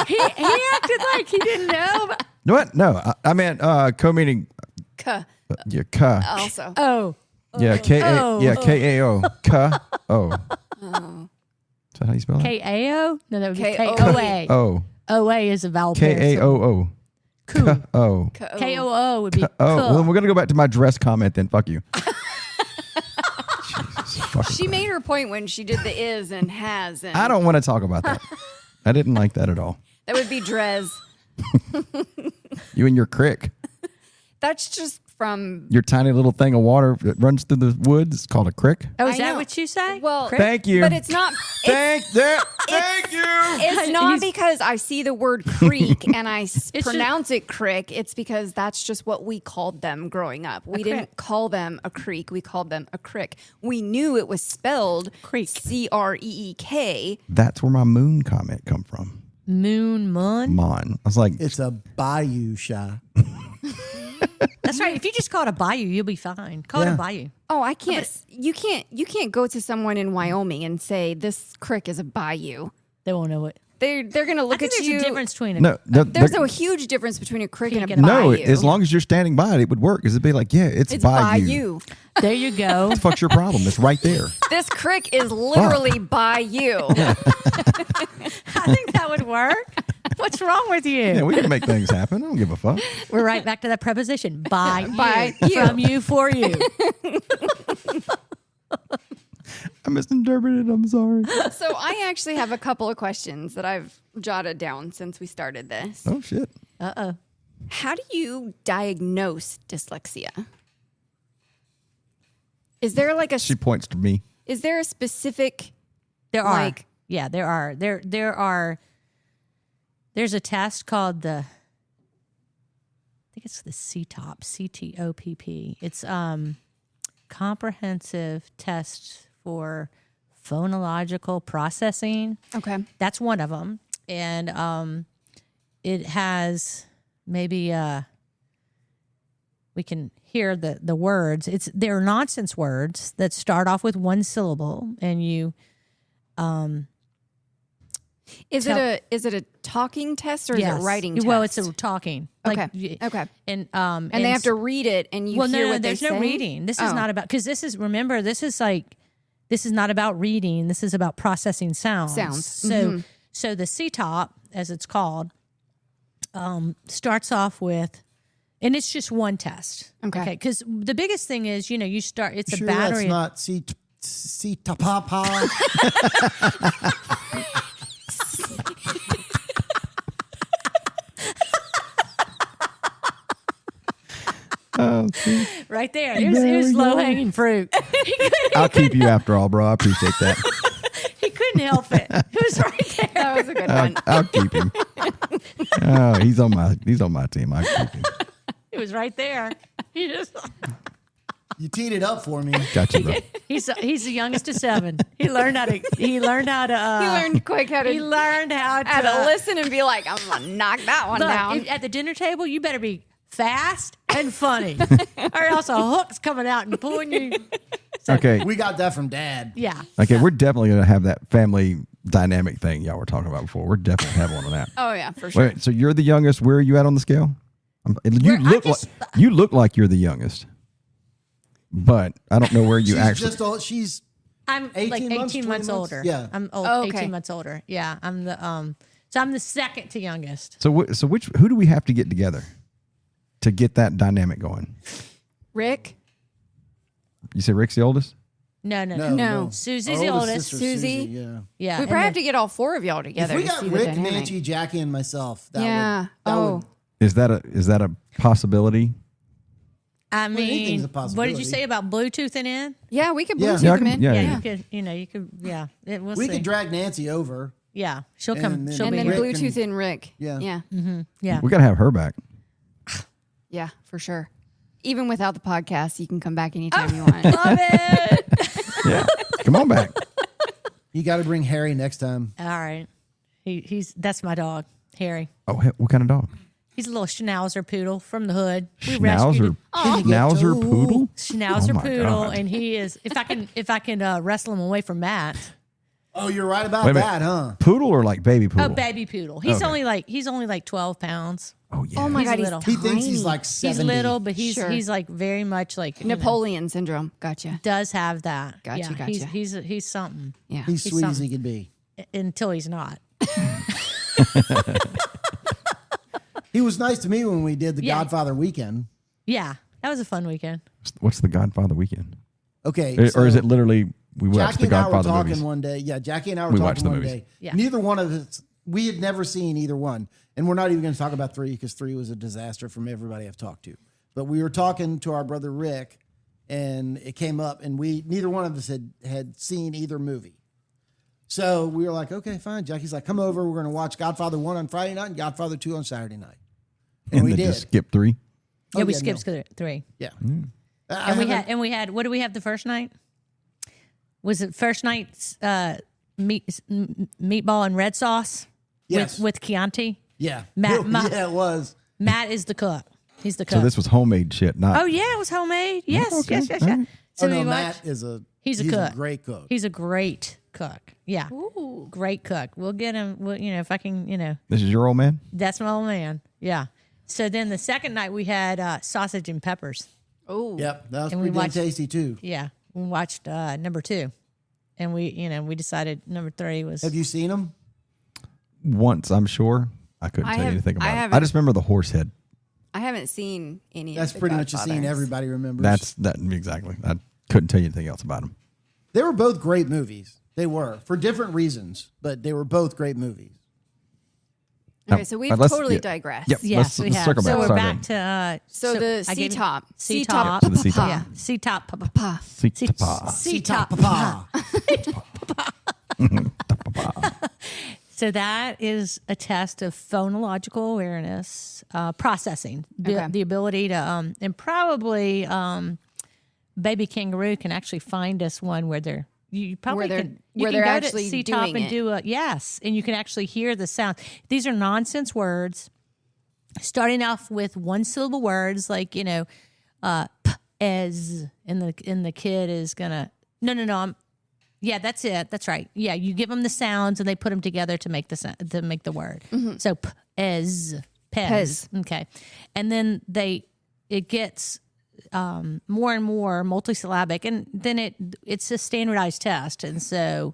he acted like he didn't know.
What? No, I meant co-meaning.
K.
Yeah, ka.
Also.
Oh.
Yeah, K-A.
Oh.
Yeah, K-A-O. Ka. Oh. Is that how you spell it?
K-A-O? No, that would be
K-O-A.
K-O-A.
Oh.
O-A is a vowel pair.
K-A-O-O.
Cool.
Oh.
K-O-O would be
Oh,
cool.
well, then we're going to go back to my dress comment then. Fuck you. Jesus fucking
She made her point when she did the is and has. And
I don't want to talk about that. I didn't like that at all.
That would be Drez.
You and your crick.
That's just from.
Your tiny little thing of water that runs through the woods. It's called a crick.
Oh, is
I
that
know.
what you say?
Well,
Thank you.
But it's not.
Thank you.
It's not because I see the word creek and I pronounce it crick. It's because that's just what we called them growing up. We didn't call them a creek. We called them a crick. We knew it was spelled
Creek.
C-R-E-E-K.
That's where my moon comment come from.
Mon.
Mon. I was like,
It's a bayou, Shy.
That's right. If you just call it a bayou, you'll be fine. Call it
Yeah.
a bayou.
Oh, I can't. You can't go to someone in Wyoming and say this creek is a bayou.
They won't know it.
They're going to
I
look
think
at
there's
you.
a difference between
no.
There's a huge difference between a creek and a
Creek and a
bayou.
No, as long as you're standing by it, it would work. Because it'd be like, yeah, it's
it's
bayou.
bayou.
There you go.
What the fuck's your problem? It's right there.
This creek is literally bayou.
I think that would work. What's wrong with you?
Yeah, we can make things happen. I don't give a fuck.
We're right back to that preposition. By
By
you.
you.
From you for you.
I misinterpreted. I'm sorry.
So I actually have a couple of questions that I've jotted down since we started this.
Oh, shit.
Uh-oh.
How do you diagnose dyslexia? Is there like a
She points to me.
is there a specific
There are.
like
Yeah, there are. There are. There's a test called the, I think it's the CTOP, C-T-O-P-P. It's comprehensive test for phonological processing.
okay.
That's one of them. And it has maybe we can hear the words. They're nonsense words that start off with one syllable, and you
Is it a talking test or is it writing test?
Well, it's a talking.
Okay. Okay.
And
And they have to read it and you
well,
hear
no,
what
there's
they say?
no reading. This is not about, because this is not about reading. This is about processing sounds. So the CTOP, as it's called, starts off with, and it's just one test.
Okay.
Because the biggest thing is, you start. It's
Sure,
a battery.
that's not C-T-Papa.
Oh, see?
Right there. Here's low hanging fruit.
I'll keep you after all, bro. I appreciate that.
He couldn't help it. It was right there.
That was a good one.
I'll keep him. Oh, he's on my team. I'll keep him.
It was right there. He just.
You teed it up for me.
Gotcha, bro.
He's the youngest of 7. He learned how to.
He learned quick how to listen and be like, I'm gonna knock that one
Look,
down.
at the dinner table, you better be fast and funny, or else a hook's coming out and pulling you.
Okay.
We got that from Dad.
Yeah.
Okay, we're definitely going to have that family dynamic thing y'all were talking about before. We're definitely have one of that.
Oh yeah, for sure.
Wait, so you're the youngest. Where are you at on the scale? You look like you're the youngest, but I don't know where you
She's
actually.
just all, she's
I'm
18
like 18
months, 20
months
months?
older.
Yeah.
I'm old,
Oh, okay.
18 months older. Yeah. I'm the So I'm the second to youngest.
So who do we have to get together to get that dynamic going?
Rick?
You say Rick's the oldest?
No.
Susie's
Our
the
oldest
oldest.
sister's
Susie?
Yeah.
Yeah.
We
and
probably have
then-
to get all 4 of y'all
If
together
we
to
got
see the
Rick,
dynamic.
Nancy, Jackie, and myself, that
Yeah.
would
Is that a possibility?
I
anything's
mean,
a
what did
possibility.
you say about Bluetoothing in?
Yeah, we could
Yeah.
Bluetooth
Yeah, I
them
can-
in.
yeah,
Yeah,
yeah.
you could. You could. Yeah. We'll
we
see.
could drag Nancy over.
Yeah, she'll come.
And then-
She'll
And
be
then
here.
Rick
Bluetooth
can-
in Rick.
Yeah.
Yeah.
Yeah.
We got to have her back.
Yeah, for sure. Even without the podcast, you can come back anytime you want.
Love it.
Yeah, come on back.
You got to bring Harry next time.
All right. That's my dog, Harry.
Oh, what kind of dog?
He's a little Schnauzer poodle from the hood. We rescued
Schnauzer,
him.
Schnauzer poodle.
Schnauzer
Oh my
poodle,
God.
and he is. If I can wrestle him away from Matt.
Oh, you're right about
Wait a minute.
that, huh?
Poodle or like baby poodle?
Oh, baby poodle. He's
Okay.
only like 12 pounds.
Oh yeah.
Oh my
He's
God, he's
little.
He
tiny.
thinks he's like 70.
He's little, but he's
Sure.
he's like very much like
Napoleon syndrome. Gotcha.
does have that.
Gotcha,
Yeah,
gotcha.
He's something.
Yeah.
He's sweet as
something.
he could be.
until he's not.
He was nice to me when we did the
Yeah.
Godfather weekend.
Yeah, that was a fun weekend.
What's the Godfather weekend?
Okay.
Or is
so
it literally we watched
Jackie
the
and I were
Godfather
talking
movies?
one day. Yeah, Jackie and I were
We watched
talking
the
one
movies.
day.
Yeah.
Neither one of us, we had never seen either one. And we're not even going to talk about 3 because 3 was a disaster from everybody I've talked to. But we were talking to our brother Rick, and it came up, and neither one of us had seen either movie. So we were like, okay, fine. Jackie's like, come over. We're going to watch Godfather 1 on Friday night and Godfather 2 on Saturday night. And we
then
did.
just skip 3.
Oh,
Yeah, we
yeah,
skipped
no.
3.
Yeah.
And we had what do we have the first night? Was it first night's meatball and red sauce
Yes.
with Chianti?
Yeah.
Matt-
yeah, it was.
Matt is the cook. He's the cook.
So this was homemade shit, not.
Oh yeah, it was homemade. Yes,
Okay.
yes.
All right.
So
Oh, no,
we
Matt
watched-
is a
cook.
great cook.
He's a great cook. Yeah,
Ooh.
great cook. We'll get him. If I can,
This is your old man?
that's my old man. Yeah. So then the second night we had sausage and peppers.
Oh.
Yep, that was
And we
pretty damn
watched-
tasty too.
Yeah, we watched number 2, and we decided number 3 was.
Have you seen them?
Once, I'm sure. I couldn't
I
tell you
have-
anything
I
about it.
haven't-
I just remember the horse head.
I haven't seen any
That's
of the
pretty much a scene
Godfathers.
everybody remembers.
That exactly. I couldn't tell you anything else about him.
They were both great movies. They were for different reasons, but they were both great movies.
Okay, so we've
let's-
totally
yeah.
digressed.
Yep.
Yes, we
let's
have.
circle back.
So we're
Sorry,
back
babe.
to
So the
I gave you-
C-top.
C-top.
To the C-top.
Yeah, C-top.
Pa.
C-top.
C-top.
Papa.
So that is a test of phonological awareness, processing,
Okay.
the ability to, and probably Baby Kangaroo can actually find us one where they're, you probably
Where they're-
can, you
where
can
they're
go
actually
to C-top
doing
and
it.
do a, yes, and you can actually hear the sound. These are nonsense words, starting off with one syllable words like, p, as, and the kid is gonna, no, yeah, that's it. That's right. Yeah, you give them the sounds and they put them together to make the word. So p, as, pez. Okay, and then it gets more and more multisyllabic, and then it's a standardized test. And so,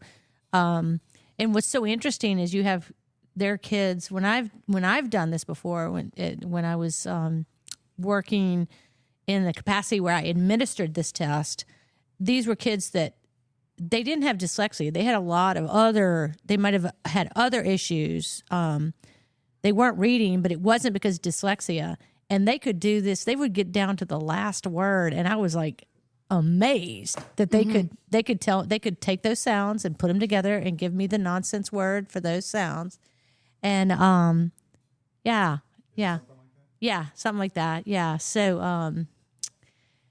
and what's so interesting is you have their kids. When I've done this before, when I was working in the capacity where I administered this test, these were kids that they didn't have dyslexia. They had a lot of they might have had other issues. They weren't reading, but it wasn't because of dyslexia. And they could do this. They would get down to the last word. And I was like amazed that they could take those sounds and put them together and give me the nonsense word for those sounds. And, something like that. Yeah. So,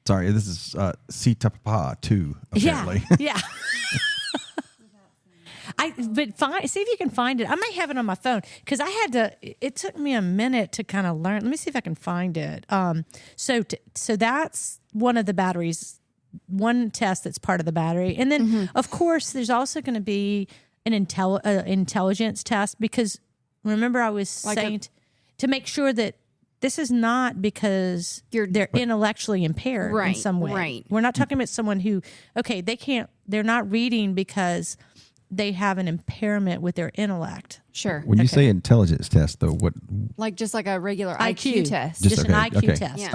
Sorry, this is C-top 2, apparently.
Yeah. See if you can find it. I might have it on my phone because I had to. It took me a minute to kind of learn. Let me see if I can find it. So that's one of the batteries, one test that's part of the battery, and then of course there's also going to be an intelligence test because remember I was saying to make sure that this is not because they're intellectually impaired in some way.
Right.
We're not talking about someone who they're not reading because they have an impairment with their intellect.
Sure.
When you say intelligence test, though, what?
Just like a regular IQ test.
Just an
okay,
IQ
okay.
test.
Yeah.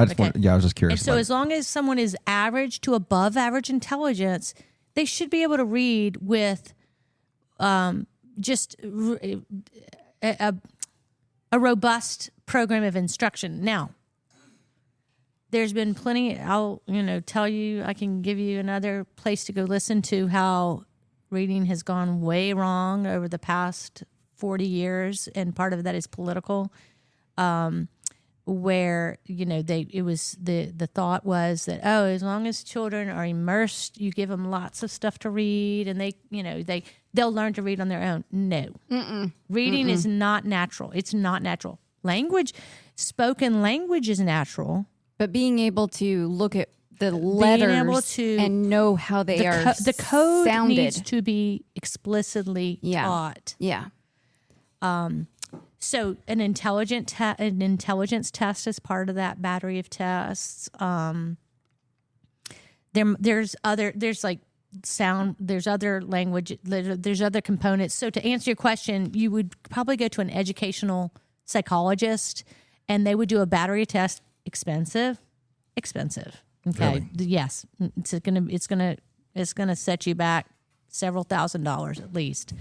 I was just curious.
And so
about
as long as someone is average to above average intelligence, they should be able to read with just a robust program of instruction. Now, there's been plenty, I'll tell you, I can give you another place to go listen to how reading has gone way wrong over the past 40 years, and part of that is political. Where the thought was that as long as children are immersed, you give them lots of stuff to read, and they'll learn to read on their own. No, reading is not natural. It's not natural. Spoken language is natural,
But being able to look at the letters and know how they are
the code
sounded.
needs to be explicitly taught.
Yeah.
So an intelligence test is part of that battery of tests. There's sound. There's other language. There's other components. So to answer your question, you would probably go to an educational psychologist, and they would do a battery test. Expensive. Okay.
Really?
Yes. It's gonna set you back several $1,000s at least.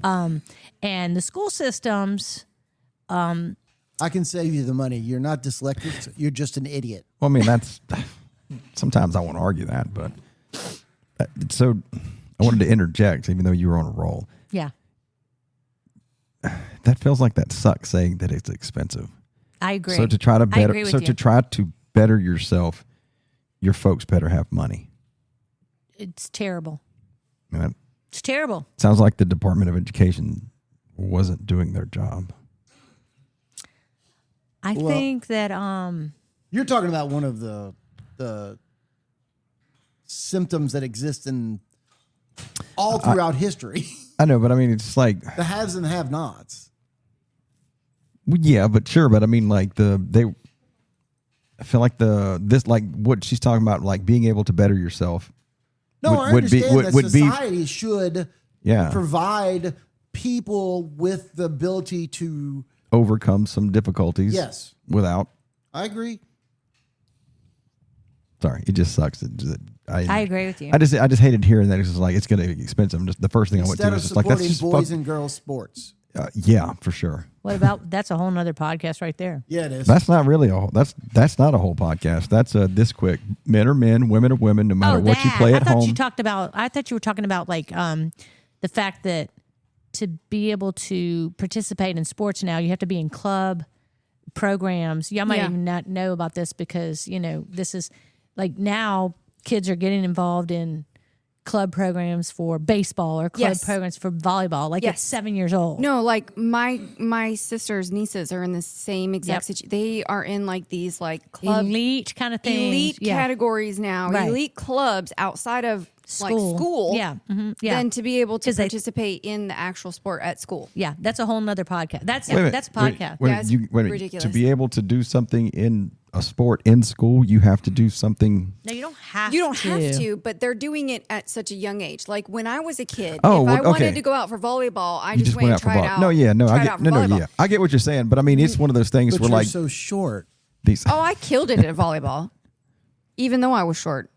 And the school systems.
I can save you the money. You're not dyslexic. You're just an idiot.
Well, I mean, that's sometimes I want to argue that, but so I wanted to interject, even though you were on a roll.
Yeah.
That feels like that sucks saying that it's expensive.
I agree.
So to try to better,
agree with
so
you.
to try to better yourself, your folks better have money.
It's terrible.
And that
It's terrible.
sounds like the Department of Education wasn't doing their job.
I think that
You're talking about one of the symptoms that exist in all throughout history.
I know, but I mean, it's like,
The haves and the have-nots.
yeah, but sure, but I mean, like I feel like like what she's talking about, like being able to better yourself.
No, I understand that
would be-
society should
Yeah.
provide people with the ability to.
Overcome some difficulties.
Yes.
Without.
I agree.
Sorry, it just sucks.
I agree with you.
I just hated hearing that. It's just like it's going to be expensive. Just the first thing I went
Instead
to
of
was just like that's
supporting
just
boys
fuck,
and girls sports.
yeah, for sure.
What about that's a whole nother podcast right there.
Yeah, it is.
That's not really that's not a whole podcast. That's this quick. Men are men, women are women. No matter what you play at home.
I thought you were talking about like the fact that to be able to participate in sports now, you have to be in club programs. Y'all might
Yeah.
even not know about this because, this is like now kids are getting involved in club programs for baseball or club
Yes.
programs for volleyball. Like
Yes.
it's 7 years old.
No, like my sister's nieces are in the same exact
Yep.
situation. They are in like these like club
Elite kind of thing.
elite categories now,
Right.
elite clubs outside of like school.
Yeah. Yeah.
Than to be able to
'Cause they-
participate in the actual sport at school.
Yeah. That's a whole nother podcast. That's
Wait a minute,
that's a podcast.
Wait,
Yeah, it's
wait a minute.
ridiculous.
To be able to do something in a sport in school, you have to do something.
No, you don't have
You don't
to.
have to, but they're doing it at such a young age. Like when I was a kid,
Oh,
if I
well,
wanted
okay.
to go out for volleyball, I
You
just went and
for
tried
ball.
out.
No, yeah, no, I
tried
get
out for
no,
volleyball.
yeah, I get what you're saying, but I mean, it's one of those things
But
where
you're
like
so short.
these.
Oh, I killed it at volleyball, even though I was short.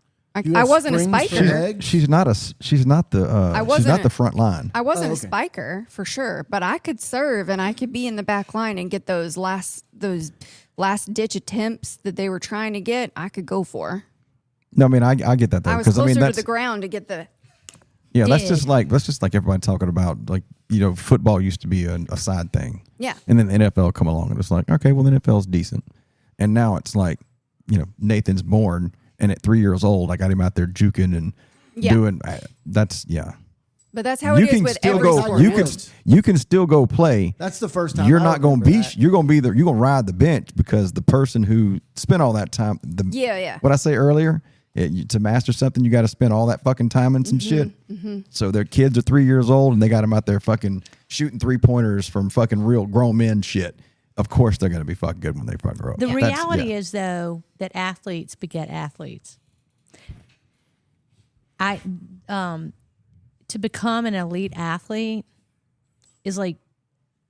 You
I
have
wasn't a
springs for
spiker.
legs?
She's not the. She's not
wasn't
the front line.
I wasn't
Oh,
a
okay.
spiker for sure, but I could serve and I could be in the back line and get those last ditch attempts that they were trying to get. I could go for.
No, I mean I get that though
I was
because I
closer
mean
to
that's
the ground to get the.
yeah that's
did.
just like everybody talking about like football used to be a side thing.
Yeah.
And then the NFL come along and it's like okay, well the NFL's decent, and now it's like Nathan's born and at 3 years old I got him out there juking and doing that's
But that's how it is with every sport.
you can still go play.
That's the first time
You're
I
not going to
remember
be
that.
you're going to be there. You're going to ride the bench because the person who spent all that time.
Yeah.
What I say earlier, to master something, you got to spend all that fucking time in some shit. So their kids are 3 years old and they got them out there fucking shooting 3-pointers from fucking real grown men shit. Of course they're going to be fucking good when they fucking grow up.
The reality is, though, that athletes beget athletes. To become an elite athlete is like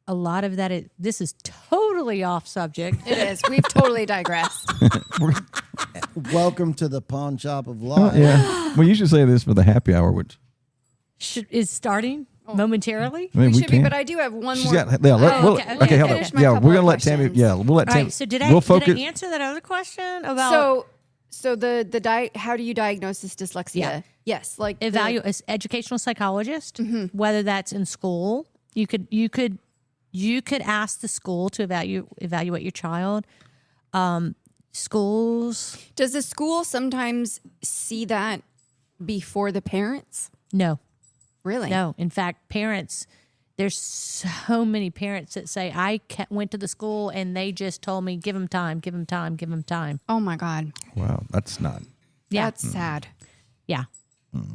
a lot of that. This is totally off subject.
It is. We've totally digressed.
Welcome to the pawn shop of life.
Yeah. Well, you should say this for the happy hour, which
Is starting momentarily.
I mean,
we should be,
can.
but I do have one
She's
more.
got. Yeah,
okay,
hold on.
finish my
Yeah,
couple
we're gonna
of
let Tammy.
questions.
Yeah, we'll let
All
Tammy.
right. So did
we'll
I
focus.
answer that other question about
So the how do you diagnose this dyslexia?
Yeah.
Yes, like
as educational psychologist, whether that's in school, you could ask the school to evaluate your child. Schools,
Does the school sometimes see that before the parents?
no.
Really?
No, in fact, parents. There's so many parents that say I went to the school and they just told me give them time, give them time, give them time.
Oh my God.
Wow, that's not.
Yeah,
That's sad.
yeah.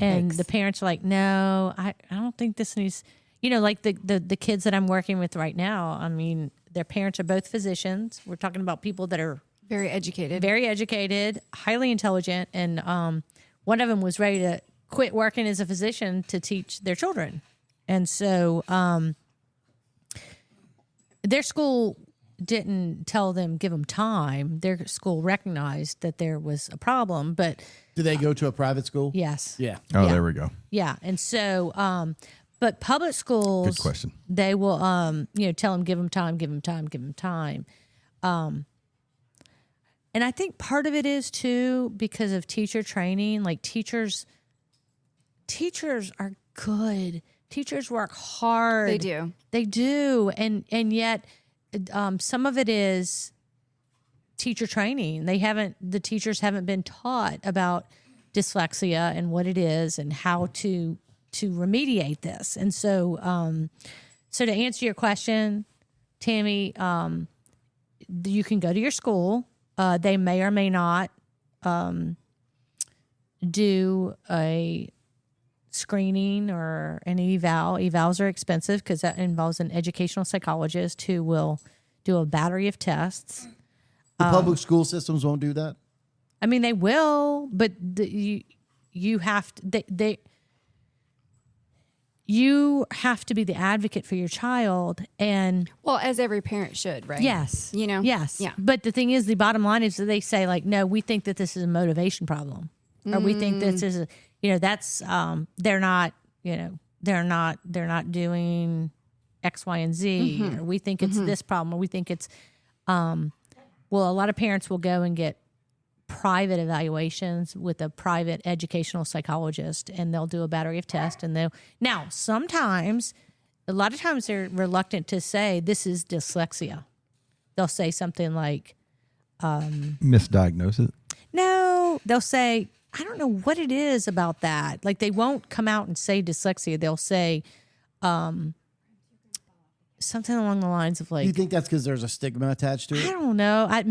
And the parents are like, no, I don't think this needs. Like the kids that I'm working with right now. I mean, their parents are both physicians. We're talking about people that are
Very educated.
very educated, highly intelligent, and one of them was ready quit working as a physician to teach their children. And so their school didn't tell them, give them time. Their school recognized that there was a problem, but
Did they go to a private school?
yes.
Yeah.
Oh,
Yeah.
there we go.
Yeah. And so, but public schools,
Good question.
they will, tell them, give them time, give them time, give them time. And I think part of it is too, because of teacher training, like teachers are good. Teachers work hard. They do. And yet, some of it is teacher training. The teachers haven't been taught about dyslexia and what it is and how to remediate this. And so, so to answer your question, Tammy, you can go to your school. They may or may not do a screening or an eval. Evals are expensive because that involves an educational psychologist who will do a battery of tests.
The public school systems won't do that?
I mean, they will, but you have to, you have to be the advocate for your child. And
Well, as every parent should, right?
yes, yes.
Yeah.
But the thing is, the bottom line is that they say like, no, we think that this is a motivation problem, or we think this is that's they're not doing X, Y, and Z, or we think it's this problem, or we think it's well, a lot of parents will go and get private evaluations with a private educational psychologist, and they'll do a battery of tests, and a lot of times they're reluctant to say this is dyslexia. They'll say something like
Misdiagnose it.
no, they'll say, I don't know what it is about that. Like they won't come out and say dyslexia. They'll say something along the lines of like,
Do you think that's because there's a stigma attached to
I
it?
don't know. I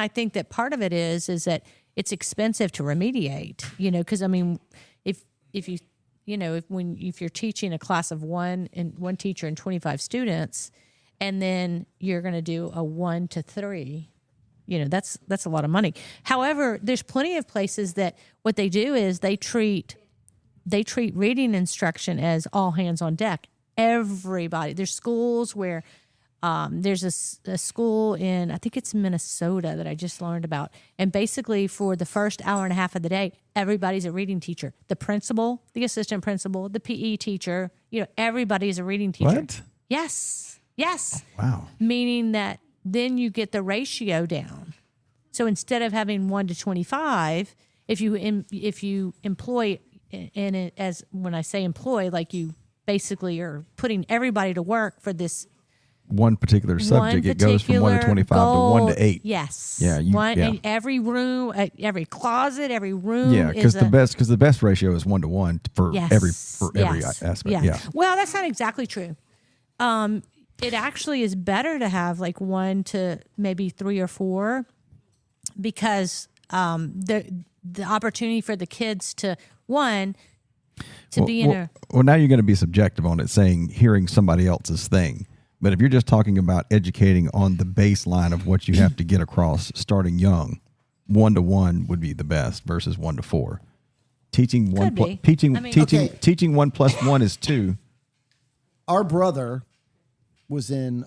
think that part of it is that it's expensive to remediate, because I mean, if you're teaching a class of one teacher and 25 students, and then you're going to do a 1 to 3, that's a lot of money. However, there's plenty of places that what they do is they treat reading instruction as all hands on deck. Everybody. There's schools where there's a school in, I think it's Minnesota, that I just learned about. And basically for the first hour and a half of the day, everybody's a reading teacher. The principal, the assistant principal, the PE teacher, everybody's a reading teacher.
What?
Yes.
Wow.
Meaning that then you get the ratio down. So instead of having 1 to 25, if you employ, and it, as when I say employ, like you basically are putting everybody to work for this
One particular subject, it goes from 1 to 25
goal.
to 1 to 8.
Yes.
Yeah.
In every room, every closet, every room.
Yeah, because the best ratio is 1 to 1 for
Yes.
every aspect. Yeah.
Well, that's not exactly true. It actually is better to have like 1 to maybe 3 or 4, because the opportunity for the kids to be in a.
Well, now you're going to be subjective on it, saying hearing somebody else's thing. But if you're just talking about educating on the baseline of what you have to get across starting young, 1 to 1 would be the best versus 1 to 4. Teaching one,
Could be.
teaching
I mean-
teaching
Okay.
teaching 1 plus 1 is 2.
Our brother was in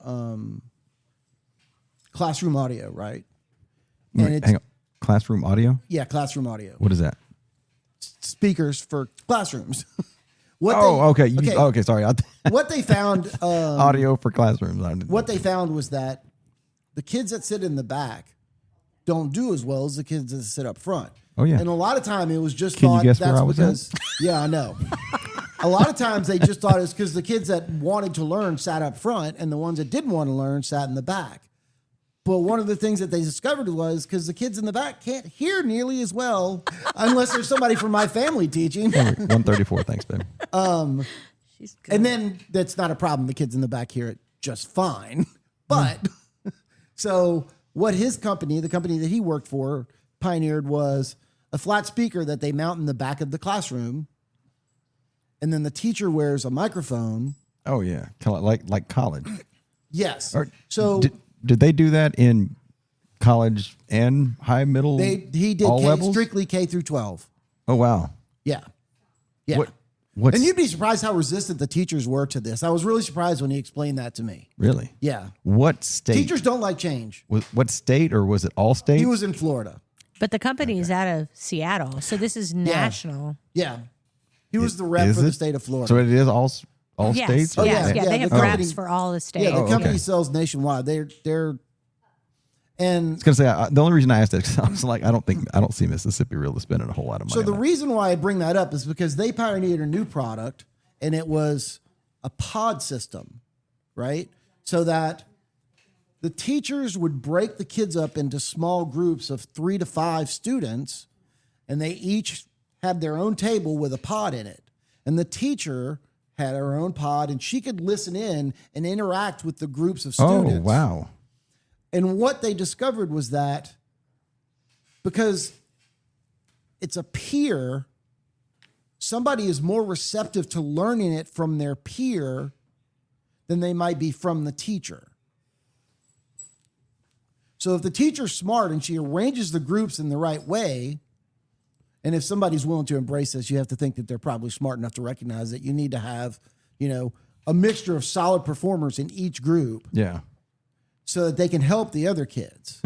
classroom audio, right?
Wait, hang on. Classroom audio?
Yeah, classroom audio.
What is that?
Speakers for classrooms.
Okay. Okay, sorry.
What they found
Audio for classrooms.
what they found was that the kids that sit in the back don't do as well as the kids that sit up front.
Oh, yeah.
And a lot of time it was just
Can you
thought
guess where
that's
I was at?
because yeah, I know. A lot of times they just thought it's because the kids that wanted to learn sat up front and the ones that didn't want to learn sat in the back. But one of the things that they discovered was because the kids in the back can't hear nearly as well unless there's somebody from my family teaching.
134. Thanks, babe.
She's good.
And then that's not a problem. The kids in the back hear it just fine. But so what his company, the company that he worked for, pioneered was a flat speaker that they mount in the back of the classroom. And then the teacher wears a microphone.
Oh, yeah. Like college.
Yes.
Or
So
did they do that in college and high, middle,
he did
all levels?
strictly K through 12.
Oh, wow.
Yeah. Yeah.
What's
And you'd be surprised how resistant the teachers were to this. I was really surprised when he explained that to me.
really?
Yeah.
What state?
Teachers don't like change.
What state, or was it all states?
He was in Florida.
But the company is out of Seattle, so this is national.
Yeah. He was the rep
Is
for the
it?
state of Florida.
So it is all
Yes,
states?
Oh,
yes,
yeah.
they
Yeah,
have
the
reps
company-
for all the states.
Yeah, the company
okay.
sells nationwide. They're and
I was gonna say the only reason I asked that, 'cause I was like, I don't see Mississippi really spending a whole lot of money.
so the
on that.
reason why I bring that up is because they pioneered a new product, and it was a pod system, right? So that the teachers would break the kids up into small groups of 3 to 5 students, and they each had their own table with a pod in it. And the teacher had her own pod, and she could listen in and interact with the groups of students.
Oh, wow.
And what they discovered was that because it's a peer, somebody is more receptive to learning it from their peer than they might be from the teacher. So if the teacher's smart and she arranges the groups in the right way, and if somebody's willing to embrace this, you have to think that they're probably smart enough to recognize that you need to have, a mixture of solid performers in each group
Yeah.
so that they can help the other kids.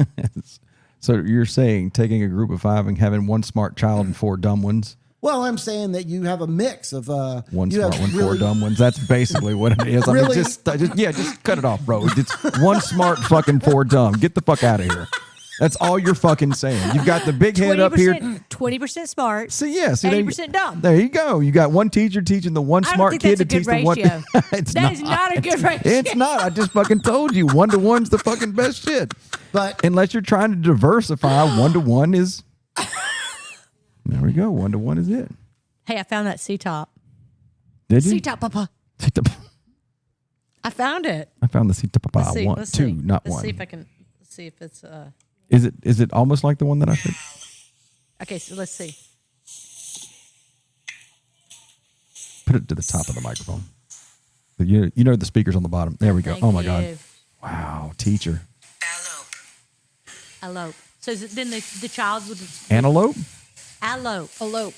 So you're saying taking a group of 5 and having one smart child and 4 dumb ones?
Well, I'm saying that you have a mix of
One
you
smart
have
one, 4 dumb ones. That's basically what it is. I
Really?
mean, just cut it off, bro. It's one smart, fucking 4 dumb. Get the fuck out of here. That's all you're fucking saying. You've got the big head up here.
20% smart.
See, yeah,
80% dumb.
There you go. You got one teacher teaching the one
I don't
smart
think
kid
that's
to
a
teach
good
the one.
ratio.
It's
That is not a good ratio.
It's not. I just fucking told you. 1-to-1's the fucking best shit.
But
Unless you're trying to diversify, 1-to-1 is. There we go. 1-to-1 is it.
Hey, I found that C-top.
Did you?
C-top, Papa. I found it.
I found the C-top.
Let's see.
One,
Let's
2,
see.
not
Let's
1.
see if I can see if it's
Is it almost like the one that I said?
Okay, so let's see.
Put it to the top of the microphone. But you know the speakers on the bottom. There we go.
Thank
Oh my
you.
God. Wow, teacher.
Elope. So is it then the child would
Antelope?
elope.
Elope.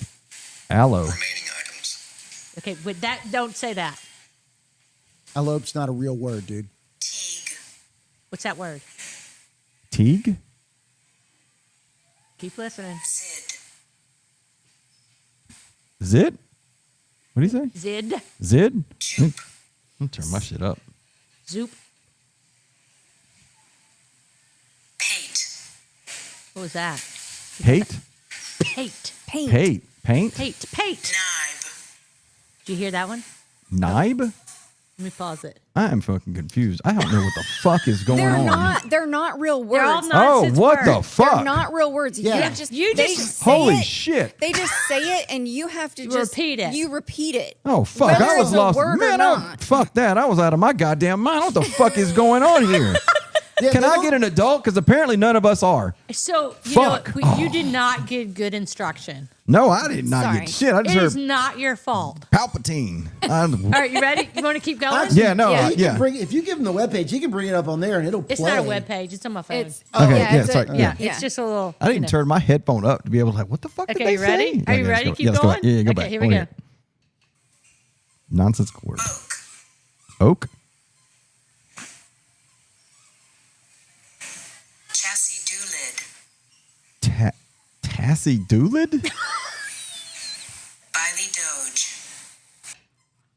Aloe.
Remaining items.
Okay, with that, don't say that.
elope's not a real word, dude.
Teague.
What's that word?
Teague?
Keep listening.
Zid.
Zid? What do you say?
Zid.
Zid? I'll turn my shit up.
Zoop.
Pate.
What was that?
Hate?
Pate.
Paint.
Paint. Paint?
Pate. Pate.
Nibe.
Did you hear that one?
Nibe?
Let me pause it.
I am fucking confused. I don't know what the fuck is going on.
They're not real words.
They're all
Oh,
nonsense
what
words.
the fuck?
They're not real words.
Yeah.
They
You just
say
Holy
it.
shit.
They just say it, and you have to just
repeat it.
You repeat it.
Oh, fuck.
Whether
I was
it's a
lost.
word or
Man,
not.
fuck that. I was out of my goddamn mind. What the fuck is going on here?
Yeah,
Can
they
I
don't-
get an adult? Because apparently none of us are.
So, you
Fuck.
know what? You did not give good instruction.
No, I did not
Sorry.
get shit. I
It
just
is
heard
not your fault.
Palpatine.
All right, you ready? You want to keep going?
Actually,
Yeah, no,
he can
yeah.
bring, if you give him the webpage, he can bring it up on there and it'll
It's
play.
not a web page. It's on my phone.
It's
Okay, yeah,
it's
sorry, yeah.
It's just a little.
I didn't turn my headphone up to be able to like, what the fuck did
Okay,
they
you ready?
say?
Are you
let's
ready?
go.
Keep
let's
going.
Go back. Yeah, go
okay,
back.
here we
Oh,
go.
yeah. Nonsensical word.
Oak.
Oak?
Chassis Doolid.
Tassie Doolid?
Biley Doge.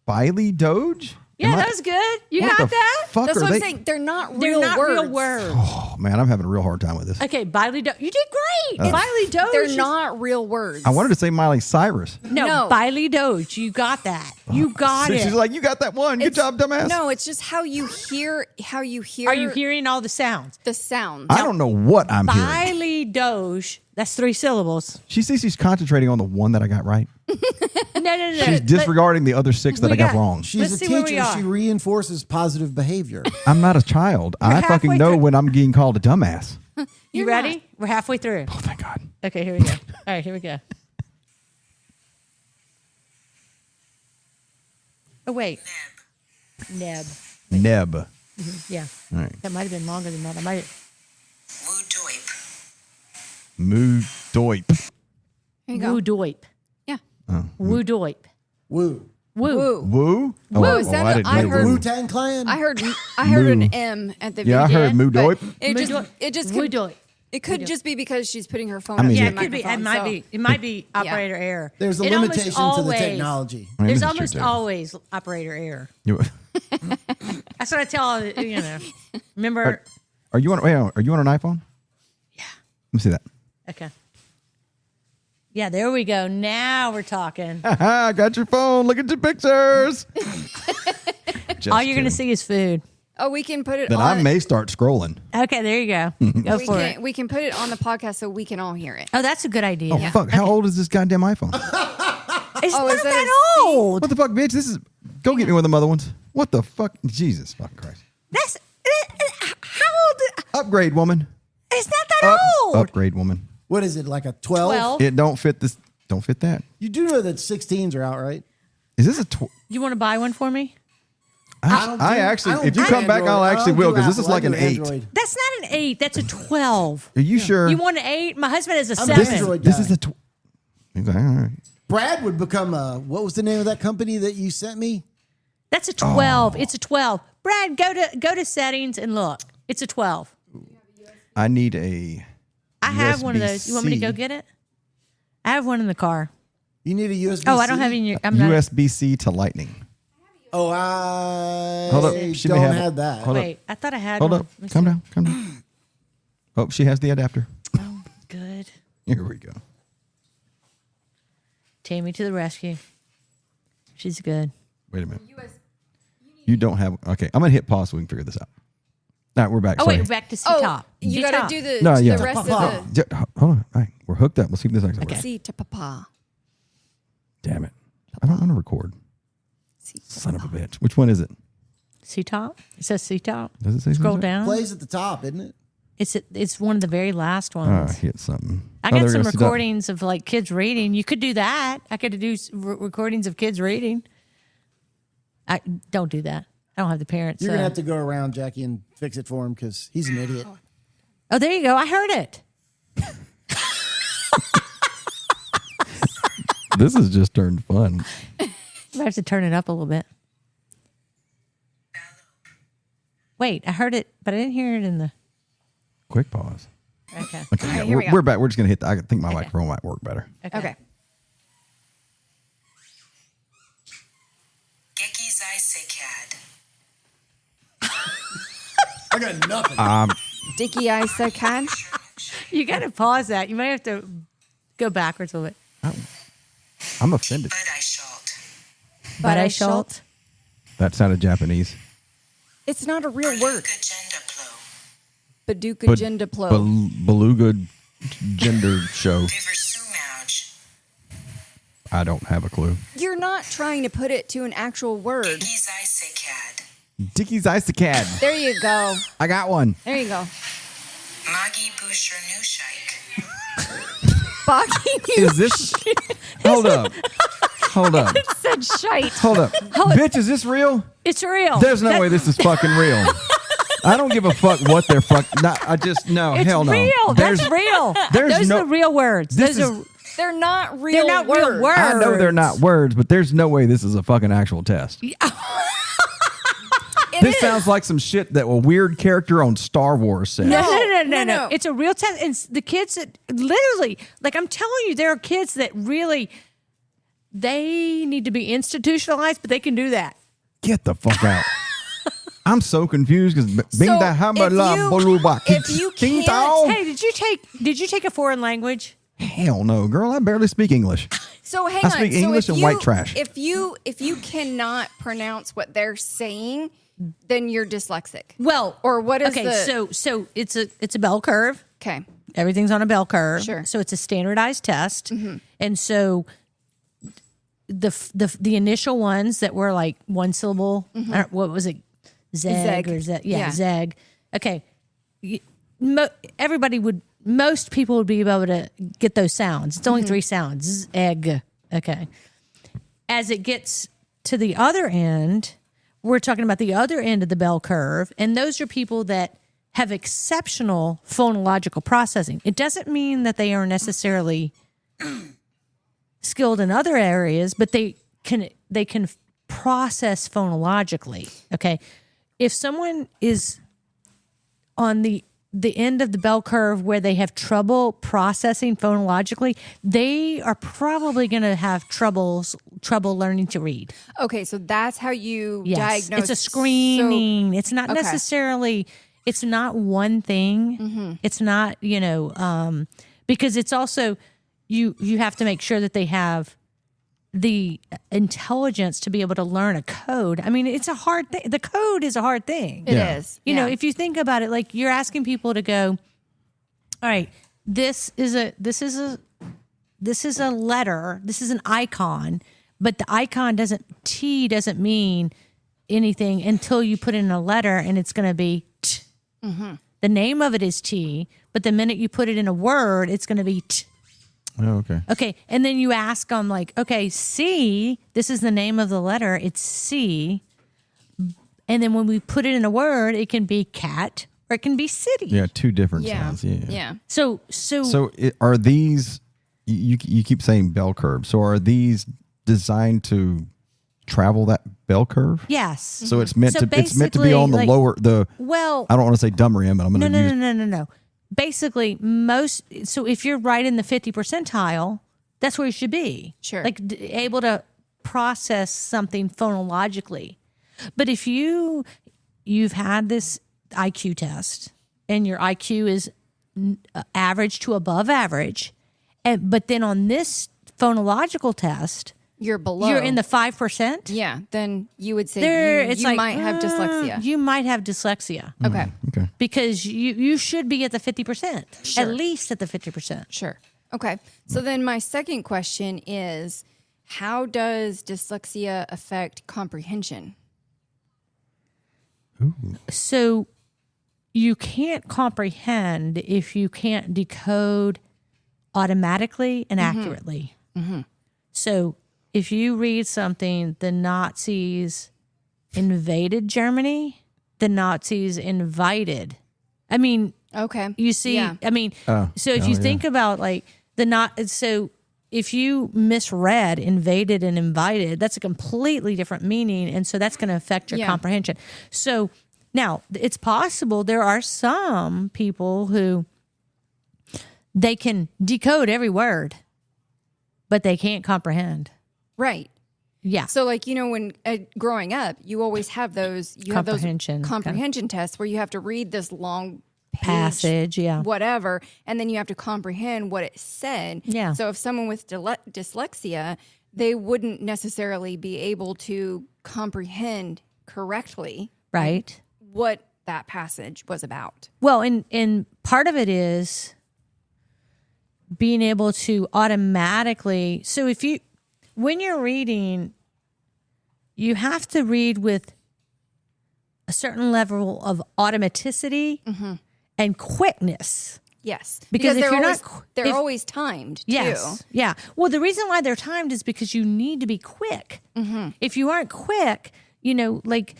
Biley Doge?
Yeah,
Am I-
that was good. You
what
got
the
that?
fuck
That's
are
what
they?
I'm saying. They're not
They're
real
not
words.
real words.
Oh, man, I'm having a real hard time with this.
Okay, Biley Doge. You did great. Biley Doge.
They're
is-
not real words.
I wanted to say Miley Cyrus.
No,
No.
Biley Doge. You got that. You got
So
it.
she's like, you got that one. Good
It's-
job, dumbass.
No, it's just how you hear. How you hear.
Are you hearing all the sounds?
the sounds?
I don't know what I'm hearing.
Biley Doge. That's 3 syllables.
She sees she's concentrating on the one that I got right.
No.
She's disregarding the other 6 that
we
I got
got-
wrong.
She's
Let's
a
see where we
teacher.
are.
She reinforces positive behavior.
I'm not a child. I
halfway
fucking know
through.
when I'm getting called a dumbass.
You
You're
ready?
not.
We're halfway through.
Oh, thank God.
Okay, here we go. All right, here we go. Oh, wait.
Neb.
Neb.
Neb.
Yeah.
All right.
That might have been longer than that. I might.
Woo Doip.
Moo doip.
There you go.
Woo doip. Woo doip.
Woo.
Woo.
Woo.
Woo?
Woo,
Oh,
is that
I
a-
didn't
I
hear
heard-
woo.
Wu-Tang Clan?
I heard an
Moo.
M at the
Yeah, I
beginning.
heard moo
but
doip.
It just
Woo
could,
doip.
it could just be because she's putting her phone
I
up
mean-
to
Yeah,
the
it could be.
microphone.
It might be. It might be operator error.
There's a
It almost
limitation to the
always-
technology.
I mean,
There's
this is
almost
true, too.
always operator error.
You-
That's what I tell Remember?
Are you on an iPhone?
Yeah.
Let me see that.
Okay. Yeah, there we go. Now we're talking.
I got your phone. Look at your pictures.
All you're going to see is food.
Oh, we can put it
Then
on.
I may start scrolling.
Okay, there you go. Go
we
for
can
it.
we can put it on the podcast so we can all hear it.
Oh, that's a good idea.
Oh, fuck. How old is this goddamn iPhone?
It's
Oh,
not
is that
that
a C?
old.
What the fuck, bitch? This is. Go get me one of them other ones. What the fuck? Jesus fucking Christ.
That's how old?
Upgrade, woman.
It's not that old.
Upgrade, woman.
What is it, like a 12?
12.
It don't fit this. Don't fit that.
You do know that 16s are out, right?
Is this a?
You want to buy one for me?
I actually,
don't
if you
do
come back,
Android.
I'll
I
actually
don't
will
do
because this is
Apple. I
like an
do
8.
Android.
That's not an 8. That's a 12.
Are you sure?
You want an 8? My husband has a
I'm
7.
Android
This
guy.
is a. He's like, all right.
Brad would become what was the name of that company that you sent me?
That's a 12. It's a 12. Brad, go to settings and look. It's a 12.
I need a.
I have one of those. You want me to go
USB-C.
get it? I have one in the car.
You need a USB.
Oh, I don't have any. I'm not.
USB-C to Lightning.
Oh, I
Hold up. She may
don't
have it.
have that.
Hold up.
Wait, I thought I had
Hold
one.
up.
Let me
Calm
see.
down. Calm down. Oh, she has the adapter.
Oh, good.
Here we go.
Tammy to the rescue. She's good.
Wait a minute. You don't have. Okay, I'm gonna hit pause so we can figure this out. All right, we're back.
Oh,
Sorry.
wait, we're back to C
Oh,
top.
you
C
got to
top.
do the,
No, yeah.
the rest of the
Hold on. All right, we're hooked up. Let's see if this actually works.
C to papa.
Damn it! I don't want to record.
C to
Son of a bitch. Which one is it?
C top. It says C top.
Does it say
Scroll
something?
down.
Plays at the top, isn't it?
It's one of the very last
Oh,
ones.
I hit something.
I
Oh,
got
there
some
goes.
recordings of like kids reading. You could do that. I could do recordings of kids reading. I don't do that. I don't have the parents.
You're gonna have to go around Jackie and fix it for him because he's an idiot.
Oh, there you go. I heard it.
This has just turned fun.
I have to turn it up a little bit. Wait, I heard it, but I didn't hear it in the.
Quick pause.
Okay.
Okay,
right,
yeah,
here we go.
we're back. We're just gonna hit. I think my microphone might work better.
Okay.
Geki's Isekad.
I got nothing.
Dicky Isakan.
You got to pause that. You might have to go backwards a little bit.
I'm offended.
But I shalt.
But I shalt.
That sounded Japanese.
It's not a real word.
Agenda plo.
Paducah Genda Plo.
Beluga gender show.
River Sumauj.
I don't have a clue.
You're not trying to put it to an actual word.
Geki's Isekad.
Dickie's Isacad.
There you go.
I got one.
There you go.
Magi Busher Nushike.
Boggy
Is this? Hold up. Hold up.
said shite.
Hold up. Bitch, is this real?
It's real.
There's no way this is fucking real. I don't give a fuck what they're fucking. I just no.
It's
hell no.
real. That's real.
there's
Those
no-
are the real words.
This
Those
is-
are.
They're not real
They're not
words.
real words.
I know they're not words, but there's no way this is a fucking actual test.
It
This
is.
sounds like some shit that a weird character on Star Wars said.
No. It's a real test. And the kids that literally, like I'm telling you, there are kids that really, they need to be institutionalized, but they can do that.
Get the fuck out. I'm so confused because
So, if you can't-
Hey, did you take a foreign language?
Hell no, girl. I barely speak English.
So hang
I
on.
speak
So
English
if
and
you-
white trash.
If you cannot pronounce what they're saying, then you're dyslexic.
Well,
Or what is
okay,
the-
so it's a bell curve.
Okay.
Everything's on a bell curve.
Sure.
So it's a standardized test. And so the initial ones that were like one syllable, what was it? Zeg or Zeg? Yeah,
Yeah.
Zeg. Okay. Most people would be able to get those sounds. It's only 3 sounds. Egg. Okay. As it gets to the other end, we're talking about the other end of the bell curve. And those are people that have exceptional phonological processing. It doesn't mean that they are necessarily skilled in other areas, but they can process phonologically. Okay. If someone is on the end of the bell curve where they have trouble processing phonologically, they are probably going to have trouble learning to read.
Okay, so that's how you
Yes.
diagnose.
It's a screening.
So,
it's not
okay.
necessarily, it's not one thing. It's not, because it's also, you have to make sure that they have the intelligence to be able to learn a code. I mean, it's a hard thing. The code is a hard thing.
It
Yeah.
is.
You know, if you think about it, like you're asking people to go, all right, this is a letter, this is an icon, but the icon doesn't mean anything until you put in a letter, and it's going to be t. The name of it is T, but the minute you put it in a word, it's going to be t.
Oh, okay.
Okay, and then you ask them like, okay, C, this is the name of the letter, it's C. And then when we put it in a word, it can be cat or it can be city.
Yeah, two different
Yeah.
sounds. Yeah.
Yeah.
So
Are these? You keep saying bell curve. So are these designed to travel that bell curve?
yes.
So it's meant
So
to be on the
basically,
lower
Well,
I don't want to say dumber end, but I'm going to use
no. Basically, so if you're right in the 50 percentile, that's where you should be.
Sure.
Like able to process something phonologically. But if you've had this IQ test and your IQ is average to above average, but then on this phonological test,
You're below.
you're in the 5%.
Yeah, then you would say
It's
you
like,
might have dyslexia.
You might have dyslexia.
Okay,
Okay.
Because you should be at the 50%,
Sure.
at least at the 50%.
sure. Okay, so then my second question is, how does dyslexia affect comprehension?
So you can't comprehend if you can't decode automatically and accurately. So if you read something, the Nazis invaded Germany, the Nazis invited. I mean,
Okay.
you see,
Yeah.
I mean, so if you think about like so if you misread invaded and invited, that's a completely different meaning. And so that's going to affect your
Yeah.
comprehension. So now it's possible there are some people who they can decode every word, but they can't comprehend.
Right.
Yeah.
So, like, when growing up, you always have those comprehension tests where you have to read this long page,
Passage, yeah.
whatever, and then you have to comprehend what it said.
Yeah.
So, if someone with dyslexia, they wouldn't necessarily be able to comprehend correctly
Right.
what that passage was about.
Well, and part of it is being able to automatically. So when you're reading, you have to read with a certain level of automaticity and quickness.
Yes,
Because if
they're
you're
always,
not-
they're
if-
always timed
Yes.
too.
Yeah. Well, the reason why they're timed is because you need to be quick. If you aren't quick, like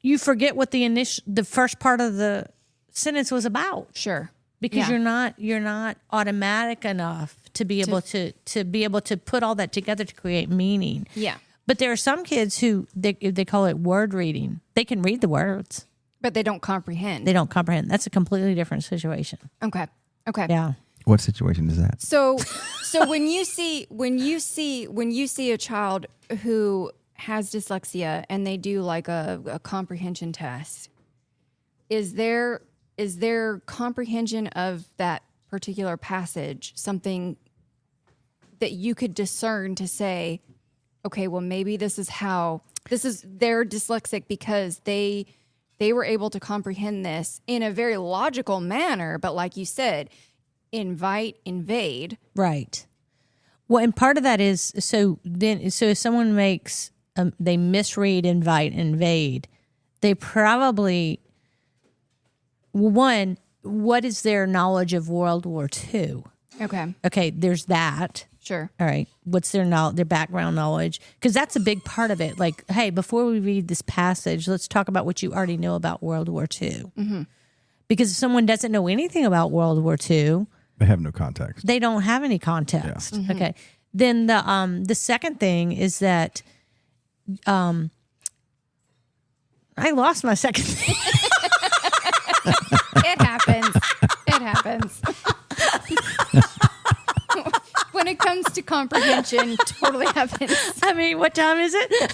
you forget what the first part of the sentence was about.
Sure.
Because
Yeah.
you're not automatic enough to be able to put all that together to create meaning.
Yeah.
But there are some kids who they call it word reading. They can read the words.
But they don't comprehend.
They don't comprehend. That's a completely different situation.
Okay. Okay.
Yeah.
What situation is that?
So when you see a child who has dyslexia and they do like a comprehension test, is their comprehension of that particular passage something that you could discern to say, okay, well maybe this is they're dyslexic because they were able to comprehend this in a very logical manner, but like you said, invade.
Right. Well, and part of that is so if someone makes they misread invade, they probably what is their knowledge of World War II?
Okay.
Okay, there's that.
Sure.
All right. What's their background knowledge? Because that's a big part of it. Like, hey, before we read this passage, let's talk about what you already know about World War II. Because if someone doesn't know anything about World War II,
They have no context.
they don't have any context. Okay. Then the second thing is that I lost my second thing.
It happens. It happens. When it comes to comprehension, totally happens.
I mean, what time is it?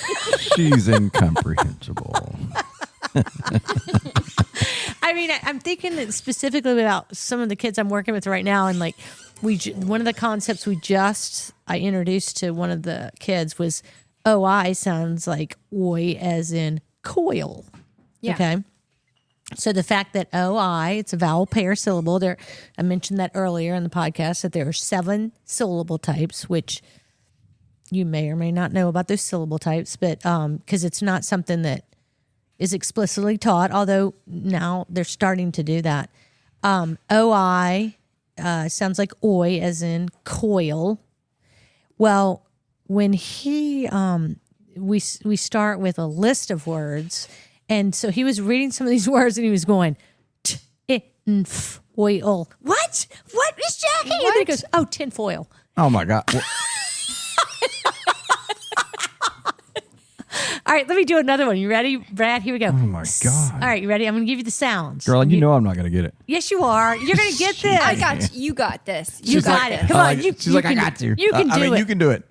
She's incomprehensible.
I mean, I'm thinking specifically about some of the kids I'm working with right now, and like one of the concepts I introduced to one of the kids was OI sounds like oi as in coil.
Yeah.
Okay. So the fact that OI, it's a vowel pair syllable. I mentioned that earlier in the podcast that there are 7 syllable types, which you may or may not know about those syllable types, but because it's not something that is explicitly taught, although now they're starting to do that. OI sounds like oi as in coil. Well, when we start with a list of words, and so he was reading some of these words and he was going, oil. What? What is Jackie? And then he goes, oh, tinfoil.
Oh my God.
All right, let me do another one. You ready, Brad? Here we go. Oh
my God.
All right, you ready? I'm going to give you the sounds.
Girl, you know I'm not going to get it.
Yes, you are. You're going to get this.
I got you. You got this. You
She's
got
like,
it.
come on.
She's like, I got you.
You can do
I mean,
it.
you can do it.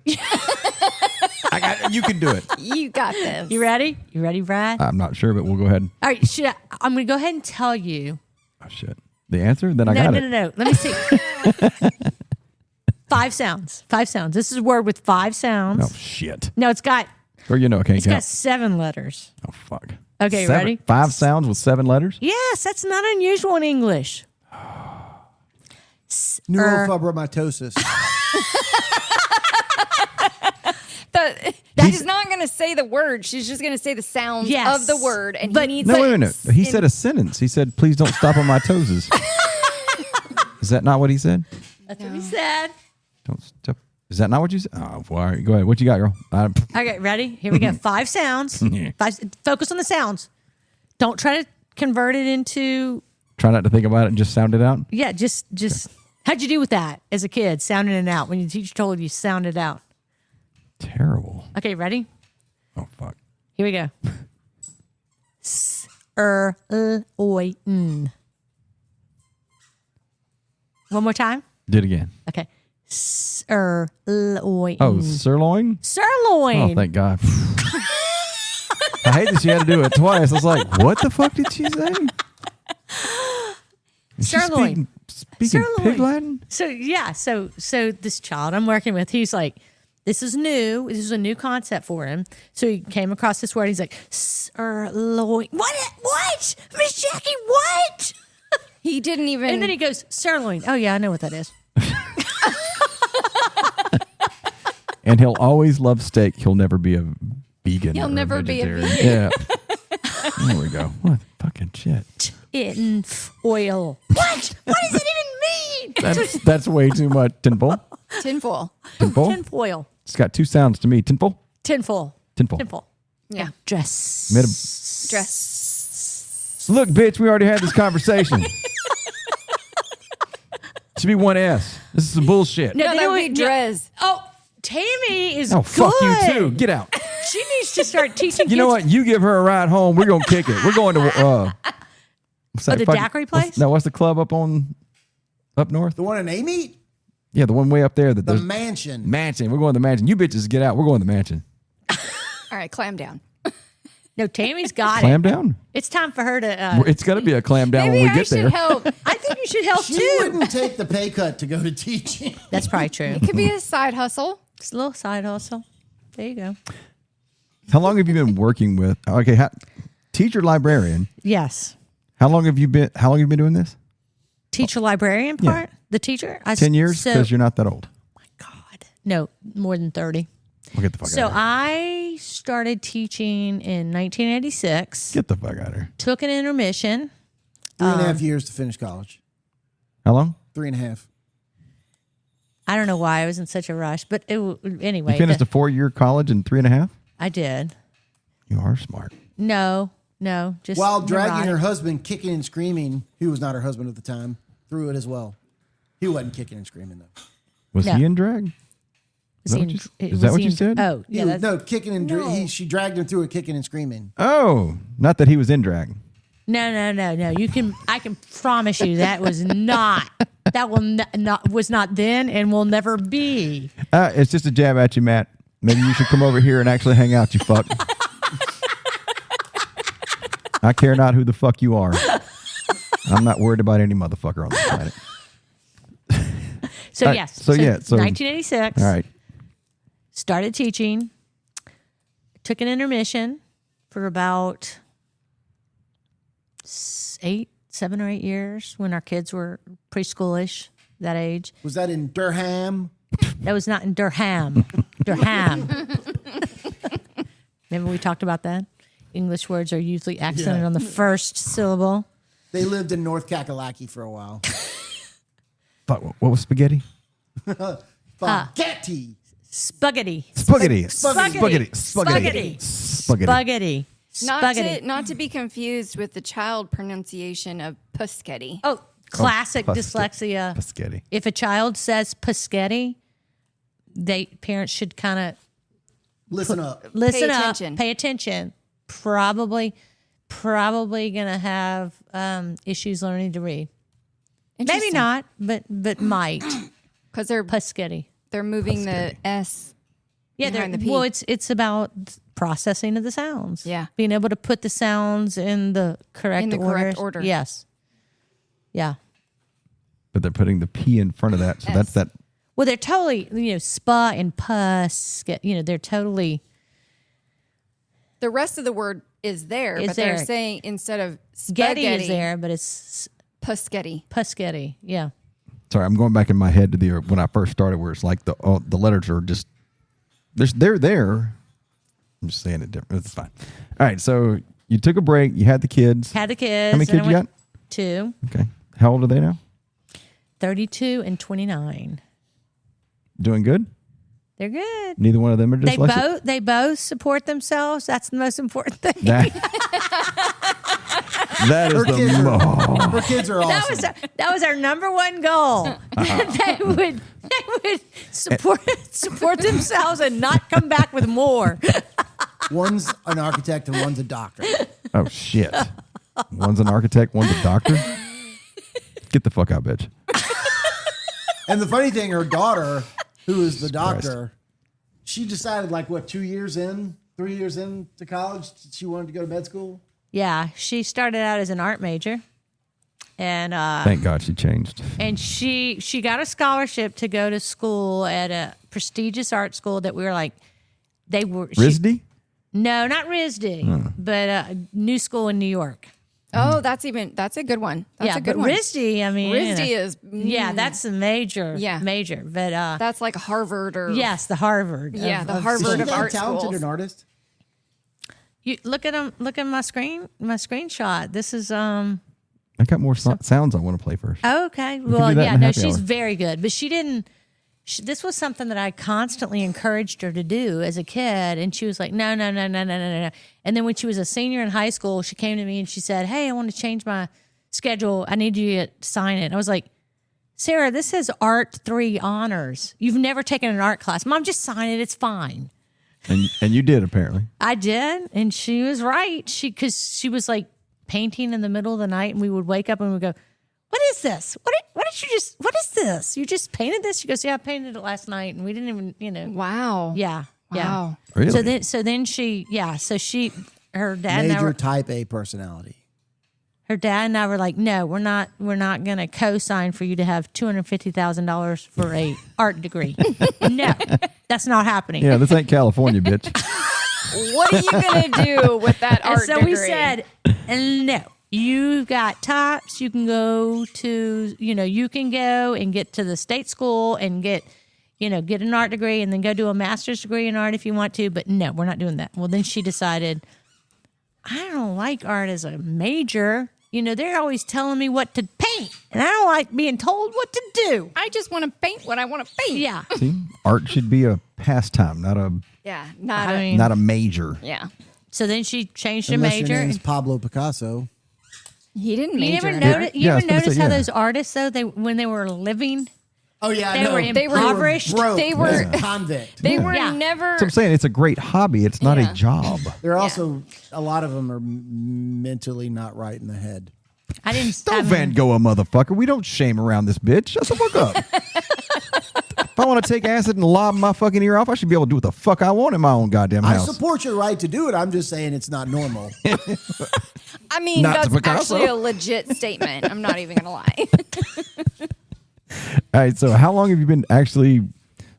You can do it.
You got this.
You ready? You ready, Brad?
I'm not sure, but we'll go ahead.
All right, I'm going to go ahead and tell you.
Oh, shit. The answer? Then I got it.
No. Let me see. 5 sounds. 5 sounds. This is a word with 5 sounds.
Oh, shit.
No, it's got
Or I can't
got
count.
7 letters.
Oh, fuck.
Okay,
7,
ready?
5 sounds with 7 letters?
Yes, that's not unusual in English.
Neurofibromatosis.
She's not going to say the word. She's just going to say the sounds
Yes.
of the word. And
But-
he needs
No,
like,
wait a minute. He said a sentence. He said, please don't stop on my toes. Is that not what he said?
That's what he said.
Don't stop. Is that not what you said? Oh, well, all right, go ahead. What you got, girl?
Okay, ready? Here we go. 5 sounds. 5. Focus on the sounds. Don't try to convert it into.
Try not to think about it and just sound it out.
Yeah, just. How'd you do with that as a kid, sounding it out when your teacher told you sound it out?
Terrible.
Okay, ready?
Oh, fuck.
Here we go. S-er-l-oy-n. One more time.
Do it again.
Okay. Sirloin.
Oh, sirloin?
Sirloin.
Oh, thank God. I hate that she had to do it twice. I was like, what the fuck did she say? Is she
Sirloin.
Speaking
Sirloin.
pig Latin?
So yeah, so this child I'm working with, he's like, this is new. This is a new concept for him. So he came across this word. He's like, sirloin. What? Miss Jackie, what?
he didn't even.
And then he goes, sirloin. Oh yeah, I know what that is.
And he'll always love steak. He'll never be a vegan.
He'll
or
never be a
vegetarian. Yeah. There we go. What fucking shit.
In oil. What? What does it even mean?
That's way too much. Tinfoil.
tinfoil.
Tinfoil.
Tinfoil.
It's got 2 sounds to me. Tinfoil.
Tinfoil.
Tinfoil.
Tinfoil.
Yeah.
Dress.
Dress.
Look, bitch, we already had this conversation. Should be 1 S. This is some bullshit.
No,
they
that would
don't-
be Drez.
Oh, Tammy is
Oh, fuck you
good.
too. Get out.
She needs to start teaching
You know
kids.
what? You give her a ride home. We're gonna kick it. We're going to what's that
the
fucking-
daiquiri place?
What's the club up north?
The one in Amy?
Yeah, the one way up there. That
The
there's
mansion.
mansion. We're going to the mansion. You bitches get out. We're going to the mansion.
All right, clam down.
No, Tammy's got
Clam
it.
down.
It's time for her to.
It's gonna be a clam down
Maybe
when we
I
get
should
there.
help.
I think you should help
She
too.
wouldn't take the pay cut to go to teaching.
That's probably true.
Could be a side hustle.
It's a little side hustle. There you go.
How long have you been working with? Okay, teacher librarian.
Yes.
How long have you been doing this?
Teacher librarian
Yeah.
part? The teacher?
10 years?
So,
Because you're not that old.
God. No, more than 30.
Well, get the fuck
So
out of here.
I started teaching in 1986.
Get the fuck out of here.
Took an intermission.
3.5 years to finish college.
How long?
3.5.
I don't know why I was in such a rush, but anyway.
You finished a 4-year college in 3.5?
I did.
You are smart.
No, just
While dragging
neurotic.
her husband, kicking and screaming, who was not her husband at the time, through it as well. He wasn't kicking and screaming, though.
Was
No.
he in drag? Is that what you said?
Oh, yeah. That's,
No, kicking and she dragged him through it, kicking and screaming.
Oh, not that he was in drag.
No. I can promise you that was not. That was not then and will never be.
It's just a jab at you, Matt. Maybe you should come over here and actually hang out, you fuck. I care not who the fuck you are. I'm not worried about any motherfucker on the planet.
So, yes.
So
1986.
All right.
Started teaching. Took an intermission for about 7 or 8 years when our kids were preschoolish, that age.
Was that in Durham?
That was not in Durham. Durham. Remember we talked about that? English words are usually accented on the first syllable.
They lived in North Kakalaki for a while.
Fuck, what was spaghetti?
Spaghetti.
Spaghetti.
Spaghetti.
Spaghetti.
Spaghetti.
Spaghetti. Spaghetti.
Not to be confused with the child pronunciation of Puschetti.
Oh, classic
Puschetti.
dyslexia.
Puschetti.
If a child says Puschetti, parents should kind of
Listen up.
pay attention. Probably gonna have issues learning to read. Maybe not, but might.
Because they're
Puschetti.
They're moving the S.
Yeah,
behind the P.
well, it's about processing of the sounds.
Yeah.
Being able to put the sounds in the correct
order.
Yes. Yeah.
But they're putting the P in front of that. So that's that.
Well, they're totally, spa and pus, they're totally.
The rest of the word is there, but
there.
they're saying instead of
Getty
spaghetti,
is there, but it's
Puschetti.
Puschetti. Yeah.
Sorry, I'm going back in my head to when I first started, where it's like the letters are just they're there. I'm just saying it different. It's fine. All right, so you took a break. You had the kids.
Had the kids.
How many kids you got?
2.
Okay. How old are they now?
32 and 29.
Doing good?
They're good.
Neither one of them are dyslexic?
They both support themselves. That's the most important thing.
That is
Her kids are awesome.
That was our number one goal. They would support themselves and not come back with more.
One's an architect and one's a doctor.
Oh, shit. One's an architect, one's a doctor? Get the fuck out, bitch.
And the funny thing, her daughter, who is the doctor, she decided 3 years into college, she wanted to go to med school.
Yeah, she started out as an art major, and
Thank God she changed.
And she got a scholarship to go to school at a prestigious art school that we were like, they were
RISD?
No, not RISD, but a new school in New York.
Oh, that's a good one. That's a good one.
RISD, I mean,
RISD is
that's a major, major. But
that's like Harvard or
the Harvard.
Yeah, the Harvard of art
talented
schools.
an artist.
You look at them. Look at my screenshot. This is
I got more sounds I want to play first.
Okay.
do
Well,
that
yeah,
in
no,
happy
she's
hour.
very good, but she didn't. This was something that I constantly encouraged her to do as a kid, and she was like, no. And then when she was a senior in high school, she came to me and she said, "Hey, I want to change my schedule. I need you to sign it." And I was like, "Sarah, this says Art 3 honors. You've never taken an art class. Mom, just sign it. It's fine."
And you did, apparently.
I did, and she was right. Because she was like painting in the middle of the night, and we would wake up and we'd go, "What is this? What is this? You just painted this?" She goes, "Yeah, I painted it last night," and we didn't even,
Wow.
Yeah.
Wow.
Really?
So then her dad and I
Major
were,
type A personality.
her dad and I were like, "No, we're not going to co-sign for you to have $250,000 for a art degree. No, that's not happening."
Yeah, this ain't California, bitch.
What are you gonna do with that
And
art
so
degree?
we said, "No, you've got tops. You can go to, you can go and get to the state school and get an art degree and then go do a master's degree in art if you want to. But no, we're not doing that." Well, then she decided, I don't like art as a major. They're always telling me what to paint, and I don't like being told what to do.
I just want to paint what I want to paint.
Yeah.
See, art should be a pastime, not a
Yeah.
not a major.
Yeah.
So then she changed her
Unless
major.
your name's Pablo Picasso.
He didn't
You
major
ever
in
notice?
art.
You
Yeah, I
ever
was gonna
notice
say,
how
yeah.
those artists, though, when they were living,
Oh yeah,
They
no.
were impoverished.
broke.
They were-
convict.
They were
Yeah.
never.
So I'm saying it's a great hobby. It's not a job.
There are also a lot of them are mentally not right in the head.
I didn't.
Don't Van Gogh a motherfucker. We don't shame around this bitch. Shut the fuck up. If I want to take acid and lob my fucking ear off, I should be able to do what the fuck I want in my own goddamn
I
house.
support your right to do it. I'm just saying it's not normal.
I mean,
Not to
that's
Picasso.
actually a legit statement. I'm not even gonna lie.
All right. So how long have you been actually?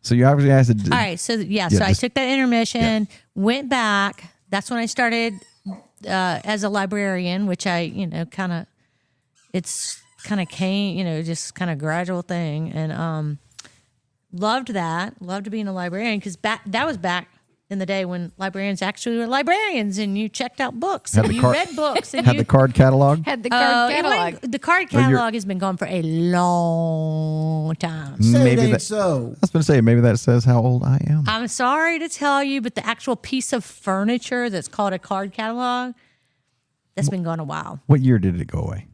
So you obviously asked.
All right, so so I
just-
took that intermission, went back. That's when I started as a librarian, which I, it's kind of came, just kind of gradual thing, and loved that. Loved being a librarian because that was back in the day when librarians actually were librarians, and you checked out books
Had
and
the
you
card-
read books and
Had
you
the card catalog.
Had the card
it
catalog.
went- the card catalog has been gone for a long time.
Say
Maybe
it ain't
that-
so.
I was going to say maybe that says how old I am.
I'm sorry to tell you, but the actual piece of furniture that's called a card catalog, that's been gone a while.
What year did it go away?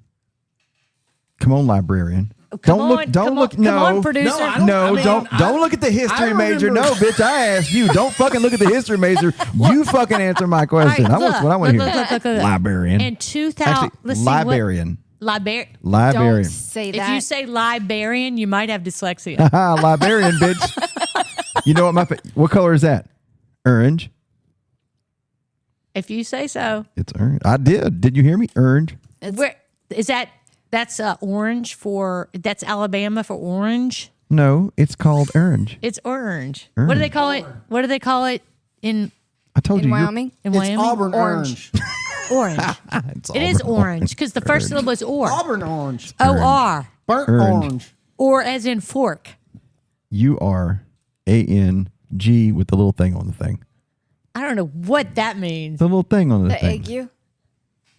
Come on, librarian.
Come
Don't
on,
look. Don't
come
look.
on,
No,
come on, producer.
No, I don't-
No,
I mean,
don't look at the history
I
major.
remember-
No, bitch, I asked you. Don't fucking look at the history major. You fucking answer my question.
All right,
That's what I want to hear.
look.
Librarian.
In 2000,
Actually,
let's see,
librarian.
Librarian.
Librarian.
Don't say
If
that.
you say librarian, you might have dyslexia.
Librarian, bitch. You know what? What color is that? Orange.
If you say so.
It's orange. I did. Did you hear me? Orange.
Where is that? That's orange for. That's Alabama for orange.
No, it's called orange.
It's orange. What do they call it? What do they call it in
I told
in
you.
Wyoming?
in
It's
Wyoming?
Auburn orange.
Orange.
It's
It is
Auburn
orange because the first syllable is or.
Auburn orange.
O-R.
Burnt
Orange.
orange.
Or as in fork.
URANG with the little thing on the thing.
I don't know what that means.
The little thing on the
The
thing.
ague?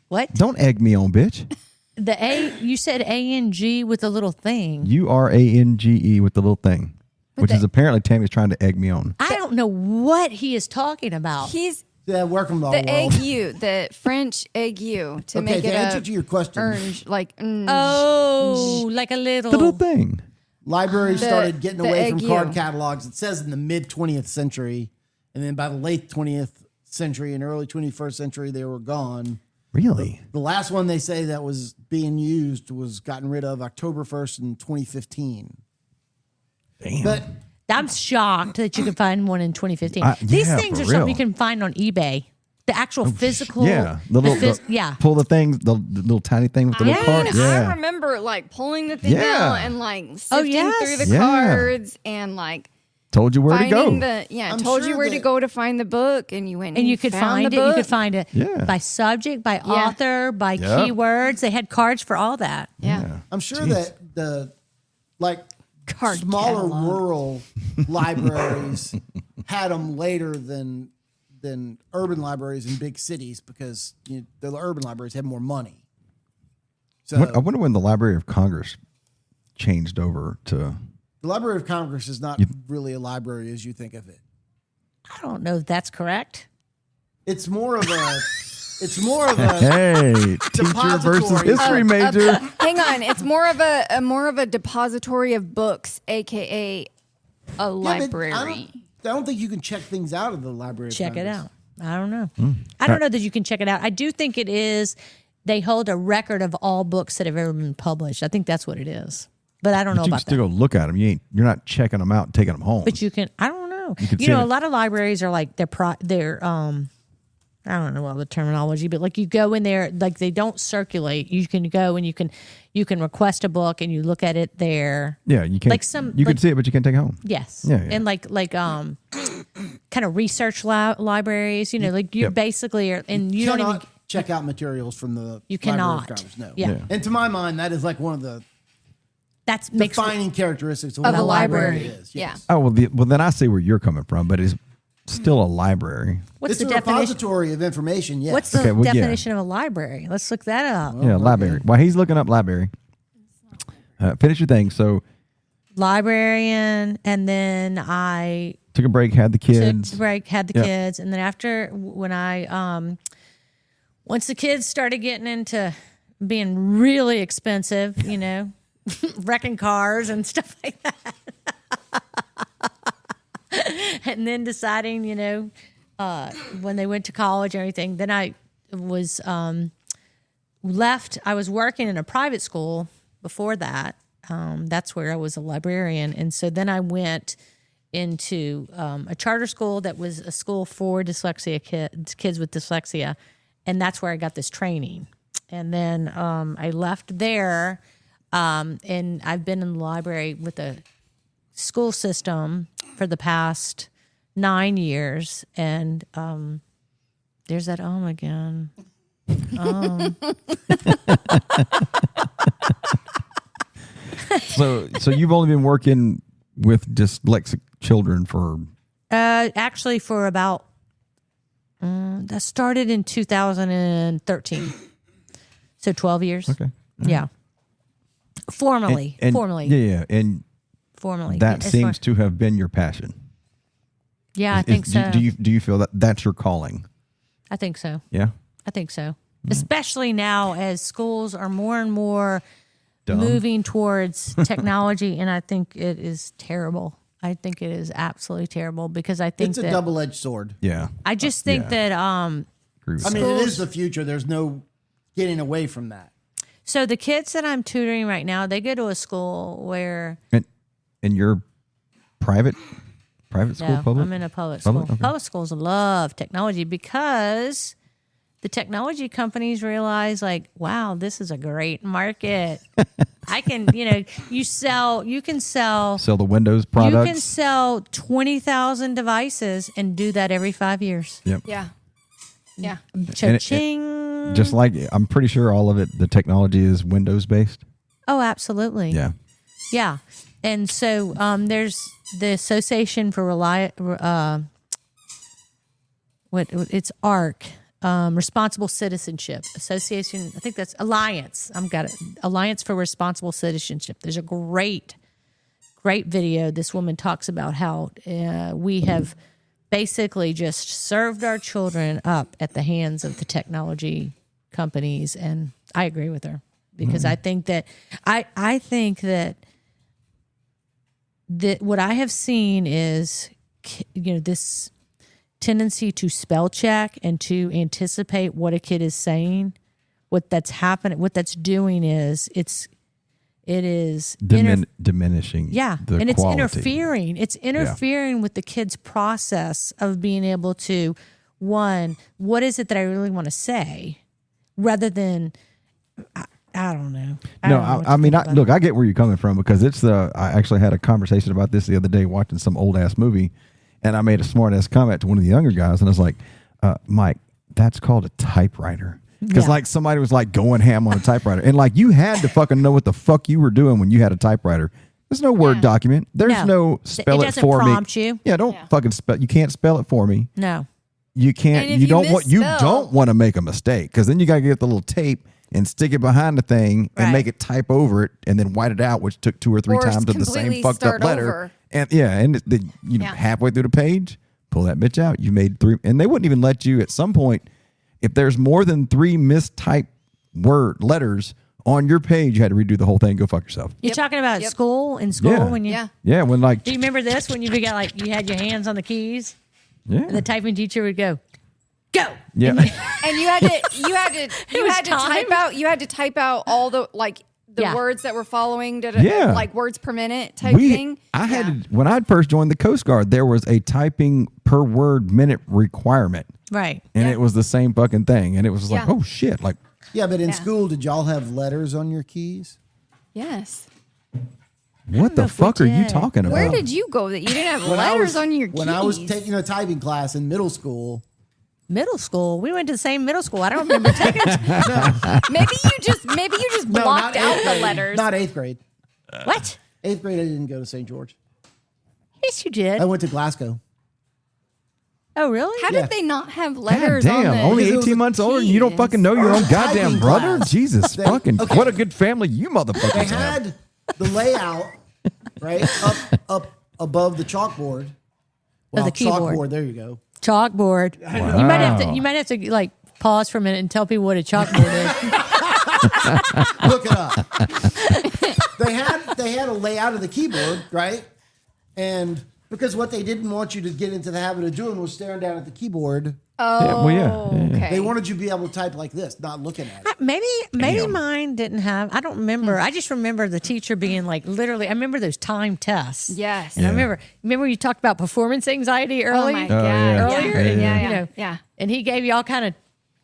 What?
Don't egg me on, bitch.
The A, you said A-N-G with a little thing.
URANGE with the little thing, which is apparently Tammy's trying to egg me on.
I don't know what he is talking about.
He's
Yeah, welcome to the
the
world.
ague, the French ague to
Okay,
make
to
it
answer
a
to your question,
orange, like
Oh, like a little.
The little thing.
libraries
The-
started getting
the
away from
ague.
card catalogs. It says in the mid 20th century, and then by the late 20th century and early 21st century, they were gone.
Really?
The last one they say that was being used was gotten rid of October 1st in 2015.
Damn.
But
I'm shocked that you can find one in 2015.
Yeah,
These things
for
are something
real.
you can find on eBay. The actual physical.
Yeah. The little,
yeah.
Pull the things, the little tiny thing with the little
I
card.
mean, I
Yeah.
remember like pulling the thing
Yeah.
out and like sifting
yes.
through the
Yeah.
cards and like
Told you where to
finding
go.
the
I'm
told
sure
you where to
that-
go to find the book, and you went
And you could
found
find
the
it. You
book.
could find it
Yeah.
by subject, by author, by
Yep.
keywords. They had cards for all that.
Yeah.
I'm sure that the like
Card
smaller
catalog.
rural libraries had them later than urban libraries in big cities because the urban libraries had more money. So
I wonder when the Library of Congress changed over to.
the Library of Congress is not really a library as you think of it.
I don't know if that's correct.
It's more of a
Hey, teacher versus
Depository.
history major.
Hang on, it's more of a depository of books, aka a library.
I don't think you can check things out of the Library of
Check it
Congress.
out. I don't know. I don't know that you can check it out. I do think it is. They hold a record of all books that have ever been published. I think that's what it is. But I don't know
You can
about
still
that.
go look at them. You're not checking them out and taking them home.
But you can. I don't know.
can
You
see
know,
it.
a lot of libraries are like they're I don't know all the terminology, but like you go in there, like they don't circulate. You can go and you can request a book and you look at it there.
yeah, you can't.
like some-
you
like-
can see it, but you can't take it home.
Yes.
Yeah, yeah.
And like kind of research libraries, like you
Yep.
basically are, and you don't
cannot
even.
check out materials from the
You
Library of
cannot.
Congress. No.
Yeah.
Yeah.
And to my mind, that is like one of the
That makes
defining characteristics of
Of
what
a
a library
library.
is.
Yeah.
Yes.
Oh well, then I see where you're coming from, but it's still a library.
what's
It's
the
a
definition?
repository of information. Yes.
What's the
Okay, well, yeah.
definition of a library? Let's look that up.
Yeah, library. While he's looking up library, finish your thing. So
Librarian, and then I
took a break, had the
took
kids.
a break, had the
Yep.
kids, and then after when I once the kids started getting into being really expensive, wrecking cars and stuff like that. and then deciding, when they went to college and everything, then I was left. I was working in a private school before that. That's where I was a librarian. And so then I went into a charter school that was a school for dyslexia kids with dyslexia. And that's where I got this training. And then I left there, and I've been in the library with the school system for the past 9 years. And there's that again.
So you've only been working with dyslexic children for
actually for about that started in 2013, so 12 years.
okay.
Yeah, formally.
Yeah, and
Formally.
that
As
seems
far-
to have been your passion.
Yeah, I think so.
Do you feel that that's your calling?
I think so.
Yeah.
I think so. Especially now as schools are more and more
Dumb.
moving towards technology, and I think it is terrible. I think it is absolutely terrible because I think
It's a
that
double-edged sword.
Yeah.
I just think
Yeah.
that
Agree with
I mean,
that.
it is the future. There's no getting away from that.
so the kids that I'm tutoring right now, they go to a school where
And you're private school,
no,
public?
I'm in a public
Public?
school.
Okay.
Public schools love technology because the technology companies realize, like, wow, this is a great market. I can, you can sell
Sell the Windows
You can
products.
sell 20,000 devices and do that every 5 years.
Yep.
Yeah. Yeah.
Cha-ching.
Just like I'm pretty sure all of it, the technology is Windows based.
Oh, absolutely.
Yeah.
Yeah. And so there's the Association for it's ARC, Responsible Citizenship Association. I think that's Alliance. Alliance for Responsible Citizenship. There's a great video. This woman talks about how we have basically just served our children up at the hands of the technology companies. And I agree with her because I think that that what I have seen is, this tendency to spell check and to anticipate what a kid is saying. What that's happening, what that's doing is it is
Diminishing.
yeah,
the
and it's
quality.
interfering. It's interfering with the kid's process of being able to, one, what is it that I really want to say, rather than I don't know.
Look, I get where you're coming from because I actually had a conversation about this the other day watching some old ass movie, and I made a smart ass comment to one of the younger guys, and I was like, Mike, that's called a typewriter. Because
Yeah.
like somebody was like going ham on a typewriter, and like you had to fucking know what the fuck you were doing when you had a typewriter. There's no Word
Yeah.
document. There's no spell
It
it,
doesn't
for
prompt
me.
you.
Yeah, don't fucking spell. You can't spell it for me.
No.
You can't.
And if
You
you
don't want. You
misspell-
don't want to make a mistake because then you gotta get the little tape and stick it behind the thing and
Right.
make it type over it and then white it out, which took 2 or 3
Or
times of the
completely
same fucked up
start
letter.
over.
And
Yeah.
halfway through the page, pull that bitch out. You made 3, and they wouldn't even let you at some point if there's more than 3 mistyped letters on your page. You had to redo the whole thing. Go fuck yourself.
You're
Yep.
talking about
Yep.
in school
Yeah.
when you.
Yeah.
Yeah, when like
Do you remember this when you got like you had your hands on the keys
yeah,
and the typing teacher would go, go.
yeah.
And you had
was
to type out all the the
Yeah.
words that were following
Yeah.
like words per minute type thing.
I had when I first joined the Coast Guard, there was a typing per word minute requirement,
Right.
and
Yeah.
it was the same fucking thing, and it was like,
Yeah.
oh shit, like
Yeah, but in
Yeah.
school, did y'all have letters on your keys?
Yes.
what the
know if we
fuck are you
did.
talking about?
Where did you go that you didn't have
When I
letters
was-
on your keys?
When I was taking a typing class in middle school,
Middle school. We went to the same middle school. I don't remember taking
maybe you just
no,
blocked
not
out
eighth
the
grade.
letters.
Not 8th grade.
what?
8th grade, I didn't go to St. George.
Yes, you did.
I went to Glasgow.
Oh, really?
How
Yeah.
did they not have
God
letters
damn,
on the
only
Because it was
18
a
months older, and you don't
keys.
fucking know your own goddamn
Typing
brother?
class.
Jesus
They-
fucking,
okay.
what a good family you motherfuckers
They
have.
had the layout right up above the chalkboard. Well,
the keyboard.
chalkboard. There you go.
Chalkboard. You might have to like pause for a minute and tell people what a chalkboard is.
Look it up. They had a layout of the keyboard, right? And Because what they didn't want you to get into the habit of doing was staring down at the keyboard.
Oh, okay.
They wanted you to be able to type like this, not looking at it.
Maybe mine didn't have. I don't remember. I just remember the teacher being like, literally. I remember those time tests.
Yes.
And I remember you talked about performance anxiety
Oh
earlier.
my God.
Earlier,
Yeah. Yeah.
you know,
Yeah.
and he gave you all kind of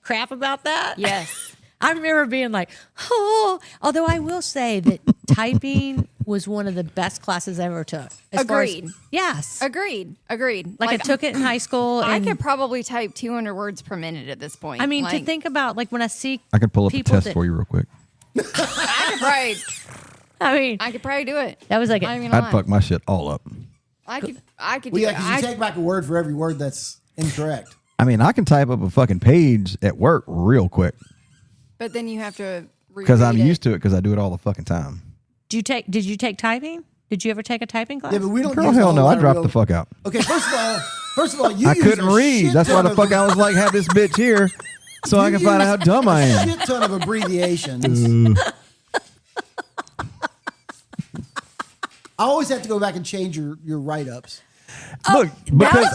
crap about that.
Yes.
I remember being like, oh. Although I will say that typing was one of the best classes I ever took.
Agreed.
Yes.
Agreed.
Like I took it in high school.
I
and
could probably type 200 words per minute at this point.
I mean, to
Like,
think about like when I see
I could pull up a
people
test
that-
for you real quick.
I could probably do it.
that was like
Not
a,
even gonna
I'd
lie.
fuck my shit all up.
I could
Well,
do
yeah,
it.
because you take back a word for every word that's incorrect.
I mean, I can type up a fucking page at work real quick
But then you have to
because I'm used to it because I do it all the fucking time.
Did you take typing? Did you ever take a typing class?
Yeah, but we don't.
Girl,
use a
hell
whole
no,
lot
I
of
dropped
real-
the fuck out.
Okay, first of all, you
I
use
couldn't
a
read.
shit
That's why
ton
the
of-
fuck I was like, have this bitch here so I can find out how dumb I am.
Shit ton of abbreviations. I always have to go back and change your write-ups.
Look, because
Wait,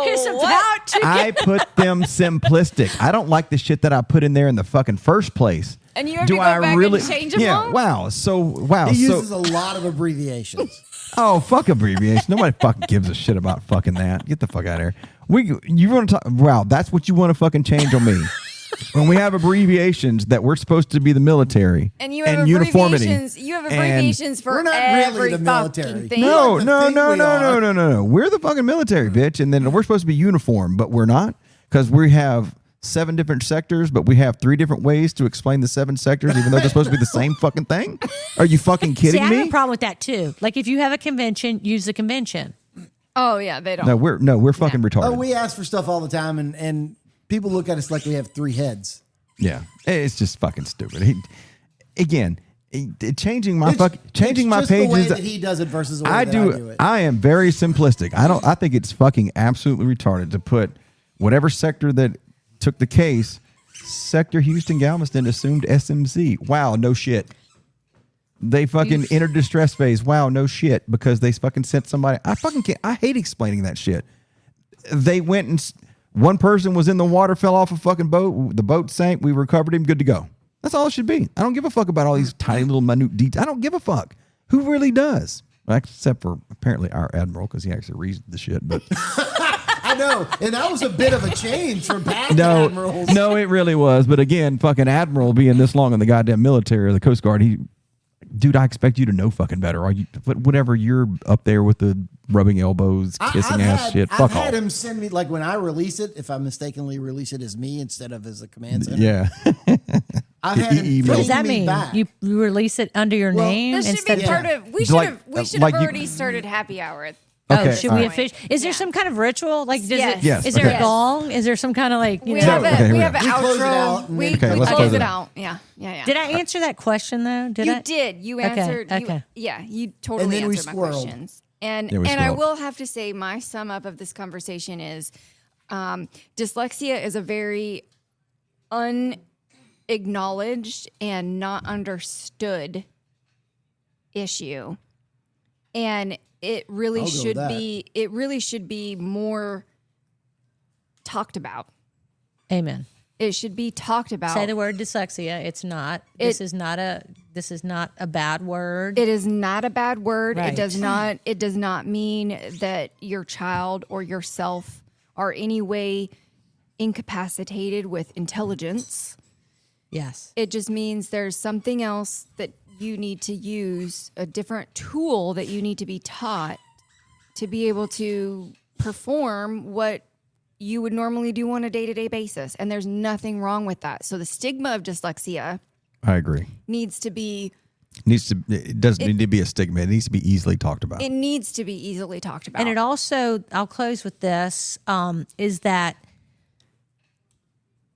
it's about to
I put them simplistic. I don't like the shit that I put in there in the fucking first place.
And you have to go back and change them
Yeah,
all?
wow. So
He uses a lot of abbreviations.
oh, fuck abbreviation. Nobody fucking gives a shit about fucking that. Get the fuck out of here. You want to talk? Wow, that's what you want to fucking change on me. When we have abbreviations that we're supposed to be the military
And you have
uniformity.
abbreviations. You have abbreviations for
We're not really
every
the military.
fucking thing.
No,
like to
no,
think
no,
we
no,
are.
no, no, no. We're the fucking military, bitch. And then we're supposed to be uniform, but we're not because we have 7 different sectors, but we have 3 different ways to explain the 7 sectors, even though they're supposed to be the same fucking thing. Are you fucking
See,
kidding
I have a
me?
problem with that too. Like if you have a convention, use the convention.
Oh yeah, they don't.
No, we're fucking retarded.
Oh, we ask for stuff all the time, and people look at us like we have 3 heads.
Yeah, it's just fucking stupid. Changing my
It's
pages.
just the way that he does it versus the way
I
that
do
it.
I am very simplistic. I think it's fucking absolutely retarded to put whatever sector that took the case. Sector Houston Galveston assumed SMZ. Wow, no shit. They fucking entered distress phase. Wow, no shit. Because they fucking sent somebody. I fucking can't. I hate explaining that shit. They went and one person was in the water, fell off a fucking boat. The boat sank. We recovered him. Good to go. That's all it should be. I don't give a fuck about all these tiny little minute details. I don't give a fuck. Who really does? Well, except for apparently our admiral because he actually reads the shit. But
I know, and that was a bit of a change from past admirals.
no, it really was. But again, fucking admiral being this long in the goddamn military or the Coast Guard, dude, I expect you to know fucking better. Are you? Whatever, you're up there with the rubbing elbows, kissing ass shit. Fuck
I've
off.
had him send me, like when I release it, if I mistakenly release it as me instead of as a command center.
Yeah.
I've had him
What
What does
ping
that
me
mean?
back.
You release it under your name
This should
instead
be
of.
part of. We
Like-
should have. We should
like
have
you-
already started happy hour.
Okay,
Should
all
we
right.
official? Is there some kind of ritual? Like, does
Yes.
it?
Yes,
Is there
okay.
a gong? Is there some kind of like? You
We
know?
have
okay,
we
we
have an
We close it out
outro.
and
We
then-
Okay,
we
let's
close
close
it
it
out. Yeah.
Did I answer that question though?
You did. You answered.
okay.
You totally
And then we
answered my
squirreled.
questions. And
Yeah, we
and I
squirreled.
will have to say, my sum up of this conversation is, dyslexia is a very unacknowledged and not understood issue, and it really
I'll go with
should
that.
be. It really should be more talked about.
Amen.
It should be talked about.
Say the word dyslexia. It's not. This is not a bad word.
It is not a bad word.
Right.
It does not mean that your child or yourself are any way incapacitated with intelligence.
Yes.
It just means there's something else that you need to use, a different tool that you need to be taught to be able to perform what you would normally do on a day-to-day basis. And there's nothing wrong with that. So the stigma of dyslexia
I agree.
needs to be
It doesn't need to be a stigma. It needs to be easily talked about.
It needs to be easily talked about.
And it also, I'll close with this, is that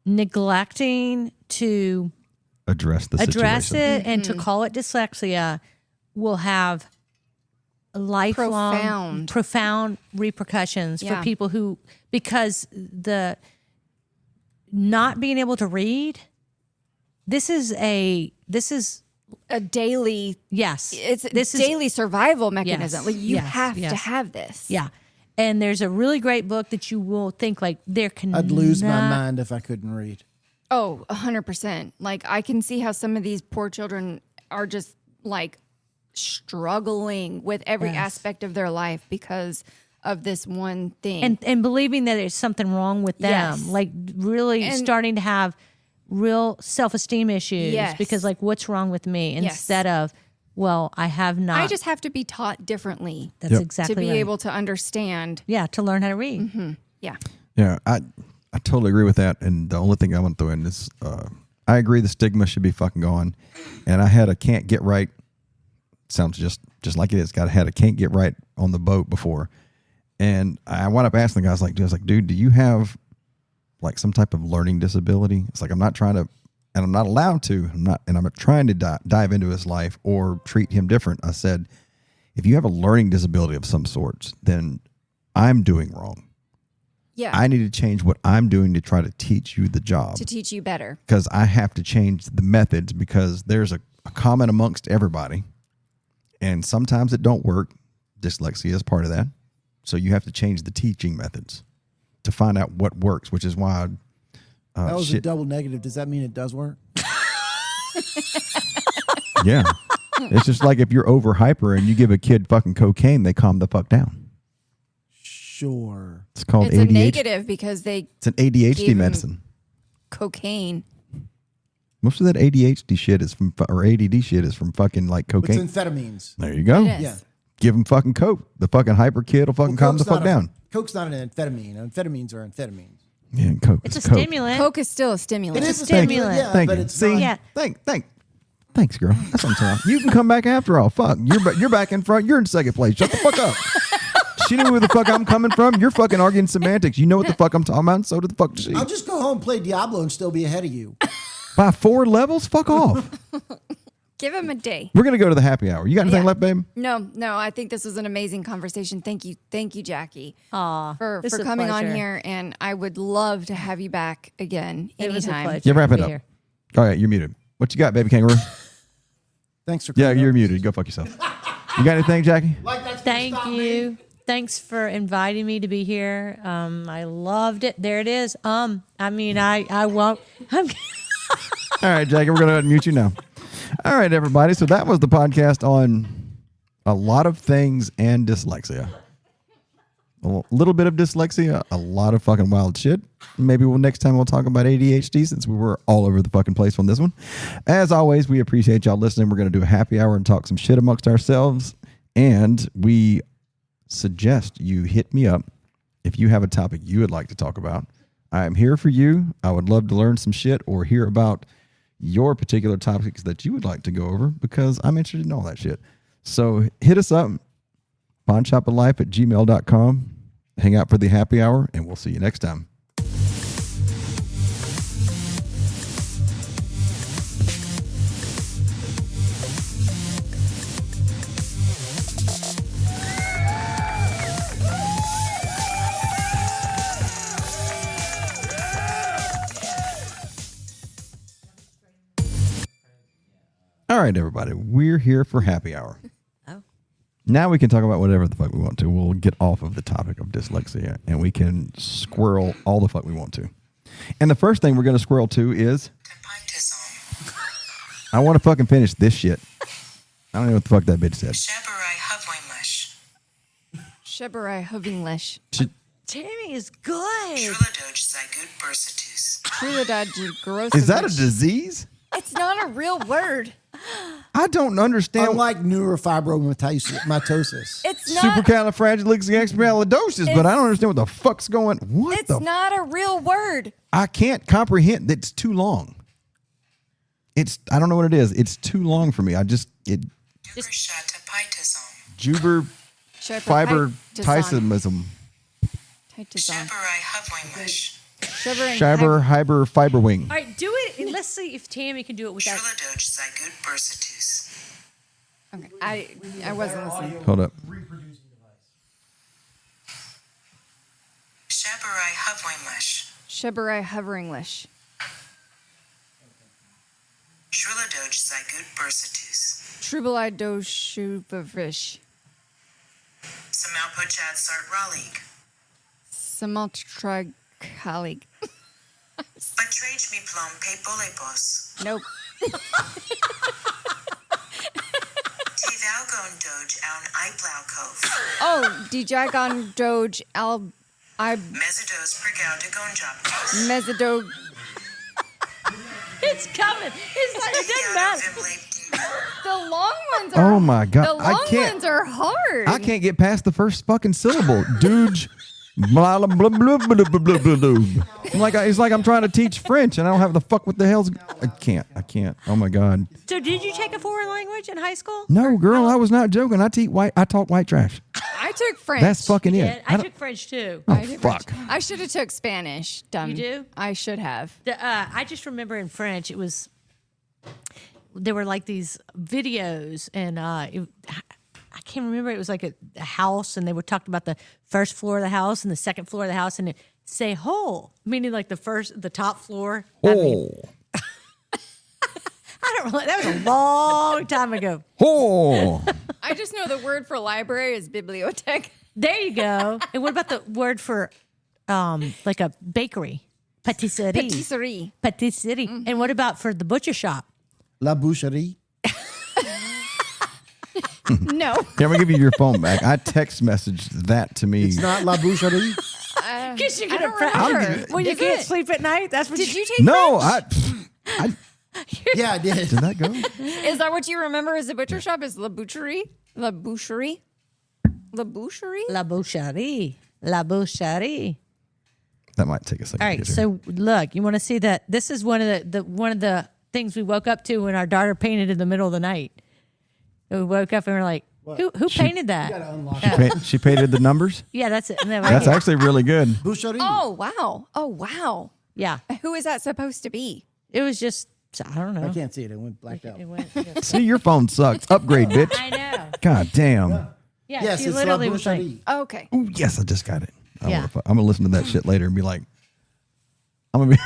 neglecting to
address the
address
situation.
it and to call it dyslexia will have lifelong profound repercussions for
Yeah.
people who, because the not being able to read, this is
a daily.
Yes.
It's a
This is-
daily survival mechanism.
Yes,
Like you
yes,
have to
yes.
have this.
Yeah. And there's a really great book that you will think like there can
I'd lose my mind if I couldn't read.
Oh, 100%. Like I can see how some of these poor children are just like struggling with every
Yes.
aspect of their life because of this one thing.
and believing that there's something wrong with them.
Yes.
Like really
And-
starting to have real self-esteem issues
Yes.
because like what's wrong with me
Yes.
instead of well, I have not.
I just have to be taught differently
that's
Yep.
exactly
to be
right.
able to understand.
yeah, to learn how to read.
Yeah.
Yeah, I totally agree with that. And the only thing I want to throw in is I agree the stigma should be fucking gone. And I had a can't get right. Sounds just like it is. Had a can't get right on the boat before. And I wound up asking the guys like, dude, do you have like some type of learning disability? It's like, I'm not trying to, and I'm not allowed to, I'm not trying to dive into his life or treat him different. I said, if you have a learning disability of some sorts, then I'm doing wrong.
Yeah.
I need to change what I'm doing to try to teach you the job,
to teach you better.
because I have to change the methods, because there's a common amongst everybody, and sometimes it don't work. Dyslexia is part of that. So you have to change the teaching methods to find out what works, which is why
That was a double negative. Does that mean it does work?
yeah. It's just like if you're over hyper and you give a kid fucking cocaine, they calm the fuck down.
Sure.
It's called
It's
ADHD.
a negative because they
It's an ADHD
gave him-
medicine.
cocaine.
Most of that ADHD shit is from, or ADD shit is from fucking like
It's
cocaine.
amphetamines.
There you go.
It is.
Yeah.
Give him fucking coke. The fucking hyper kid will fucking calm the
Coke's
fuck
not
down.
Coke's not an amphetamine. Amphetamines are amphetamines.
Yeah, and coke.
It's a
is coke.
stimulant.
Coke is still a stimulant.
It is a
stimulant.
Yeah,
Thank
but
you.
it's
See,
not.
Yeah.
Thanks, girl. That's what I'm telling you. You can come back after all. Fuck, you're back in front. You're in second place. Shut the fuck up. She knew where the fuck I'm coming from. You're fucking arguing semantics. You know what the fuck I'm talking about. And so did the fuck does she.
I'll just go home, play Diablo, and still be ahead of you.
By 4 levels, fuck off.
Give him a day.
We're gonna go to the happy hour. You got anything
Yeah.
left, babe?
No. I think this was an amazing conversation. Thank you, Jackie,
Aw,
for
this is a
coming on
pleasure.
here. And I would love to have you back again
It was a
anytime.
pleasure.
Yeah, wrap
to
it
be
up.
here.
All right, you're muted. What you got, baby kangaroo?
Thanks for
Yeah,
coming
you're
over.
muted. Go fuck yourself. You got anything, Jackie?
Like that's gonna
Thank
stop me.
you. Thanks for inviting me to be here. I loved it. There it is. I mean, I won't.
All right, Jackie, we're going to go ahead and mute you now. All right, everybody. So that was the podcast on a lot of things and dyslexia. A little bit of dyslexia, a lot of fucking wild shit. Maybe next time we'll talk about ADHD, since we were all over the fucking place on this one. As always, we appreciate y'all listening. We're going to do a happy hour and talk some shit amongst ourselves. And we suggest you hit me up if you have a topic you would like to talk about. I am here for you. I would love to learn some shit or hear about your particular topics that you would like to go over, because I'm interested in all that shit. So hit us up, pawnshopoflife@gmail.com. Hang out for the happy hour, and we'll see you next time. All right, everybody, we're here for happy hour.
Oh.
Now we can talk about whatever the fuck we want to. We'll get off of the topic of dyslexia, and we can squirrel all the fuck we want to. And the first thing we're going to squirrel to is,
Tapaitism.
I want to fucking finish this shit. I don't know what the fuck that bitch said.
Shabarai Havwaimash.
Shebarai Hovinglish.
Tammy is good.
Truladoj Zygut Bursitus.
Truladaj
Is that a disease?
It's not a real word.
I don't understand.
Unlike neurofibromatosis.
It's not.
Supercalifragilisticexpialidocious, but I don't understand what the fuck's going. What
It's
the?
not a real word.
I can't comprehend. It's too long. I don't know what it is. It's too long for me.
Dubershatapitism.
Juber fiber tysomism.
Shabarai Havwaimash.
Shiber hyber fiber wing.
All right, do it. And let's see if Tammy can do it without.
Truladoj Zygut Bursitus.
Okay, I wasn't listening.
Hold up.
Shabarai Havwaimash.
Shebarai Hoveringlish.
Truladoj Doge sei gut Bersatus.
Trubelai do Shubavish.
Samal Pochad Sart Ralig.
Samaltrag colleague.
Batrage me plum pe bolepos.
Nope.
Ti thou gon Doge aun Iblau Cove.
Oh, Dijagon Doge Al I
Mesodos Brigau de Gonjop.
Mesidog.
It's coming. It's like it doesn't matter.
The long ones are.
Oh my God.
The
I
long
can't-
ones are hard.
I can't get past the first fucking syllable. Dude. Blah, blah, blah, blah, blah, blah, blah, blah, blah. It's like I'm trying to teach French and I don't have the fuck what the hell's. I can't. Oh my God.
So did you take a foreign language in high school?
No, girl, I was not joking. I talk white trash.
I took French.
That's fucking
Yeah,
it.
I
don't-
took French too.
Oh, fuck.
I should have took Spanish. Dumb.
You do?
I should have.
I just remember in French, there were like these videos, and I can't remember. It was like a house, and they were talking about the first floor of the house and the second floor of the house, and it say "hole," meaning like the top floor. I mean,
Oh.
I don't really. That was a long time ago.
Oh.
I just know the word for library is bibliothèque.
There you go. And what about the word for like a bakery? Patisserie.
Patisserie.
Patisserie. And what about for the butcher shop?
La boucherie.
No.
Can we give you your phone back? I text messaged that to me.
It's not la boucherie.
Because you're
I
gonna
don't remember.
when you
Is
can't
it?
sleep at night. That's what
Did you take
No,
French?
Yeah, I did.
did that go?
Is that what you remember as a butcher shop? Is La Boucherie? La Boucherie? La Boucherie?
La boucherie. La boucherie.
That might take a second.
All
to
right,
get here.
so look, you want to see that? This is one of the things we woke up to when our daughter painted in the middle of the night. And we woke up and we're like, who painted that?
She painted the numbers.
Yeah, that's it. And then
That's actually really good.
Boucherie.
Oh, wow. Oh, wow.
yeah.
Who is that supposed to be?
It was just I don't know.
I can't see it. It went blacked out.
It went,
See, your phone sucks. Upgrade, bitch.
I know.
God damn.
Yeah,
Yes,
she
it's la
literally was like,
boucherie.
Okay.
Ooh, yes, I just got it.
Yeah.
I'm gonna listen to that shit later and be like, I'm gonna be.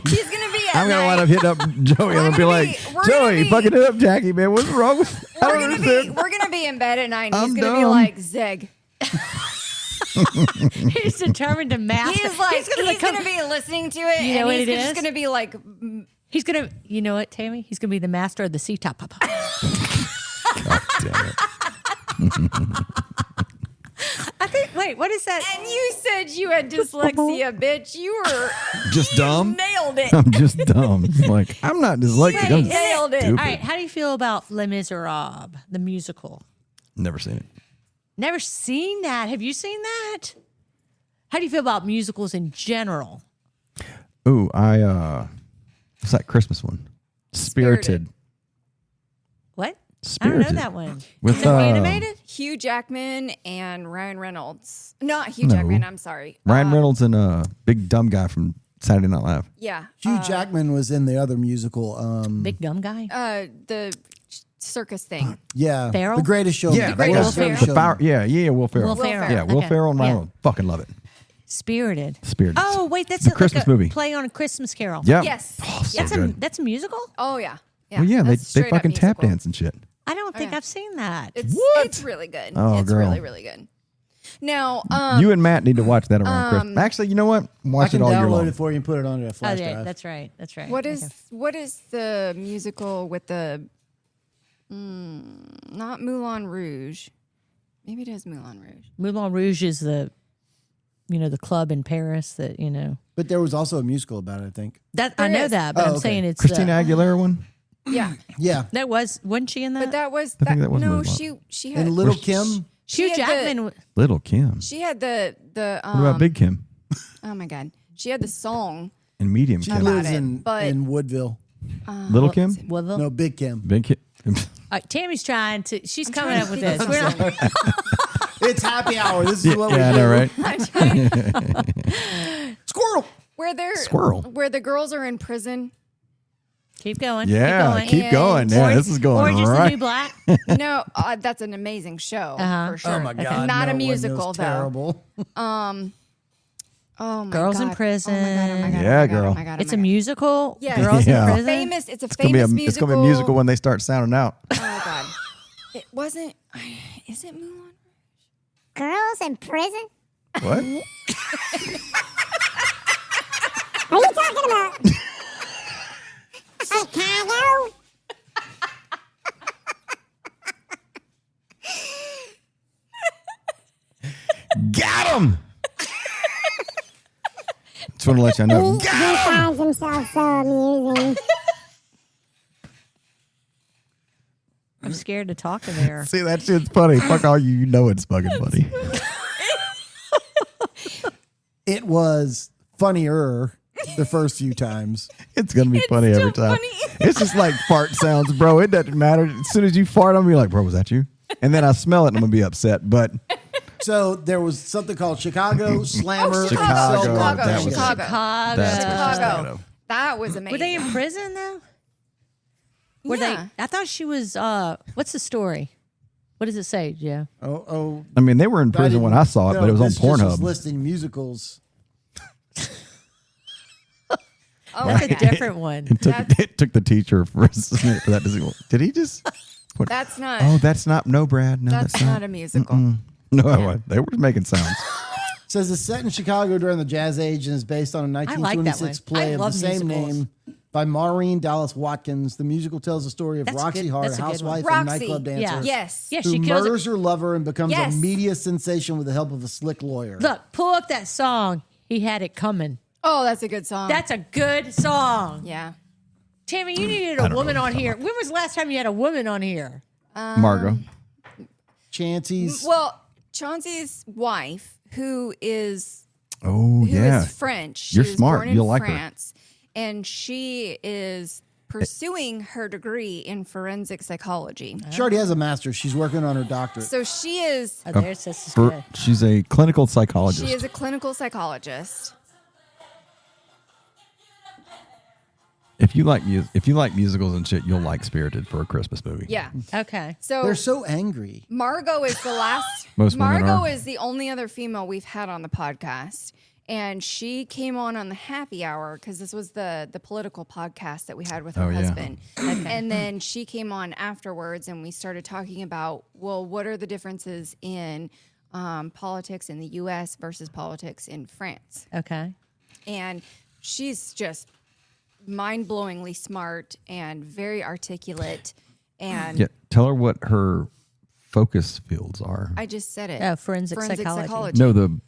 She's going to be at
I'm gonna
night.
wind up hitting up Joey. I'm gonna be like,
we're gonna
Joey,
be-
fucking it up, Jackie, man. What's wrong with? I don't understand.
We're gonna be in bed at night and
I'm
he's gonna be
dumb.
like, Zeg.
he's determined to master.
He's like, he's
come-
gonna be listening to it
You know
and
what
he's
it
just
is?
gonna be like,
He's gonna, you know what, Tammy? He's gonna be the master of the C-top.
God damn it.
I think. Wait, what is that?
and you said you had dyslexia, bitch. You were
Just dumb.
nailed it.
I'm just dumb. It's like I'm not dyslexic. I'm
Nailed it.
stupid.
All right, how do you feel about Les Miserables, the musical?
Never seen it.
Never seen that. Have you seen that? How do you feel about musicals in general?
Ooh, what's that Christmas one? Spirited.
What?
Spirited.
I don't know that one.
With
Is it animated?
Hugh Jackman and Ryan Reynolds. Not Hugh
No.
Jackman. I'm sorry.
Ryan Reynolds and big dumb guy from Saturday Night Live.
Yeah.
Hugh Jackman was in the other musical.
Big dumb guy.
The circus thing.
Yeah,
Ferrell?
The Greatest Show.
Yeah,
the
that
Greatest
guy.
Will
Showman.
Will Ferrell.
Will Ferrell.
Yeah, Will
Okay.
Ferrell and Ryan
Yeah.
Reynolds. Fucking love it.
Spirited.
Spirited.
Oh wait, that's
The
like
Christmas
a
movie.
play on a Christmas Carol.
Yeah.
Yes.
Oh, so
That's
good.
that's a musical.
Oh yeah. Yeah.
Well, yeah, they
That's straight up
fucking tap
musical.
dance and shit.
I don't think
yeah.
I've seen that.
It's really good.
Oh,
it's
girl.
really, really good. Now,
You and Matt need to watch that around Christmas. Actually, you know what?
I
Watch
can
it all year
download
long.
it for you and put it onto a
Oh,
flash
yeah,
drive.
that's right. That's right.
what
Okay.
is the musical with the not Moulin Rouge? Maybe it is Moulin Rouge.
Moulin Rouge is the club in Paris that
But there was also a musical about it, I think.
that I
There
know
is.
that, but
Oh,
I'm
okay.
saying it's
Christina Aguilera one.
Yeah,
Yeah.
that wasn't she in that?
but that was
I think that was
no.
Moulin.
She had
And Little
Where's-
Kim.
she
Hugh
had
Jackman.
Little Kim.
She had the
What about Big Kim
oh my god. She had the song.
and Medium
She
Kim?
About
lives
it,
in
but-
Woodville.
Little Kim?
well,
No, Big Kim.
Big Kim?
Tammy's trying to. She's coming
trying
up
to
with
think
this.
of
We're not,
It's happy hour. This is what we
yeah, I
do.
know, right?
Squirrel.
Squirrel.
Where the girls are in prison.
keep going.
Yeah,
keep going.
keep going. Yeah,
Orange-
this is going
Orange is the
right.
New Black.
No, that's an amazing show
Uh-huh.
for sure.
Oh my God.
Not
no
a
one
musical
knows
though.
Terrible.
Oh my
Girls
God.
in Prison.
Oh my God, oh my God,
Yeah,
oh my God,
girl.
oh my God, oh
It's
my
a
God.
musical.
Yes.
Girls
Yeah.
in Prison.
Famous. It's a
It's
famous
gonna be
musical.
a musical when they start sounding out.
Oh God. It wasn't. Is it Mulan?
Girls in prison?
What?
What are you talking about? Chicago?
Got him. Just want to let you know.
He finds himself so amusing.
I'm scared to talk in there.
See, that shit's funny. Fuck all you know it's fucking funny.
It was funnier the first few times.
It's gonna be funny every
still
time.
funny.
It's just like fart sounds, bro. It doesn't matter. As soon as you fart, I'm gonna be like, bro, was that you? And then I smell it and I'm gonna be upset. But
So there was something called Chicago Slammer.
Chicago.
Cell Block
That was-
Chicago.
Chicago.
that's what I was thinking of.
That was amazing.
Were they in prison though? Were
Yeah.
they? I thought she was. What's the story? What does it say, Joe?
Oh,
I mean, they were in prison when I saw it, but it was on
this just was
Pornhub.
listing musicals.
Oh
That's
my
a
God.
different one.
It took the teacher for a minute for that to see. Did he just? What?
That's not.
Oh, that's not. No, Brad. No,
that's not a musical.
No, they were making sounds.
Says it's set in Chicago during the Jazz Age and is based on a
I like that
1926
one.
play
I
of the
love
same
musicals.
name by Maureen Dallas Watkins. The musical tells the story of
That's
Roxy
good.
Hart,
That's
a
a good one.
housewife and
Roxy.
nightclub dancer,
Yeah.
Yes.
Yeah,
who
she kills
murders
it.
her lover and becomes
Yes.
a media sensation with the help of a slick lawyer.
Look, pull up that song. He had it coming.
Oh, that's a good song.
That's a good song.
yeah.
Tammy, you needed
I
a
don't
woman
know what
on
you're
here. When was the last time you had a woman on here?
Margot.
Chancy's.
Well, Chauncey's wife, who is
Oh, yeah.
French. She
You're
was
smart.
Born in
You'll like her.
France, and she is pursuing her degree in forensic psychology.
She already has a master's. She's working on her doctorate.
So she is.
Oh, there it says it's
For-
good.
she's a clinical psychologist.
She is a clinical psychologist.
If you like musicals and shit, you'll like Spirited for a Christmas movie.
Yeah.
Okay.
So
They're so angry.
Margot is the last.
Most women
Margot
are.
is the only other female we've had on the podcast, and she came on the happy hour because this was the political podcast that we had with her
Oh, yeah.
husband, and then she came on afterwards, and we started talking about, well, what are the differences in politics in the U.S. versus politics in France,
Okay.
and she's just mind-blowingly smart and very articulate, and
Yeah, tell her what her focus fields are.
I just said it.
Oh, forensic psychology.
No, the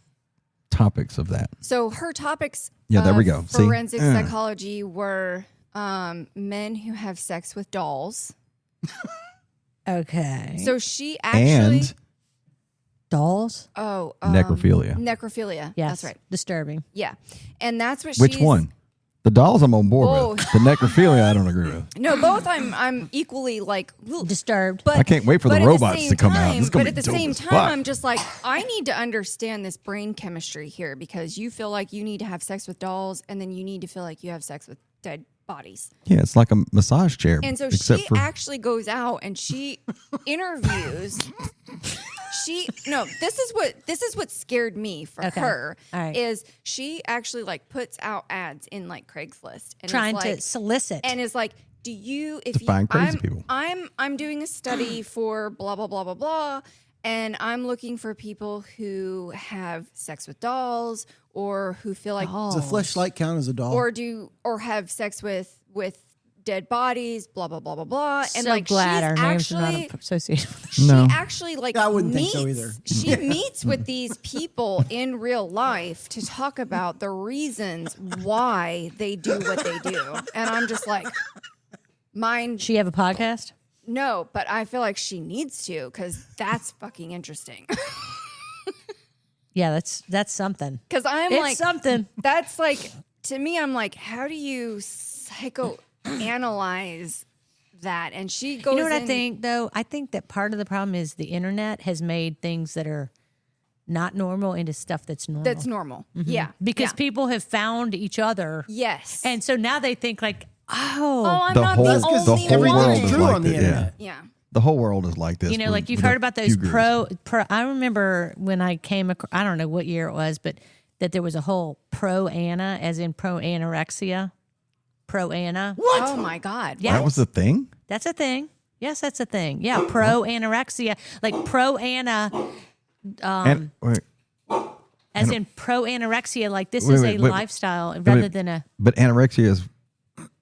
topics of that.
So her topics
Yeah, there we
of
go. See?
forensic psychology were men who have sex with dolls.
Okay.
So she actually
And
dolls?
necrophilia.
necrophilia.
Yes.
That's right.
Disturbing.
Yeah. And that's what
Which
she's
one? The dolls I'm on board
Both.
with. The necrophilia I don't agree with.
No, both I'm equally like ugh.
Disturbed.
But
I can't wait for the
but at
robots
same
to come out.
time-
This is gonna
but
be
at the
dope
same
as
time,
fuck.
I'm just like, I need to understand this brain chemistry here because you feel like you need to have sex with dolls, and then you need to feel like you have sex with dead bodies.
Yeah, it's like a massage chair.
And so
except
she
for
actually goes out and she interviews. This is what scared me for
Okay.
her
All right.
is she actually like puts out ads in like Craigslist and
Trying
is
to
like,
solicit.
and is like, do you if
To
you
find crazy
I'm,
people.
I'm doing a study for blah blah blah blah blah, and I'm looking for people who have sex with dolls or who feel like
Does a fleshlight count as a doll?
or have sex with dead bodies, blah blah blah blah blah. And
so
like
glad our
she's
names are
actually
not associated with
she
No.
actually like
I wouldn't think
meets,
so either.
She meets with these people in real life to talk about the reasons why they do what they do. And I'm just like,
She have a podcast?
no, but I feel like she needs to because that's fucking interesting.
Yeah, that's something.
Because I'm
It's
like,
something.
that's like, to me, I'm like, how do you psychoanalyze that? And she goes
You know what I
in-
think though? I think that part of the problem is the internet has made things that are not normal into stuff that's normal.
That's normal. Yeah.
because
yeah.
people have found each other.
Yes.
And so now they think like,
oh,
oh,
I'm
The
not
whole-
the
the
only
whole
one.
world
Everything's
is
true
like
on the
that,
internet.
Yeah.
the whole world is like this.
you know,
with-
like you've
with a
heard about
few
those
groups.
pro. I remember when I came across, I don't know what year it was, but that there was a whole pro-ana, as in pro-anorexia. Pro-ana.
What?
Oh my God.
Yeah.
That was the thing?
That's a thing. Yes, that's a thing. Yeah, pro-anorexia. Like pro-ana,
Wait,
as in pro-anorexia, like this
Wait,
is
wait,
a
wait.
lifestyle rather than a...
but anorexia is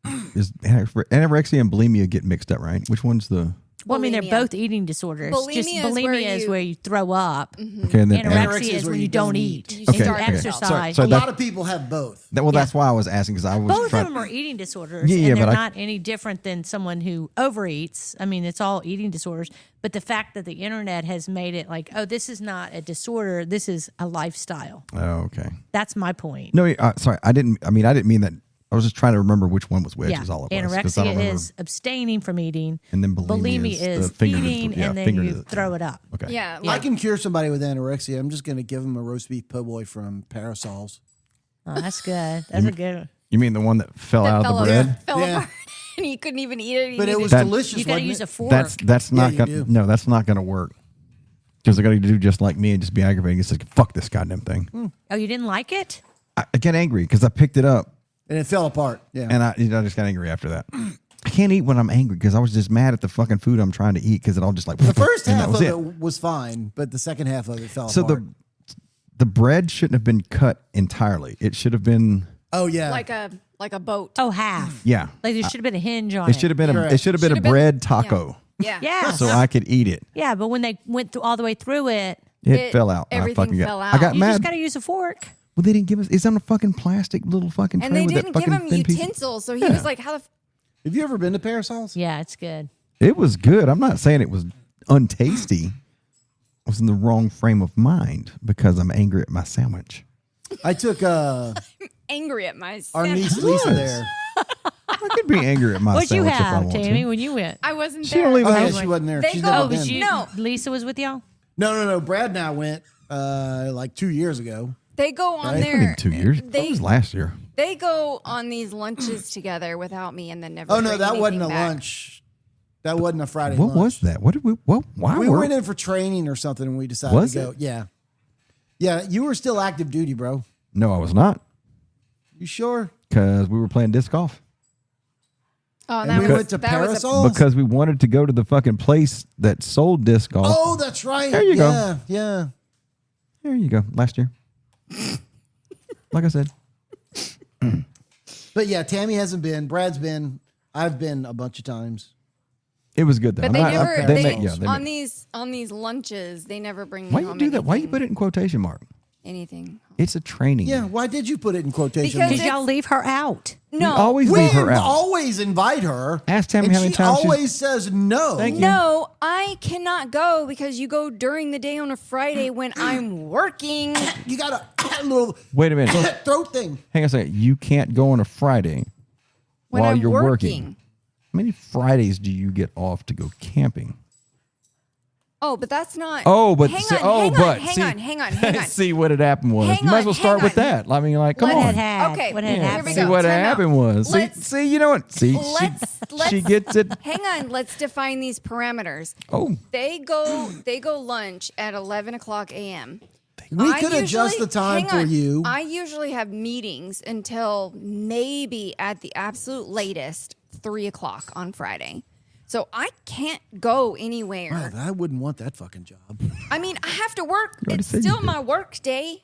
anorexia and bulimia get mixed up, right? Which one's the...
Well, I mean, they're
Bulimia.
both eating disorders. Just
Bulimia is where
bulimia is
you-
where you throw up.
Okay, and then
Anorexia is when you don't eat.
You
And
starve
you
yourself.
exercise.
So
A
that-
lot of people have both.
that's why I was asking because I was
Both of
trying.
them are eating disorders,
Yeah,
and they're
but
not any different than someone who overeats. I mean, it's all eating disorders. But the fact that the internet has made it like, oh, this is not a disorder, this is a lifestyle.
Oh, okay.
That's my point.
No, sorry, I didn't mean that. I was just trying to remember which one was which.
Yeah,
Is all it was. 'Cause I don't
anorexia
remember.
is abstaining from eating,
And then bulimia is the finger to the-
eating,
yeah,
and then
finger to
you
the-
throw it up.
Okay.
Yeah.
I can cure somebody with anorexia. I'm just going to give them a roast beef po' boy from Parasols.
Oh, that's good. That's a good one.
You mean the one that fell out of the bread?
Fell
Yeah.
apart, and he couldn't even eat it. He
But it
needed-
was
That-
delicious.
You got to
wasn't
use
it?
a fork.
That's not
you
gonna
do.
no, that's not gonna work. Because they're gonna do just like me and just be aggravating. It's like fuck this goddamn thing.
Oh, you didn't like it?
I get angry because I picked it up
And it fell apart. Yeah.
and I just got angry after that. I can't eat when I'm angry because I was just mad at the fucking food I'm trying to eat because it all just like
the first
and
half
that
of
was
it was fine, but the second half of it fell
So
apart.
the bread shouldn't have been cut entirely. It should have been
Oh, yeah.
like a boat.
Oh, half.
yeah.
Like there should have been a hinge on
It
it.
should have been
Correct.
it should have been a
Should have been-
bread taco
Yeah.
Yeah.
so I could eat it.
Yeah, but when they went through all the way through it,
It fell out. I
everything
fucking
fell
I got
out.
you
mad.
just got to use a fork.
Well, they didn't give us. It's on a fucking plastic little fucking tray
And they
with
didn't
that
give
fucking
him
thin piece.
utensils, so he
Yeah.
was like, "How the?"
Have you ever been to Parasols?
Yeah, it's good.
It was good. I'm not saying it was untasty. I was in the wrong frame of mind because I'm angry at my sandwich.
I took
Angry at my
our
sandwich.
niece Lisa there.
I could be angry at my
What'd you
sandwich if I
have,
want
Tammy,
to.
when you went?
I wasn't
She
there.
don't even
Oh, yeah,
have.
she wasn't there.
They
She's
go-
never
Oh,
been.
was you?
No.
Lisa was with y'all?
No. Brad and I went like 2 years ago.
They go on
Right?
It's been
there.
2 years. That
They
was last year.
they go on these lunches together without me, and then never.
Oh, no,
bring
that wasn't a
anything back.
lunch. That wasn't a Friday
What
lunch.
was that? What did we? What? Why
We
were
went in for training or something and we decided
Was
to go.
it?
Yeah. Yeah, you were still active duty, bro.
No, I was not
You sure?
because we were playing disc golf.
Oh,
And
that
we
was,
went to
that was a-
Parasols?
Because we wanted to go to the fucking place that sold disc golf.
Oh, that's right.
There you go.
Yeah, yeah.
There you go. Last year. Like I said.
But yeah, Tammy hasn't been. Brad's been. I've been a bunch of times.
It was good though.
But
I'm
they
not-
never.
they
They,
make- yeah, they
on
make-
these lunches, they never bring. Me
Why you
home
do that? Why you
anything-
put it in quotation mark?
anything?
It's a training.
Yeah, why did you put it in quotation
Because
Did
marks?
y'all leave her out?
We
No,
always
We
leave her out.
always invite her.
Ask Tammy
and
how many
she
times she's-
always says no.
Thank you.
no, I cannot go because you go during the day on a Friday when I'm working.
You got a little
Wait a minute.
throat thing.
Hang on a second. You can't go on a Friday
When
while
I'm
you're
working.
working. How many Fridays do you get off to go camping?
Oh, but that's not.
Oh, but
hang
see,
on,
oh,
hang
but
on,
see,
hang on.
see what had happened was.
Hang
you might as
on,
well start
hang
with
on.
that. I mean, like, come
Let
on.
it
Had.
Okay,
What had
here
happened?
we
See
go.
what
Time out.
happened was.
Let's-
See, you know what? See,
Let's
she gets it.
Hang on, let's define these parameters.
Oh,
They go lunch at 11:00 a.m.
We
I
could adjust
usually-
the time
hang
for
on.
you.
I usually have meetings until maybe at the absolute latest 3:00 on Friday. So I can't go anywhere.
Wow, I wouldn't want that fucking job.
I mean, I have to work.
already
It's
said you
still
did.
my work day.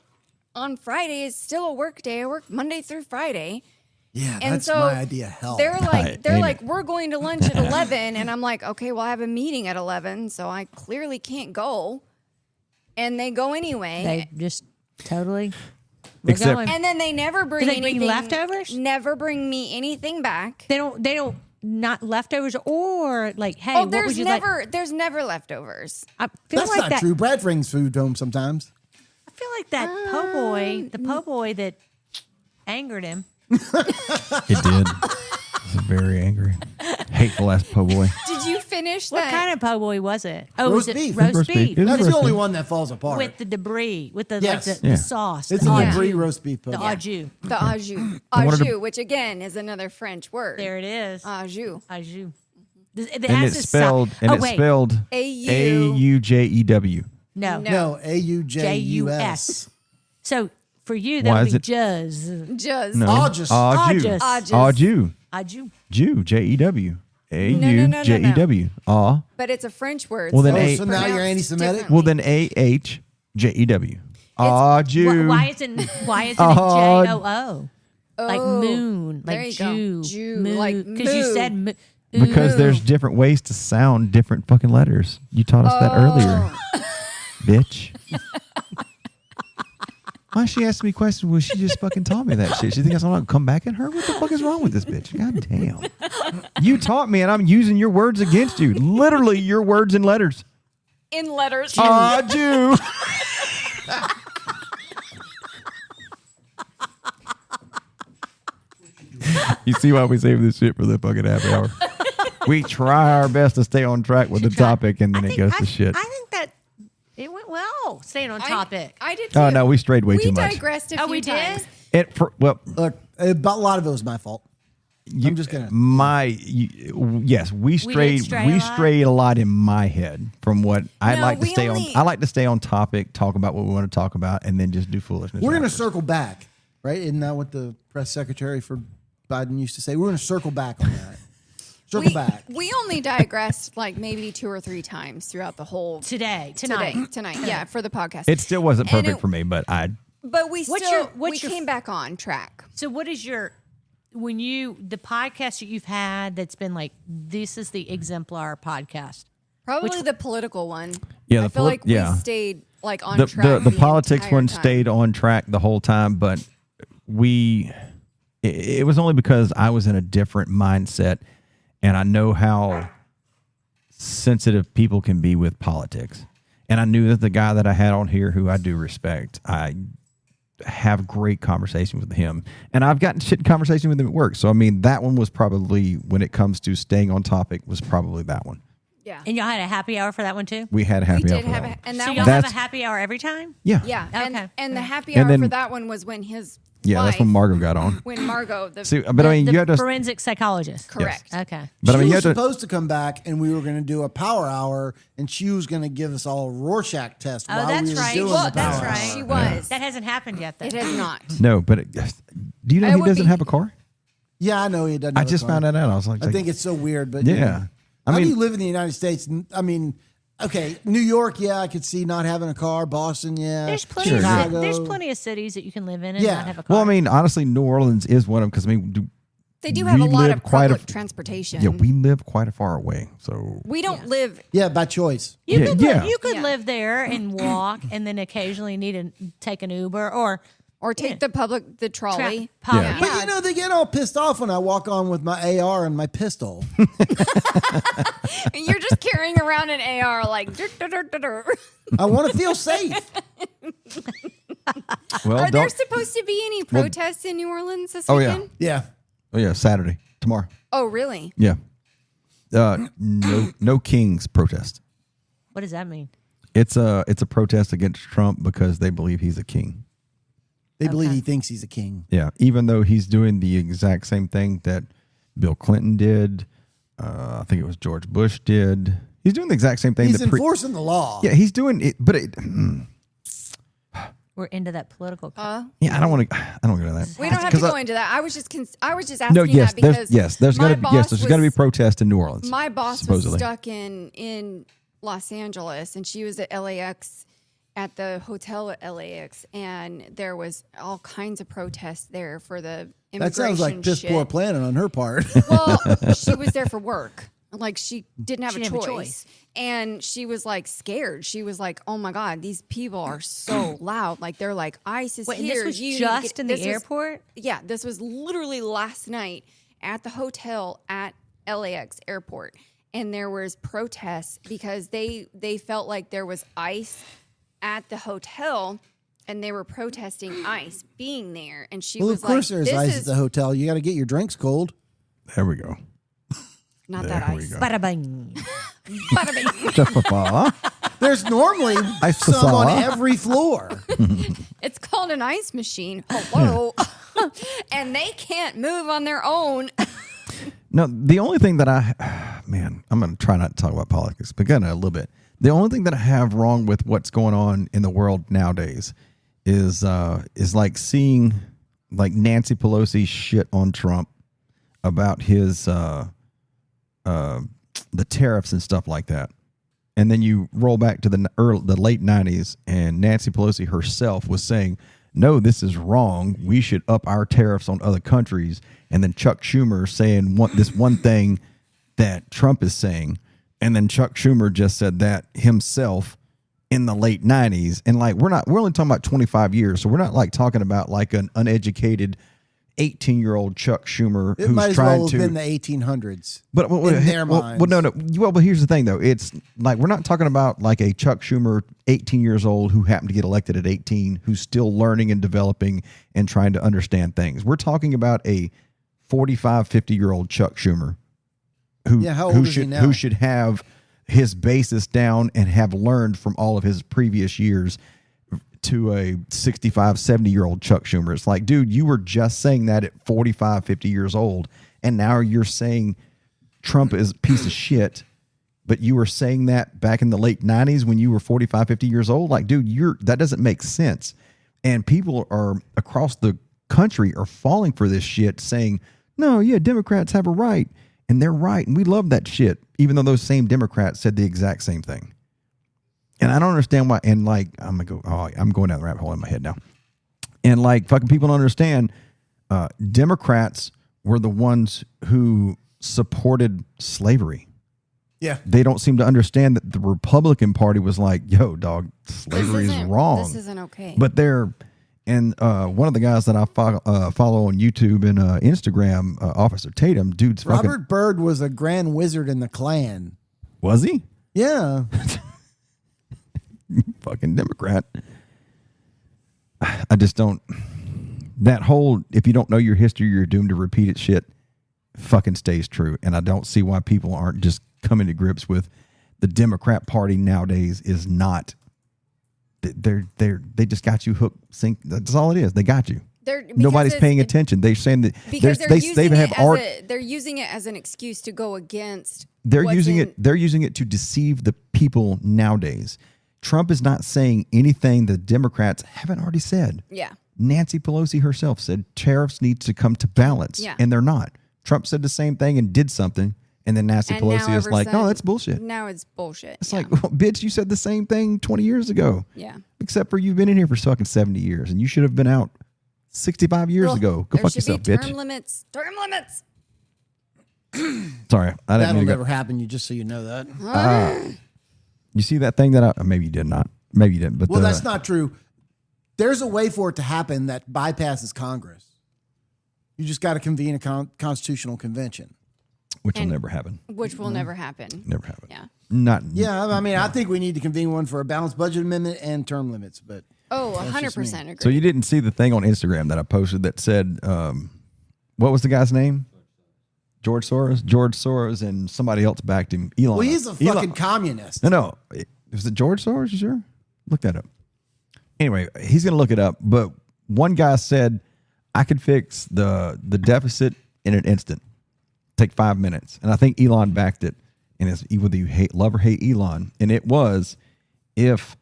On Friday is still a work day. I work Monday through Friday.
Yeah,
And
that's
so
my idea of hell.
They're
Ain't
like,
it?
we're going to lunch at 11, and I'm like, okay, well, I have a meeting at 11, so I clearly can't go. And they go anyway.
They just totally. We're
Except-
going.
And then they never bring
Do they bring
anything.
leftovers?
Never bring me anything back.
They don't not leftovers or like, hey,
Oh,
what would
there's
you
never
like?
there's never leftovers.
I feel
That's
like
not
that.
true. Brad brings food home sometimes.
I feel like that po' boy, the po' boy that angered him.
it did. I was very angry, hateful ass po' boy.
Did you finish
What
that?
kind of po' boy was it? Oh,
Roast
was it
beef.
roast
Roast beef.
beef
It was
That's
roast
the only
beef.
one that falls apart.
with the debris, with the
Yes.
like
Yeah.
the sauce,
It's
the
a
Yeah.
debris roast beef.
the
pudding.
au jus.
The au jus.
I wanted
Au
to-
jus, which again is another French word.
There it is.
Au jus.
Au jus.
And it's spelled. And
oh,
it's
wait.
spelled
A-U.
AUJEW.
No.
No, AUJUS.
J-U-S. So For you, that
Why
would
is
be
it-
juzz.
Just
No.
August.
Ajew.
August.
Ajew.
Aju.
Jew. Jew.
no,
Aujew. Aw.
but it's a French word.
Well, then
so
A-
it's
So now you're
pronounced
anti-Semitic?
differently.
Well, then Ahjew. Ajew.
Why isn't it
Oh.
J-O-O? Like moon,
there
like
you go.
Jew,
Jew,
moo,
like
because you
moo.
said
Because there's different ways to sound different fucking letters. You taught us that earlier, bitch. Why she asked me questions? Well, she just fucking taught me that shit. She thinks I'm gonna come back at her? What the fuck is wrong with this bitch? God damn. You taught me and I'm using your words against you. Literally your words and letters.
in letters.
Jew. You see why we save this shit for the fucking happy hour? We try our best to stay on track with the topic, and then it goes to shit.
I think that it went well. Staying on topic.
I did too.
Oh no, we strayed way too
We
much.
digressed a few
we did?
times.
Look, a lot of it was my fault. I'm just gonna.
Yes, we strayed.
stray
We
a lot?
strayed a lot in my head from what I
No,
like to
we
stay
only-
on. I like to stay on topic, talk about what we want to talk about, and then just do foolishness.
We're gonna
afterwards.
circle back, right? Isn't that what the press secretary for Biden used to say? We're gonna circle back on that. Circle back.
We only digressed like maybe 2 or 3 times throughout the whole
Tonight.
tonight. Yeah, for the podcast.
It still wasn't
And
perfect for me, but
But we
What's
still
your-
we came back on track.
So what is the podcast that you've had that's been like, this is the exemplar podcast?
Probably the political one.
Yeah,
I
the
feel like we
yeah.
stayed like on
the
track.
the politics
entire
one
time.
stayed on track the whole time, but it was only because I was in a different mindset, and I know how sensitive people can be with politics. And I knew that the guy that I had on here, who I do respect, I have great conversation with him, and I've gotten shit conversation with him at work. So I mean, that one was probably, when it comes to staying on topic, was probably that one.
Yeah.
And y'all had a happy hour for that one too?
We had a happy
We
hour
did
for
have
that one.
and
So
that
y'all
was
have a
That's-
happy hour every time?
Yeah,
yeah.
Okay.
And the happy
And
hour
then-
for that one was when his
yeah. That's when
wife-
Margot got on.
when Margot
See, but I mean,
The
you have to.
forensic psychologist.
correct.
Okay.
But I mean,
she
you
was
have to.
supposed to come back, and we were going to do a power hour, and she was going to give us all a Rorschach test
Oh,
while
that's
we were
right.
doing
Well,
the
that's
power
right.
hour.
She was.
That hasn't happened yet though.
It has not.
No, but do you know
It
he
would
doesn't
be-
have a car?
Yeah, I know he doesn't.
I
have a
just
car.
found that out. I was like,
I think it's so weird, but
Yeah.
you know.
I
How
mean-
do you live in the United States? I mean, okay, New York, yeah, I could see not having a car. Boston, yeah.
There's plenty
Sure,
of
yeah.
there's plenty of cities that you can live in and
Yeah.
not have a car.
well, I mean, honestly, New Orleans is one of them because I mean,
They do have a
we
lot
live
of
quite a-
public transportation.
yeah, we live quite a far away, so
We don't live.
Yeah, by choice.
you
yeah,
could
yeah.
you could
Yeah.
live there and walk and then occasionally need to take an Uber or
Or take the trolley.
Yeah.
But you know, they get all pissed off when I walk on with my AR and my pistol.
And you're just carrying around an AR like. "Dur, dur, dur, dur, dur."
I want to feel safe.
well,
Are there
don't.
supposed to be any protests in New Orleans this
Oh, yeah.
weekend?
Yeah.
Oh yeah, Saturday, tomorrow.
Oh, really?
Yeah, no Kings protest.
what does that mean?
It's a protest against Trump because they believe he's a king.
They believe he thinks he's a king.
Yeah, even though he's doing the exact same thing that Bill Clinton did, I think it was George Bush did. He's doing the exact same thing.
He's
that
enforcing the law.
yeah, he's doing it, but
We're into that political.
yeah, I don't want to go into that.
We don't have to
'Cause
go into that. I was just asking
No, yes,
that because
there's
my
got to
boss
there's got to be
was-
protest in New Orleans.
My boss
supposedly.
was stuck in Los Angeles, and she was at LAX at the hotel at LAX, and there was all kinds of protests there for the immigration.
That sounds like piss
shit.
poor planning on her part.
Well, she was there for work. Like she didn't have,
She
a,
didn't have
choice.
a choice.
And she was like scared. She was like, "Oh my God, these people are so loud. Like they're like ISIS
Wait, and
here.
this was
You need to
just
get-"
in the
this was-
airport?
yeah, this was literally last night at the hotel at LAX airport. And there was protests because they felt like there was ICE at the hotel, and they were protesting ICE being there. And she
Well,
was
of course
like,
there's
"This
ice
is
at the hotel. You got to get your drinks cold.
There we go.
not
There
that
we
ICE."
go.
Bada bing.
Bada bing.
Just for fun.
There's normally
Ice
some on
facade.
every floor.
It's called an ice machine. Hello. And they can't move on their own.
No, the only thing that I'm going to try not to talk about politics, but kind of a little bit. The only thing that I have wrong with what's going on in the world nowadays is like seeing like Nancy Pelosi shit on Trump about his the tariffs and stuff like that. And then you roll back to the late 90s, and Nancy Pelosi herself was saying, no, this is wrong. We should up our tariffs on other countries. And then Chuck Schumer saying this one thing that Trump is saying. And then Chuck Schumer just said that himself in the late 90s. And like, we're only talking about 25 years. So we're not like talking about like an uneducated 18-year-old Chuck Schumer
It
who's
might as
trying
well
to
have been the 1800s.
But
in their minds.
no. Well, but here's the thing, though. It's like we're not talking about like a Chuck Schumer, 18 years old, who happened to get elected at 18, who's still learning and developing and trying to understand things. We're talking about a 45, 50-year-old Chuck Schumer
how old is he now?
who should have his basis down and have learned from all of his previous years to a 65, 70-year-old Chuck Schumer. It's like, dude, you were just saying that at 45, 50 years old, and now you're saying Trump is a piece of shit, but you were saying that back in the late 90s when you were 45, 50 years old. Like, dude, that doesn't make sense. And people are across the country are falling for this shit, saying, no, yeah, Democrats have a right, and they're right, and we love that shit, even though those same Democrats said the exact same thing. And I don't understand why. And like, I'm going down the rabbit hole in my head now. And like, fucking people don't understand. Democrats were the ones who supported slavery.
Yeah.
They don't seem to understand that the Republican Party was like, yo, dog, slavery is wrong.
This isn't okay.
But one of the guys that I follow on YouTube and Instagram, Officer Tatum, dude's
Robert Byrd was a grand wizard in the Klan.
Was he?
Yeah.
Fucking Democrat. I just don't. That whole, if you don't know your history, you're doomed to repeat it shit, fucking stays true. And I don't see why people aren't just coming to grips with the Democrat Party nowadays is not. They just got you hooked, sink. That's all it is. They got you. Nobody's paying attention. They're saying that
because
they're
using it as an excuse to go against.
They're using it to deceive the people nowadays. Trump is not saying anything the Democrats haven't already said.
Yeah.
Nancy Pelosi herself said tariffs need to come to balance, and they're not. Trump said the same thing and did something, and then Nancy Pelosi is like, no, that's bullshit.
Now it's bullshit.
It's like, well, bitch, you said the same thing 20 years ago.
Yeah.
Except for you've been in here for fucking 70 years, and you should have been out 65 years ago. Go fuck yourself, bitch.
Term limits. Term limits.
Sorry.
That'll never happen, just so you know that.
You see that thing that maybe you did not. Maybe you didn't. But
that's not true. There's a way for it to happen that bypasses Congress. You just got to convene a constitutional convention.
Which will never happen.
Which will never happen.
Never happen.
Yeah.
Not.
Yeah, I mean, I think we need to convene one for a balanced budget amendment and term limits. But
100% agree.
So you didn't see the thing on Instagram that I posted that said, what was the guy's name? George Soros and somebody else backed him. Elon.
Well, he's a fucking communist.
No. Was it George Soros? You sure? Look that up. Anyway, he's going to look it up. But one guy said, I could fix the deficit in an instant. Take 5 minutes. And I think Elon backed it. And it's whether you love or hate Elon. And it was, if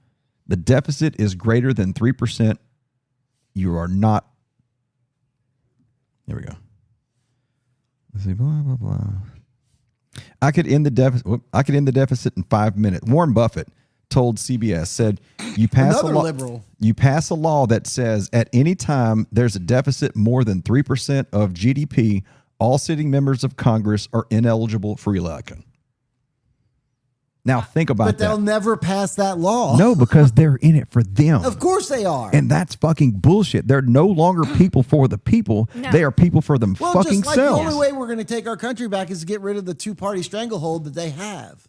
the deficit is greater than 3%, you are not. There we go. Let's see, blah, blah, blah. I could end the deficit in 5 minutes. Warren Buffett told CBS, said, you pass a law that says at any time there's a deficit more than 3% of GDP, all sitting members of Congress are ineligible for election. Now think about that.
But they'll never pass that law.
No, because they're in it for them.
Of course they are.
And that's fucking bullshit. They're no longer people for the people. No. They are people for them fucking
just like
selves.
the only way we're going to take our country back is to get rid of the two-party stranglehold that they have.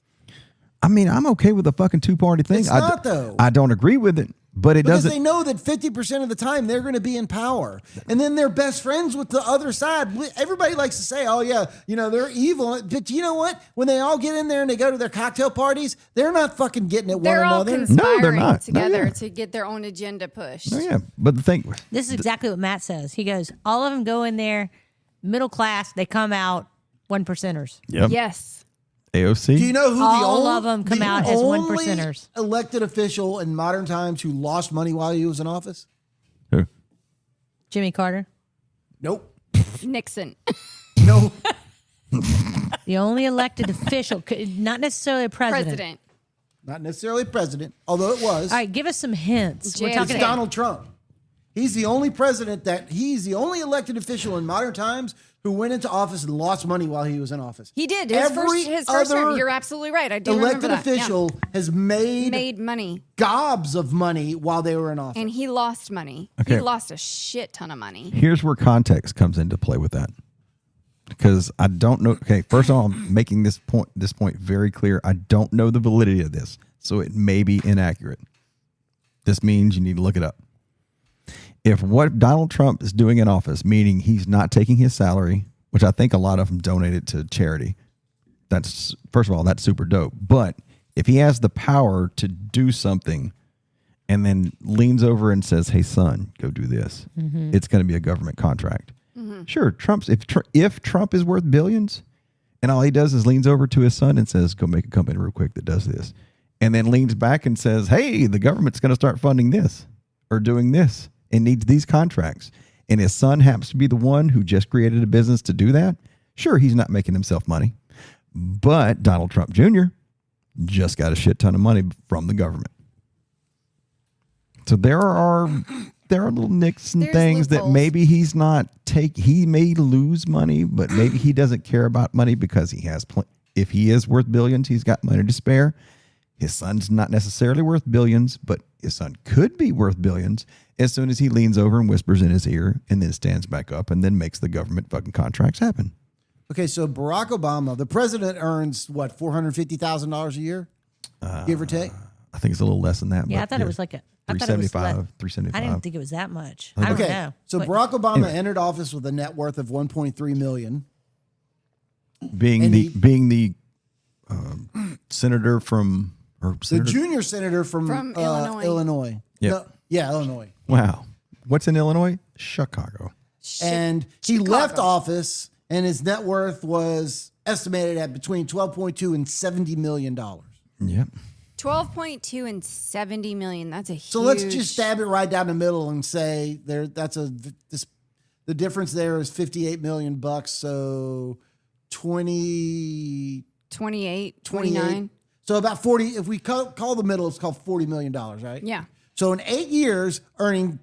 I mean, I'm okay with the fucking two-party thing.
It's not, though.
I don't agree with it, but
because
doesn't.
They know that 50% of the time they're going to be in power. And then they're best friends with the other side. Everybody likes to say, oh, yeah, they're evil. But you know what? When they all get in there and they go to their cocktail parties, they're not fucking getting at one another.
They're all conspiring together to get their own agenda pushed.
No, yeah. But the thing.
This is exactly what Matt says. He goes, all of them go in there, middle class, they come out 1%ers.
Yep.
Yes.
AOC.
Do you know who
all of them come out as 1%ers?
Elected official in modern times who lost money while he was in office?
Jimmy Carter.
Nope.
Nixon.
No.
The only elected official, not necessarily a president.
Not necessarily president, although it was.
All right, give us some hints. We're
JFK.
talking
It's Donald Trump. He's the only he's the only elected official in modern times who went into office and lost money while he was in office.
He did. His first term. You're absolutely right. I do remember
elected
that.
official has
Made money.
gobs of money while they were in office.
And he lost money.
Okay.
He lost a shit ton of money.
Here's where context comes into play with that. Because I don't know. Okay, first of all, I'm making this point very clear. I don't know the validity of this, so it may be inaccurate. This means you need to look it up. If what Donald Trump is doing in office, meaning he's not taking his salary, which I think a lot of them donated to charity, that's, first of all, that's super dope. But if he has the power to do something and then leans over and says, hey, son, go do this, it's going to be a government contract. Sure, if Trump is worth billions and all he does is leans over to his son and says, go make a company real quick that does this, and then leans back and says, hey, the government's going to start funding this or doing this and needs these contracts, and his son happens to be the one who just created a business to do that, sure, he's not making himself money. But Donald Trump Jr. just got a shit ton of money from the government. So there are little nicks and things that maybe he's not he may lose money, but maybe he doesn't care about money because he has if he is worth billions, he's got money to spare. His son's not necessarily worth billions, but his son could be worth billions as soon as he leans over and whispers in his ear and then stands back up and then makes the government fucking contracts happen.
Okay, so Barack Obama, the president, earns what, $450,000 a year, give or take.
I think it's a little less than that.
Yeah,
but
I thought it was like a
375.
I didn't think it was that much. I don't
Okay,
know.
so
But
Barack Obama entered office with a net worth of $1.3 million.
being the senator from
The junior senator from
Illinois.
Yeah.
Illinois.
Wow, what's in Illinois? Chicago.
And he left office, and his net worth was estimated at between $12.2 and $70 million.
Yep.
12.2 and 70 million. That's a huge.
So let's just stab it right down the middle and say the difference there is $58 million bucks. So 28,
29.
So about 40. If we call the middle, it's called $40 million, right?
Yeah.
So in 8 years, earning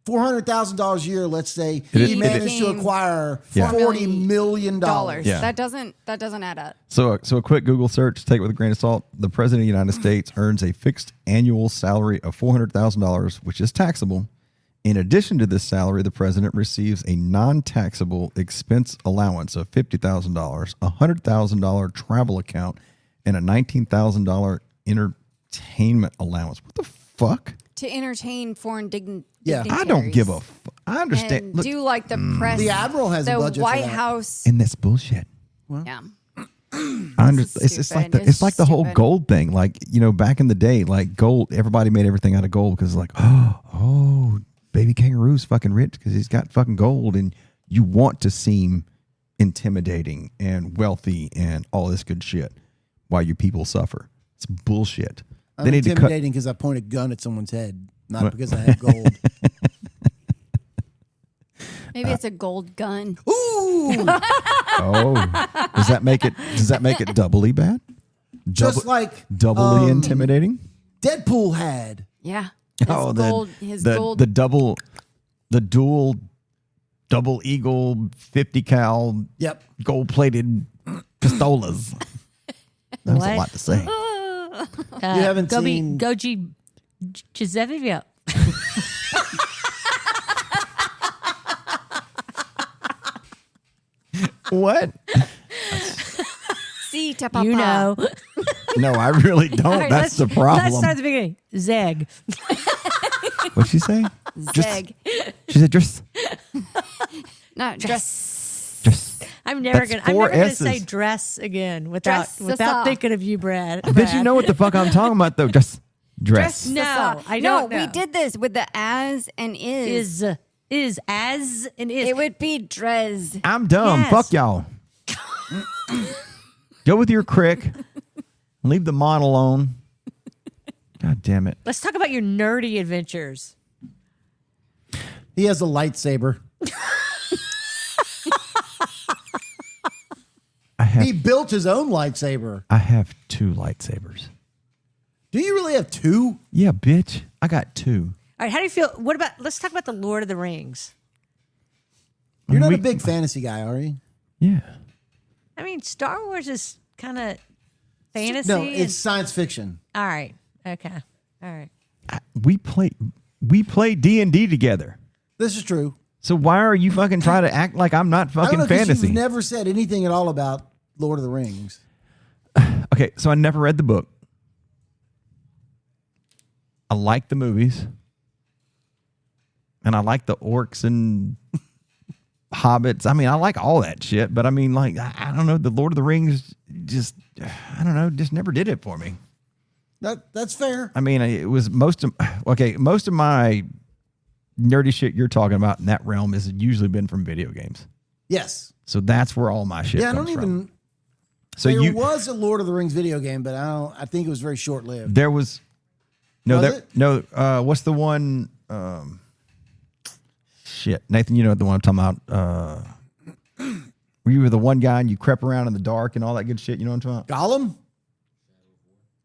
$400,000 a year, let's say, he managed to acquire $40 million.
Yeah. That doesn't add up.
So a quick Google search, take it with a grain of salt. The president of the United States earns a fixed annual salary of $400,000, which is taxable. In addition to this salary, the president receives a non-taxable expense allowance of $50,000, a $100,000 travel account, and a $19,000 entertainment allowance. What the fuck?
To entertain foreign
Yeah.
dignitaries.
I don't give a I understand.
And
Look,
do like the press.
The admiral has a
the
budget for
White
that.
House.
and that's bullshit.
Yeah.
It's like the whole gold thing. Like, back in the day, like gold, everybody made everything out of gold because it's like, oh, baby kangaroo's fucking rich because he's got fucking gold, and you want to seem intimidating and wealthy and all this good shit while you people suffer. It's bullshit.
I'm
They need to cut.
intimidating because I point a gun at someone's head, not because I have gold.
Maybe it's a gold gun.
Ooh,
Oh, does that make it doubly bad?
just like
Doubly intimidating.
Deadpool had.
Yeah.
The dual double eagle 50 cal
Yep.
gold plated pistolas. That was a
What?
lot to say.
You haven't seen-
Goji Giuseppe.
What?
See, papa.
You know.
No, I really don't.
All right,
That's the
Let's
problem.
start at the beginning. Zeg.
What'd she say?
Zeg.
She said just.
Not dress.
Just.
I'm never
That's
gonna
four
say
S's.
dress again without
Dress-a-sa.
thinking of you, Brad.
But you know what the fuck I'm talking about though? Just dress.
No, I
No,
don't know.
we did this with the as and is.
Is as and is.
It would be dress.
I'm dumb.
Yes.
Fuck y'all. Go with your crick. Leave the mon alone. God damn it.
Let's talk about your nerdy adventures.
He has a lightsaber. He built his own lightsaber.
I have 2 lightsabers.
Do you really have 2?
Yeah, bitch. I got 2.
All right, how do you feel? What about? Let's talk about the Lord of the Rings.
You're not a big fantasy guy, are you?
Yeah.
I mean, Star Wars is kind of fantasy.
No, it's science fiction.
all right. Okay. All right.
We play D&D together.
This is true.
So why are you fucking trying to act like I'm not
I don't
fucking
know, 'cause
fantasy?
you've never said anything at all about Lord of the Rings.
Okay, so I never read the book. I like the movies. And I like the orcs and hobbits. I mean, I like all that shit, but I mean, like, I don't know, the Lord of the Rings just, I don't know, just never did it for me.
That's fair.
I mean, it was most of my nerdy shit you're talking about in that realm has usually been from video games.
Yes.
So that's where all my shit
Yeah, I
comes
don't
from.
even.
So
There
you
was a Lord of the Rings video game, but I think it was very short lived.
there was no
Was
there
it?
no what's the one shit, Nathan, you know the one I'm talking about, where you were the one guy and you crept around in the dark and all that good shit, you know what I'm talking about?
Gollum?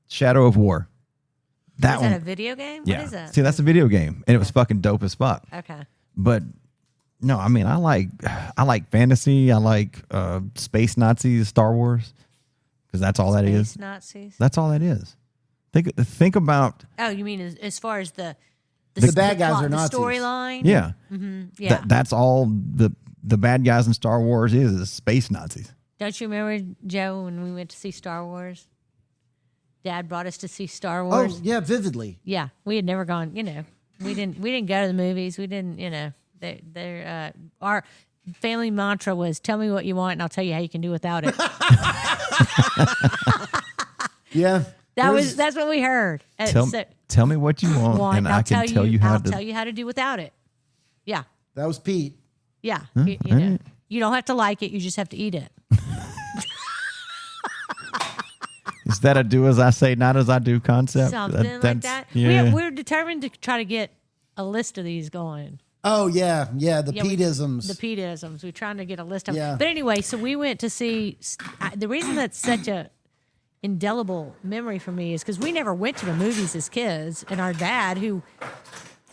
Shadow of War. That
Is
one.
that a video game?
Yeah.
What is that?
See, that's a video game and it was fucking dope as fuck.
Okay.
But no, I mean, I like fantasy. I like space Nazis, Star Wars, because that's all that is.
Space Nazis.
That's all that is. Think about
Oh, you mean as far as the
bad guys
plot,
are
the
Nazis.
storyline?
yeah.
Yeah.
That's all the bad guys in Star Wars is space Nazis.
Don't you remember, Joe, when we went to see Star Wars? Dad brought us to see Star Wars.
Oh, yeah, vividly.
Yeah, we had never gone. We didn't go to the movies. We didn't. Our family mantra was, "Tell me what you want, and I'll tell you how you can do without it."
Yeah.
That's what we heard.
Tell me what you want, and I can tell you how
I'll
to.
tell you how to do without it. Yeah,
That was Pete.
yeah.
Huh?
You
All
know,
right.
you don't have to like it. You just have to eat it.
Is that a do as I say, not as I do concept?
Something like
That's-
that.
Yeah.
We're determined to try to get a list of these going.
Oh, yeah. Yeah, the
Yeah,
Pete-isms.
The Pete-isms. We're trying to get a list of them.
Yeah.
But anyway, so we went to see. The reason that's such a indelible memory for me is because we never went to the movies as kids, and our dad, who,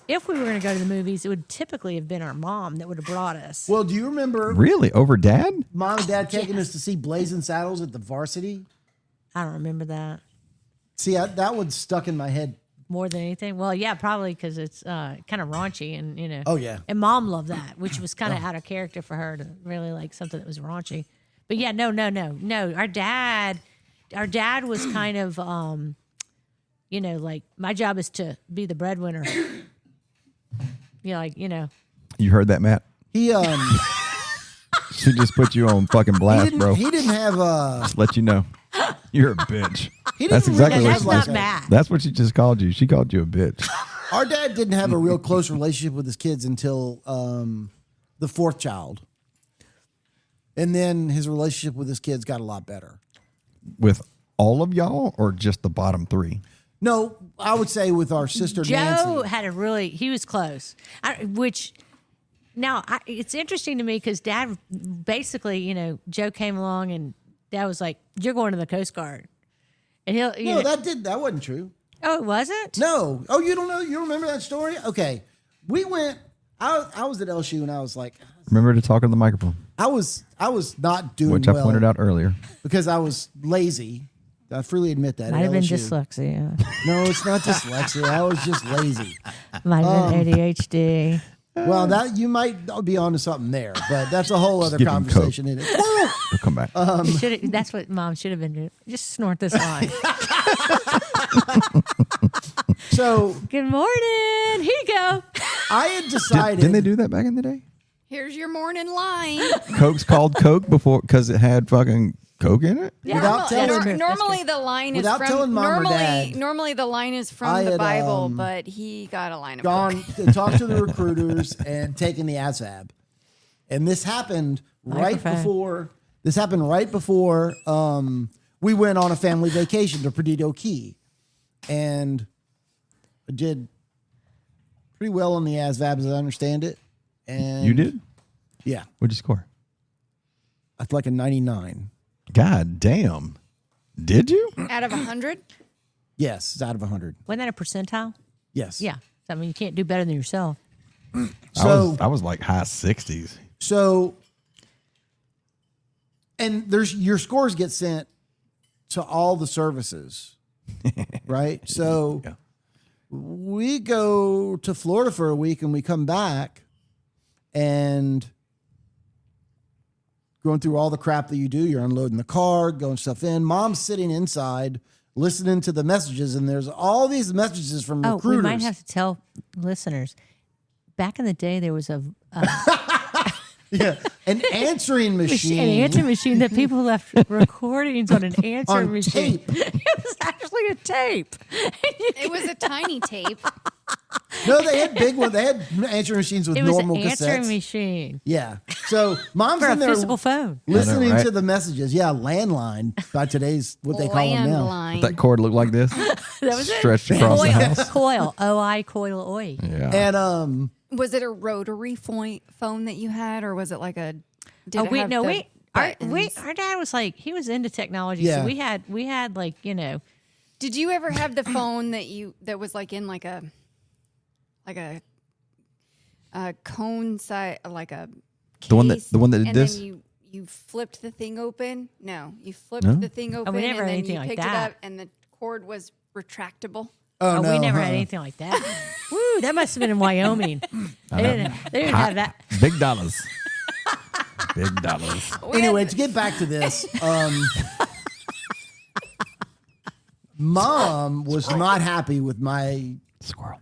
if we were going to go to the movies, it would typically have been our mom that would have brought us.
Well, do you remember
Really? Over dad?
Mom and Dad taking us to see Blazing Saddles at the Varsity?
I don't remember that
See, that one stuck in my head.
more than anything. Well, yeah, probably because it's kind of raunchy, and
Oh, yeah.
And Mom loved that, which was kind of out of character for her to really like something that was raunchy. But yeah, no. Our dad was kind of, like my job is to be the breadwinner.
You heard that, Matt?
He
She just put you on fucking blast, bro.
he didn't have
Just let you know. You're a bitch.
He
That's
didn't
exactly
really
what
that's
she
like
not
that.
bad.
That's what she just called you. She called you a bitch.
Our dad didn't have a real close relationship with his kids until the fourth child. And then his relationship with his kids got a lot better.
With all of y'all or just the bottom 3?
No, I would say with our sister
Joe
Nancy.
had he was close. It's interesting to me because Dad basically, Joe came along and Dad was like, "You're going to the Coast Guard," and
No, that wasn't true.
Oh, it wasn't.
No. Oh, you don't know? You don't remember that story? Okay. We went, I was at LSU and I was like,
Remember to talk on the microphone,
I was not doing
which
well
I pointed out earlier.
because I was lazy. I freely admit that.
Might
at
have been
LSU.
dyslexia.
No, it's not dyslexia. I was just lazy.
Might have been ADHD.
Well, that you might be onto something there, but that's a whole other
give him
conversation. Isn't it?
We'll come back.
That's what Mom should have been doing. Just snort this line.
So
Good morning. Here you go.
I had decided.
Didn't they do that back in the day?
Here's your morning line.
Coke's called Coke before because it had fucking Coke in it.
Without telling-
Normally the line is
Without
from
telling Mom or
normally
Dad,
normally the line is from
I
the
had,
Bible, but he got a line of
gone to talk to the recruiters and taken the ASVAB. And this happened right
Microphone.
before. This happened right before we went on a family vacation to Perdido Key, and I did pretty well on the ASVAB as I understand it. And
You did?
Yeah.
What'd you score?
I feel like a 99.
God damn. Did you?
Out of 100?
Yes, it's out of 100.
Wasn't that a percentile?
Yes.
Yeah. I mean, you can't do better than yourself.
So
I was like high 60s.
So, and there's your scores get sent to all the services, right? So
Yeah.
we go to Florida for a week and we come back and going through all the crap that you do. You're unloading the car, going stuff in. Mom's sitting inside listening to the messages, and there's all these messages from
Oh,
recruiters.
we might have to tell listeners. Back in the day, there was an
Yeah, an answering machine.
answering machine that people left recordings on an answering
On
machine.
tape.
It was actually a tape.
It was a tiny tape.
No, they had big ones. They had answering machines with
It was
normal
an answering
cassettes.
machine
Yeah. So mom's
for a
in there
physical phone.
listening
I know, right?
to the messages. Yeah, landline by today's what they call them now.
Landline.
That cord looked like this.
That was it.
Stretched across the house.
Coil. O-I, coil, oi.
Yeah.
And
Was it a rotary phone that you had, or was it like a? Did
Oh,
it
we
have
no,
the buttons?
our dad was like, he was into technology.
Yeah.
So we had like, you know,
Did you ever have the phone that was like in like a cone size, like a case,
The one that did
and
this?
then you flipped the thing open? No, you flipped the thing open
never
and
had
then
anything
you
like
picked
that.
it up and the cord was retractable.
oh, no,
we never
huh?
had anything like that. Woo, that must have been in Wyoming. They didn't have that.
Big dollars. Big dollars.
Anyway, to get back to this, Mom was not happy with my.
Squirrel.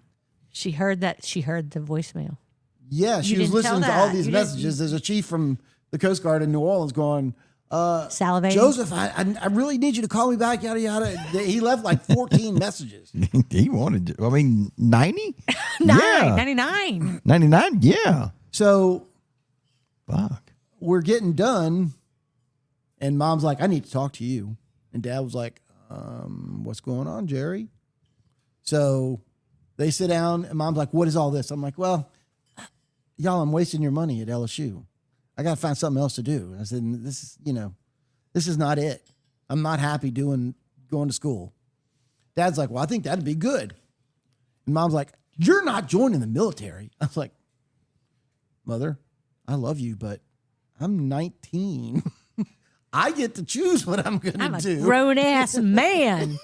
She heard that. She heard the voicemail.
Yeah, she
You
was
didn't tell
listening to all
that.
these
You didn't-
messages. There's a chief from the Coast Guard in New Orleans going,
Salivating.
Joseph, I really need you to call me back, yada, yada. He left like 14 messages.
He wanted to. I mean, 90?
99.
99? Yeah.
So
Fuck.
we're getting done, and Mom's like, I need to talk to you. And Dad was like, what's going on, Jerry? So they sit down, and Mom's like, what is all this? I'm like, well, y'all, I'm wasting your money at LSU. I got to find something else to do. I said, this is not it. I'm not happy going to school. Dad's like, well, I think that'd be good. And Mom's like, you're not joining the military. I was like, Mother, I love you, but I'm 19. I get to choose what I'm going
I'm
to
a
do.
grown ass man.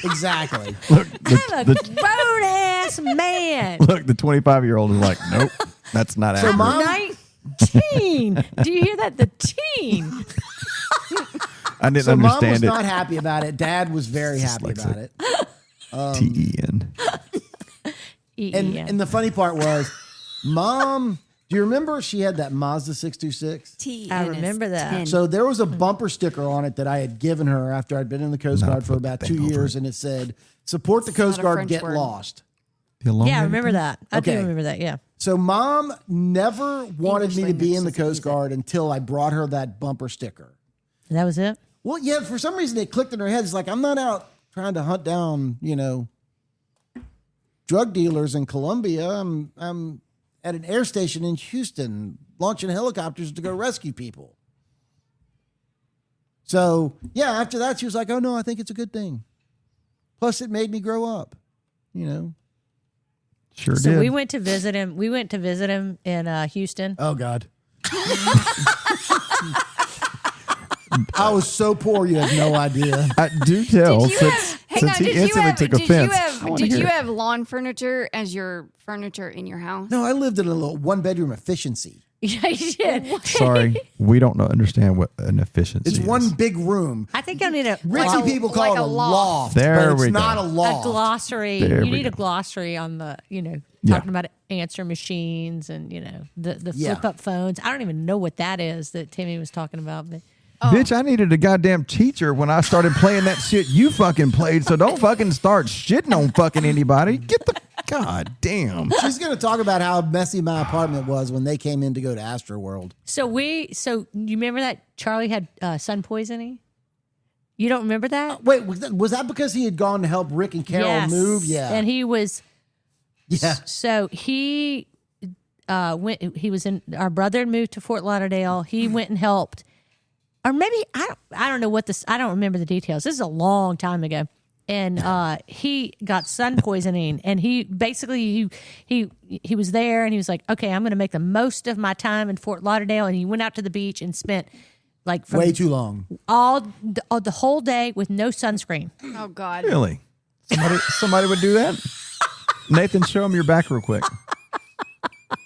Exactly.
Look,
I'm a grown ass man.
look, the 25-year-old is like, nope, that's not
So
happening.
Mom-
19. Do you hear that? The teen.
I didn't
So Mom was
understand it.
not happy about it. Dad was very happy about it.
T-E-N.
And the funny part was, Mom, do you remember she had that Mazda 626?
I remember that.
So there was a bumper sticker on it that I had given her after I'd been in the Coast
Not
Guard for
put the
about
thing
2
over
years,
it.
and it said, support the
It's
Coast
not a
Guard,
French
get
word.
lost.
The elongated
Yeah, I remember
thing?
that. I
Okay.
do remember that. Yeah.
So Mom never wanted
English
me to be
language
in the
doesn't
Coast
use it.
Guard until I brought her that bumper sticker.
That was it.
Well, yeah, for some reason it clicked in her head. It's like, I'm not out trying to hunt down, drug dealers in Colombia. I'm at an air station in Houston launching helicopters to go rescue people. So, yeah, after that, she was like, oh, no, I think it's a good thing. Plus, it made me grow up,
Sure
So
did.
we went to visit him. We went to visit him in Houston.
Oh, God. I was so poor, you have no idea.
I do tell,
Did you
since,
have, hang
since
on,
he
did you
instantly
have,
took
did
offense.
you
I
have,
wanna
did
hear
you
it.
have lawn furniture as your furniture in your house?
No, I lived in a little one-bedroom efficiency.
Yeah, you did.
Sorry, we don't understand what an efficiency
It's
is.
one big room.
I think I need a
Richie people call
like
it
a
a
loft.
loft,
There
but it's
we
not
go.
a
a
loft.
glossary.
There
You
we
need a
go.
glossary on the,
Yeah.
talking about answer machines and, the
Yeah.
flip up phones. I don't even know what that is that Timmy was talking about. But
Bitch, I needed a goddamn teacher when I started playing that shit you fucking played, so don't fucking start shitting on fucking anybody. Get the god damn.
She's going to talk about how messy my apartment was when they came in to go to Astro World.
so you remember that Charlie had sun poisoning? You don't remember that?
Wait, was that because he had gone to help Rick and Carol
Yes.
move? Yeah.
And he was
Yeah.
So he went. He was in. Our brother had moved to Fort Lauderdale. He went and helped, or maybe I don't know what this. I don't remember the details. This is a long time ago, and he got sun poisoning. And he basically he was there, and he was like, okay, I'm going to make the most of my time in Fort Lauderdale. And he went out to the beach and spent like
Way too long.
all the whole day with no sunscreen.
Oh God.
Really? Somebody would do that? Nathan, show him your back real quick.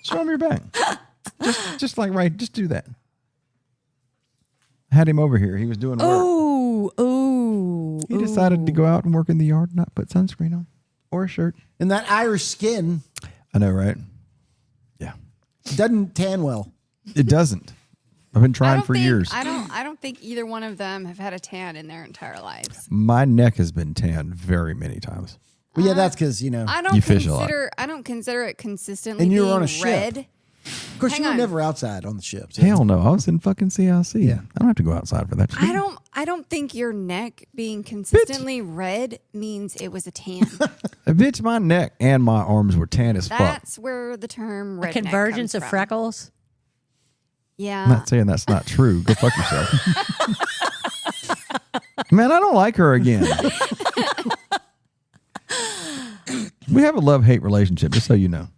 Show him your back. Just do that. I had him over here. He was doing work.
Ooh.
He decided to go out and work in the yard, not put sunscreen on or a shirt.
And that Irish skin
I know, right? Yeah.
doesn't tan well.
It doesn't. I've been trying for years.
I don't think either one of them have had a tan in their entire lives.
My neck has been tanned very many times.
Well, yeah, that's because, you know.
I
You
don't
fish a lot.
consider it consistently
And you were
being
on a ship.
red.
Of course,
Hang
you were
on.
never outside on the ships.
Hell no. I was in fucking CIC.
Yeah.
I don't have to go outside for that shit.
I don't think your neck being consistently red means it was a tan.
Bitch, my neck and my arms were tan as fuck.
That's where the term redneck
Convergence
comes
of
from.
freckles.
Yeah.
I'm not saying that's not true. Go fuck yourself. Man, I don't like her again. We have a love-hate relationship, just so you know.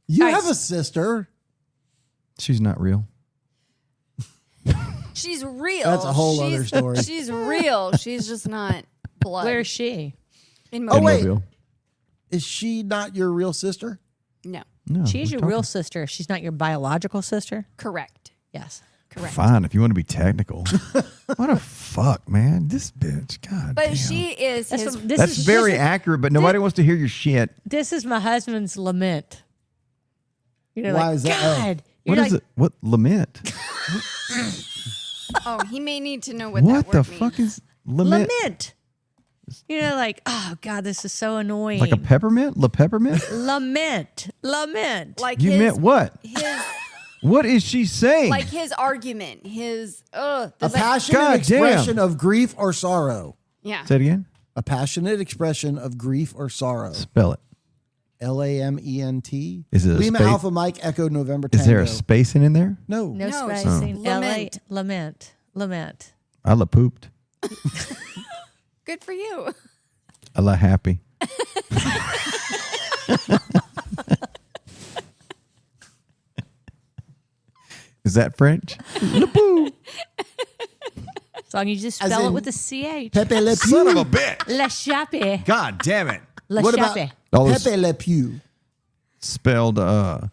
You have a sister.
She's not real.
She's real.
That's a whole other story.
She's real. She's just not blood.
Where is she?
In
Oh, wait.
Mobile.
Is she not your real sister?
No.
No,
She's
we're
your real
talking-
sister. She's not your biological sister.
Correct.
Yes.
Correct.
Fine, if you want to be technical. What a fuck, man. This bitch. God
But
damn.
she is
That's,
his.
That's very accurate, but nobody wants to hear your shit.
This is my husband's lament. You know,
Why
like,
is that?
God.
What
You're
is
like,
it? What lament?
Oh, he may need to know what
What
that
the
word
fuck
means.
is lament?
lament. You know, like, oh God, this is so annoying.
Like a peppermint? La peppermint?
lament.
Like
You
his,
meant what?
His
What is she saying?
like his argument. His
A
there's like-
passionate
God
expression
damn.
of grief or sorrow.
yeah.
Say it again.
A passionate expression of grief or sorrow.
Spell it.
Lament.
Is it a
Lima
space?
Alpha Mike Echo November
Is there a
Tango.
spacing in there?
No.
No
No,
spacing.
lament.
Lament.
I la pooped.
Good for you.
I la happy. Is that French? La poo.
As long as you just
As
spell it
in
with a CH.
Pepe Le
Son of
Pew.
a bitch.
La Chape.
God damn it.
La
What about
Chape.
All this
Pepe Le Pew?
spelled CHLAPEPEAUX.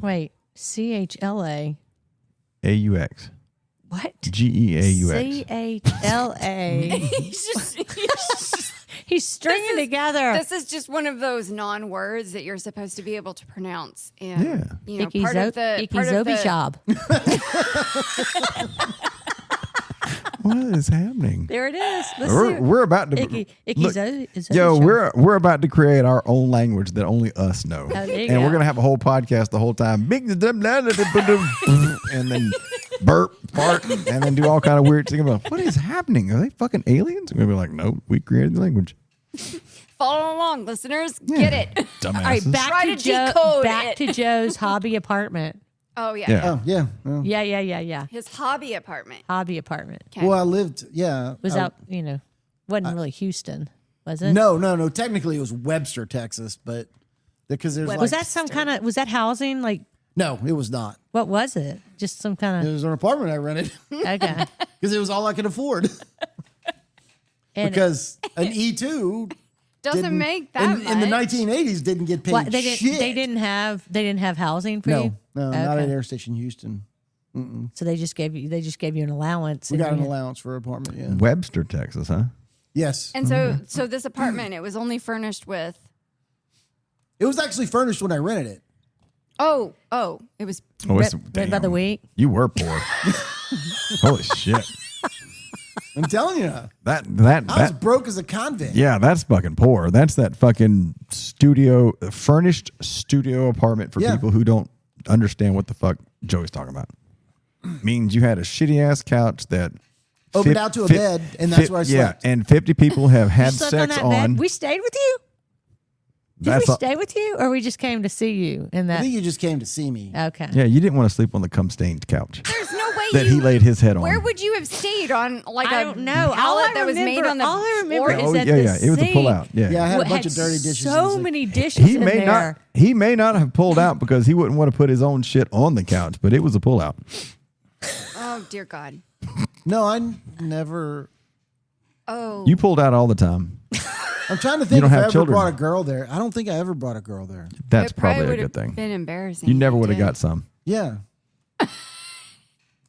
Wait. CHLA. What?
GEAUX.
CHLA. He's stringing together.
This is just one of those non-words that you're supposed to be able to pronounce. And
Yeah.
you know,
Icky
part of the
Zobi job.
What is happening?
There it is. Let's see.
We're about to
Icky
look,
Zobi
yo,
job.
we're about to create our own language that only us know,
Oh, there you
and
go.
we're gonna have a whole podcast the whole time, big and then burp, fart, and then do all kind of weird things. About what is happening? Are they fucking aliens? We're gonna be like, nope, we created the language.
Follow along, listeners.
Yeah.
Get it.
Dumbasses.
All right,
Try to decode it.
to Joe's hobby apartment.
Oh yeah.
Yeah.
Oh, yeah. Well,
Yeah.
His hobby apartment.
Hobby apartment.
Okay.
well, I lived, yeah.
Was out, wasn't really Houston, was it?
No. Technically, it was Webster, Texas, but because there's
Was that some kind of, was that housing? Like,
No, it was not.
what was it? Just some kind
It was an apartment I rented
of, okay.
because it was all I could afford.
And
Because an E2
Doesn't
didn't-
make that much.
in the 1980s didn't get paid
what, they
shit.
didn't have housing for you?
No, not at
Okay.
Air Station Houston.
So they just gave you an allowance.
We
and
got an
you-
allowance for an apartment. Yeah.
Webster, Texas, huh?
Yes.
And so this apartment, it was only furnished with.
It was actually furnished when I rented it.
Oh, it was.
Oh, it's
Rent by the
damn.
week.
You were poor. Holy shit!
I'm telling you,
That
I was broke as a convict.
Yeah, that's fucking poor. That's that fucking furnished studio apartment for
Yeah.
people who don't understand what the fuck Joey's talking about. Means you had a shitty ass couch that
opened out to a bed, and that's where I slept.
Yeah, and 50 people have
You
had
slept
sex
on that
on.
bed? We stayed with you? Did
That's
we
all-
stay with you, or we just came to see you in
I
that?
think you just came to see me.
Okay.
Yeah, you didn't want to sleep on the cum-stained couch
There's no way
that he laid his head on.
Where would you have stayed on like
I
a
don't know.
pallet that was made on the
all I remember
floor?
is
Oh,
that
yeah,
the
yeah. It was a
sink
pull-out. Yeah.
Yeah, I had a
had
bunch of dirty dishes. in the
So
sink.
many dishes
He
in
may
there.
not. He may not have pulled out because he wouldn't want to put his own shit on the couch, but it was a pull-out.
Oh dear God.
No, I never.
Oh.
You pulled out all the time.
I'm trying to think
don't
if I
have
ever
children.
brought a girl there. I don't think I ever brought a girl there.
That's
It probably
probably a
would
good
have
thing.
Been embarrassing.
You never would have
Did.
got some.
Yeah.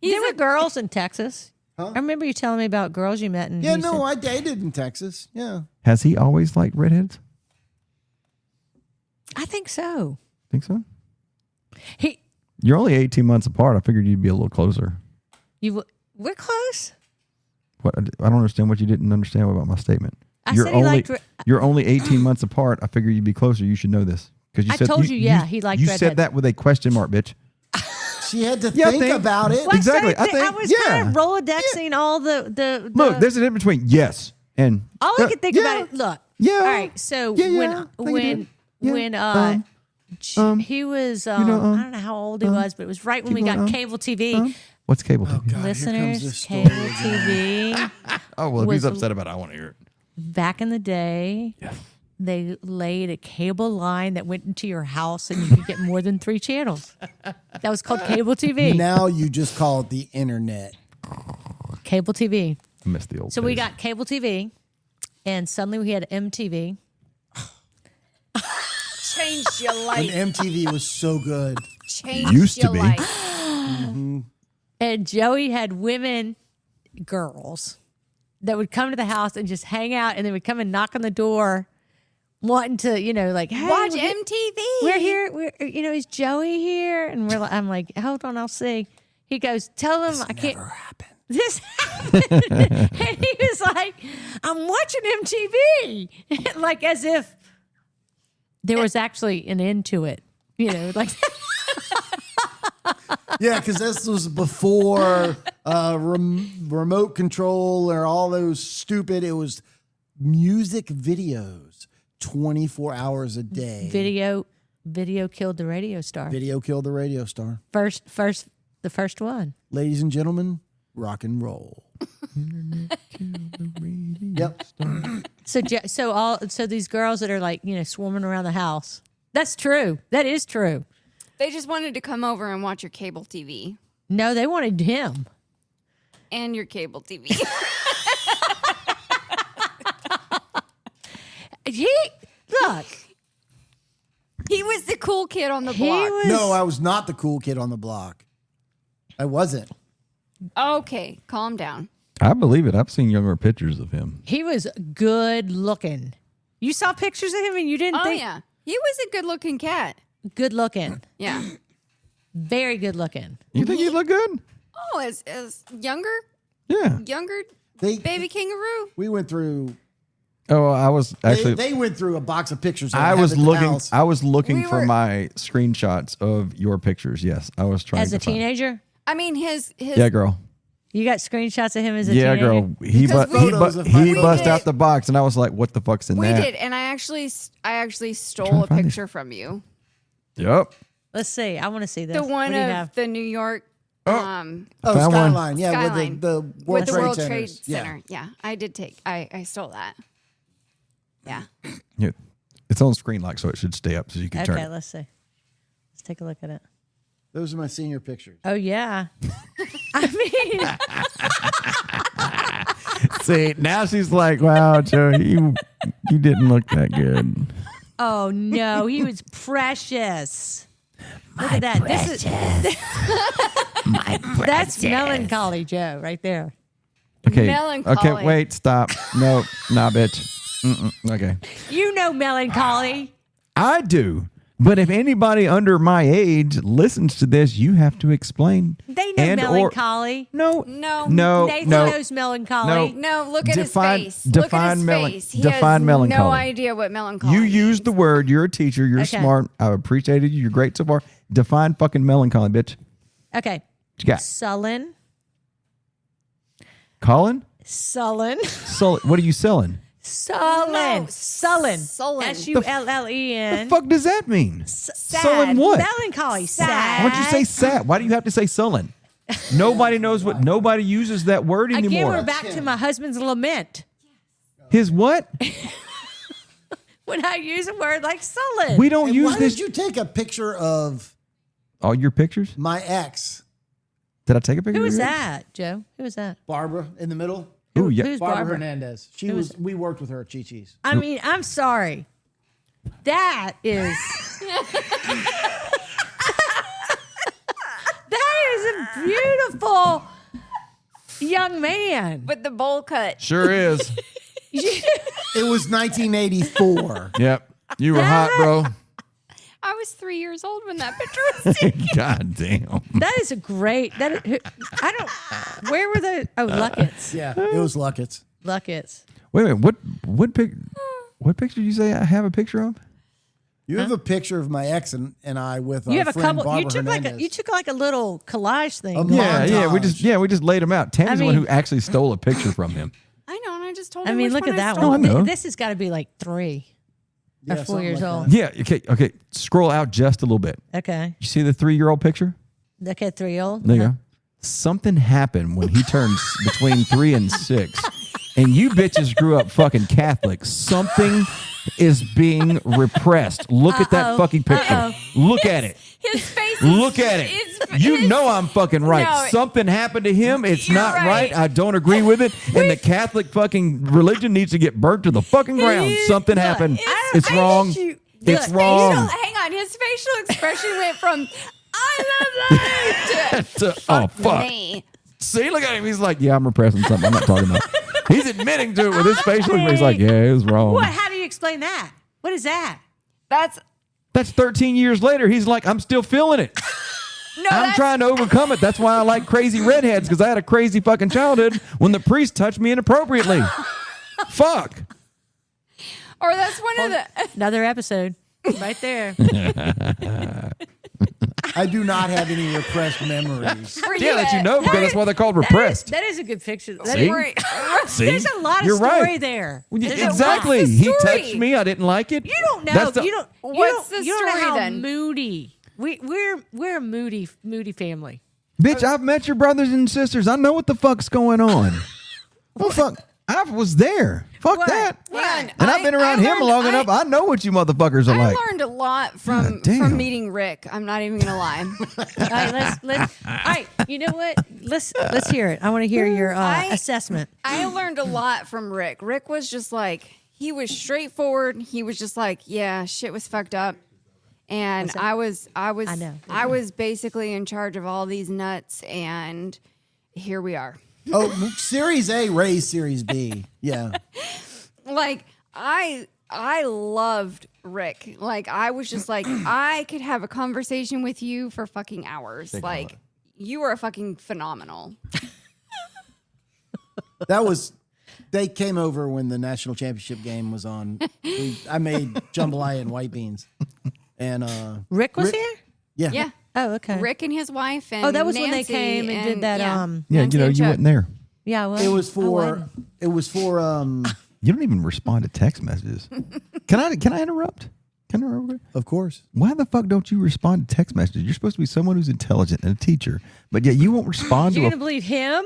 There were girls in Texas. I remember you telling me about girls you met in
Yeah,
Houston.
no, I dated in Texas. Yeah.
Has he always liked redheads?
I think so.
Think so?
He,
You're only 18 months apart. I figured you'd be a little closer.
we're close.
What? I don't understand what you didn't understand about my statement.
I said he liked
You're only 18 months apart. I figured you'd be closer. You should know this because you
I
said
told you, yeah, he liked
You
redheads.
said that with a question mark, bitch.
She had to
Yeah,
think about it.
Well,
Exactly.
I,
I think-
was
yeah.
kind of Rolodexing all the
Look, there's a difference between yes and.
all I could think
yeah,
about it. Look,
Yeah.
all right. So
Yeah, yeah, I think you did. Yeah.
he was
you know,
I don't know how old he was, but it was right when we
keep
got
going,
cable TV.
What's cable TV?
God, here comes
Listeners,
this story
cable
again.
TV.
Oh well, if
was-
he's upset about it, I want to hear it.
Back in the day, they laid a cable line that went into your house, and you could get more than 3 channels. That was called cable TV.
Now you just call it the internet.
Cable TV.
I miss the old.
So we
days.
got cable TV, and suddenly we had MTV.
Changed your
And
life.
MTV was so good.
Changed
Used to
your
be.
life.
And Joey had girls that would come to the house and just hang out, and they would come and knock on the door, wanting to, like, hey,
Watch
we're-
MTV.
We're here. Is Joey here? And I'm like, hold on, I'll see. He goes, tell him I can't.
Never happened.
This happened. And he was like, I'm watching MTV. Like as if there was actually an end to it. Like
Yeah, because this was before remote control or all those stupid. It was music videos, 24 hours a day.
video killed the radio star.
Video killed the radio star.
The first one.
Ladies and gentlemen, rock and roll. Yep.
So these girls that are like, swarming around the house. That's true. That is true.
They just wanted to come over and watch your cable TV
No, they wanted him.
and your cable TV.
Look,
He was the cool kid on the
he
block.
was.
No, I was not the cool kid on the block. I wasn't.
Okay, calm down.
I believe it. I've seen younger pictures of him.
He was good looking. You saw pictures of him and you didn't
Oh
think
yeah, he was a good-looking cat.
good looking.
Yeah.
Very good looking.
You think he look good?
Oh, as younger
Yeah.
They
baby kangaroo.
We went through.
Oh, I was actually.
They went through a box of pictures. that
I
have
was
at the
looking.
house.
I was looking
We
for
were-
my screenshots of your pictures. Yes, I was trying
As
to
a
find-
teenager,
I mean, his
Yeah, girl.
you got screenshots of him as a
Yeah,
teenager.
girl. He
Because we-
Photos of my
he bust
did.
out the box, and I was like, "What the fuck's in
We
that?"
did, and I actually
trying
stole
to
a
find
picture from you.
Yep.
Let's see. I want to see this.
The one
what do you
of
have?
the New York
Oh,
Found one.
Skyline. Yeah,
Skyline.
with the
with
World
the
Trade
World
Centers.
Trade Center. Yeah, I did take. I stole that. Yeah.
Yeah. It's on screen lock, so it should stay up so you can turn
Okay,
it.
let's see. Let's take a look at it.
Those are my senior pictures.
Oh yeah. I mean,
See, now she's like, "Wow, Joe, you didn't look that good."
oh no, he was precious. Look at that. This is that's melancholy Joe right there.
Okay.
Melancholy.
Okay. Wait. Stop. No. Nah, bitch. Okay.
You know melancholy.
I do. But if anybody under my age listens to this, you have to explain.
They know
and or-
melancholy.
No.
No.
No.
Nathan
no.
knows melancholy.
No, look at
Define-
his face. Look at
define
his
melan-
face. He
define
has
melancholy.
no idea what melancholy
You
means.
use the word. You're a teacher. You're
Okay.
smart. I appreciated you. You're great so far. Define fucking melancholy, bitch.
Okay.
What you got?
Sullen.
Colin?
Sullen.
What are you selling?
Sullen.
No,
Sullen.
sullen.
Sullen.
The fuck does that mean?
Sad.
Sullen what?
Melancholy. Sad.
Why don't you say sad? Why do you have to say sullen? Nobody knows what. Nobody uses that word anymore.
Again, we're back to my husband's lament.
His what?
When I use a word like sullen.
We don't use
Why
this.
did you take a picture of
All your pictures?
my ex,
Did I take a picture?
Who was
of yours?
that, Joe? Who was that?
Barbara, in the middle?
Ooh, yeah.
Who's
Barbara
Barbara?
Hernandez. We worked with her at Chi-Chi's.
I mean, I'm sorry. That is. That is a beautiful young man.
With the bowl cut.
Sure is.
It was 1984.
Yep. You were hot, bro.
I was 3 years old when that picture was taken.
God damn.
That is a great. I don't. Where were the? Oh, Luckett's.
Yeah, it was Luckett's.
Luckett's.
Wait a minute. What picture did you say I have a picture of?
You have a picture of my ex and I with
You
our
have a
friend
couple.
Barbara
You took
Hernandez.
you took like a little collage thing.
Yeah.
Montage.
We just laid him out. Tammy's the one
mean-
who actually stole a picture from him.
I know, and I just told
I
him
mean,
which
look at
one I
that
stole.
Oh, I know.
one. This has got to be like 3 or 4
something
years
like
old.
Yeah. Okay. Scroll out just a little bit.
Okay.
You see the 3-year-old picture?
Okay, 3-year-old.
There you go. Something happened when he turns between 3 and 6, and you bitches grew up fucking Catholic. Something is being repressed. Look at that fucking picture. Look at it.
His face.
Look at it. You know I'm fucking right.
No,
Something happened to him. It's
you're
not right.
right.
I don't agree with it. And the Catholic fucking religion needs to get burnt to the fucking ground. Something happened. It's wrong. It's wrong.
Hang on. His facial expression went from I love life to
Oh, fuck.
me.
See, look at him. He's like, yeah, I'm repressing something I'm not talking about. He's admitting to it with his facial. He's like, yeah, it was wrong.
What? How do you explain that? What is that?
That's
That's 13 years later. He's like, I'm still feeling it.
no.
I'm
That's
trying to overcome it. That's why I like crazy redheads, because I had a crazy fucking childhood when the priest touched me inappropriately. Fuck.
or that's one of the.
Another episode, right there.
I do not have any repressed memories.
Where
Yeah, that you
at?
know, because that's why they're called repressed.
That is a good picture. That
See?
is-
Where-
See?
There's a lot of
You're
story
right.
there.
Well,
There's a
exactly.
What's the
He
story?
touched me. I didn't like it.
You don't know.
That's the-
You don't. You
What's
don't,
the
you don't know
story
how
then?
moody. We're a moody family.
Bitch, I've met your brothers and sisters. I know what the fuck's going on. Well, fuck. I was there. Fuck
What?
that.
Man,
And I've been around him long enough. I know what you motherfuckers are
I
like.
learned a lot from
God damn.
meeting Rick. I'm not even gonna lie.
All right, let's. All right, you know what? Let's hear it. I want to hear your assessment.
I learned a lot from Rick. Rick was just like, he was straightforward. He was just like, yeah, shit was fucked up. And I
know.
was basically in charge of all these nuts, and here we are.
Oh, Series A raised Series B. Yeah.
Like I loved Rick. Like I was just like, I could have a conversation with you for fucking hours. Like you are fucking phenomenal.
They came over when the national championship game was on. I made jambalaya and white beans. And
Rick was here.
Yeah.
Yeah.
Oh, okay.
Rick and his wife and
Oh, that was when they
Nancy
came and did that,
Yeah,
Nancy
you know,
and
you
Chuck.
weren't there.
Yeah, well,
It was for
You don't even respond to text messages. Can I interrupt? Can I interrupt?
of course.
Why the fuck don't you respond to text messages? You're supposed to be someone who's intelligent and a teacher, but yet you won't respond
you're
to
gonna believe him?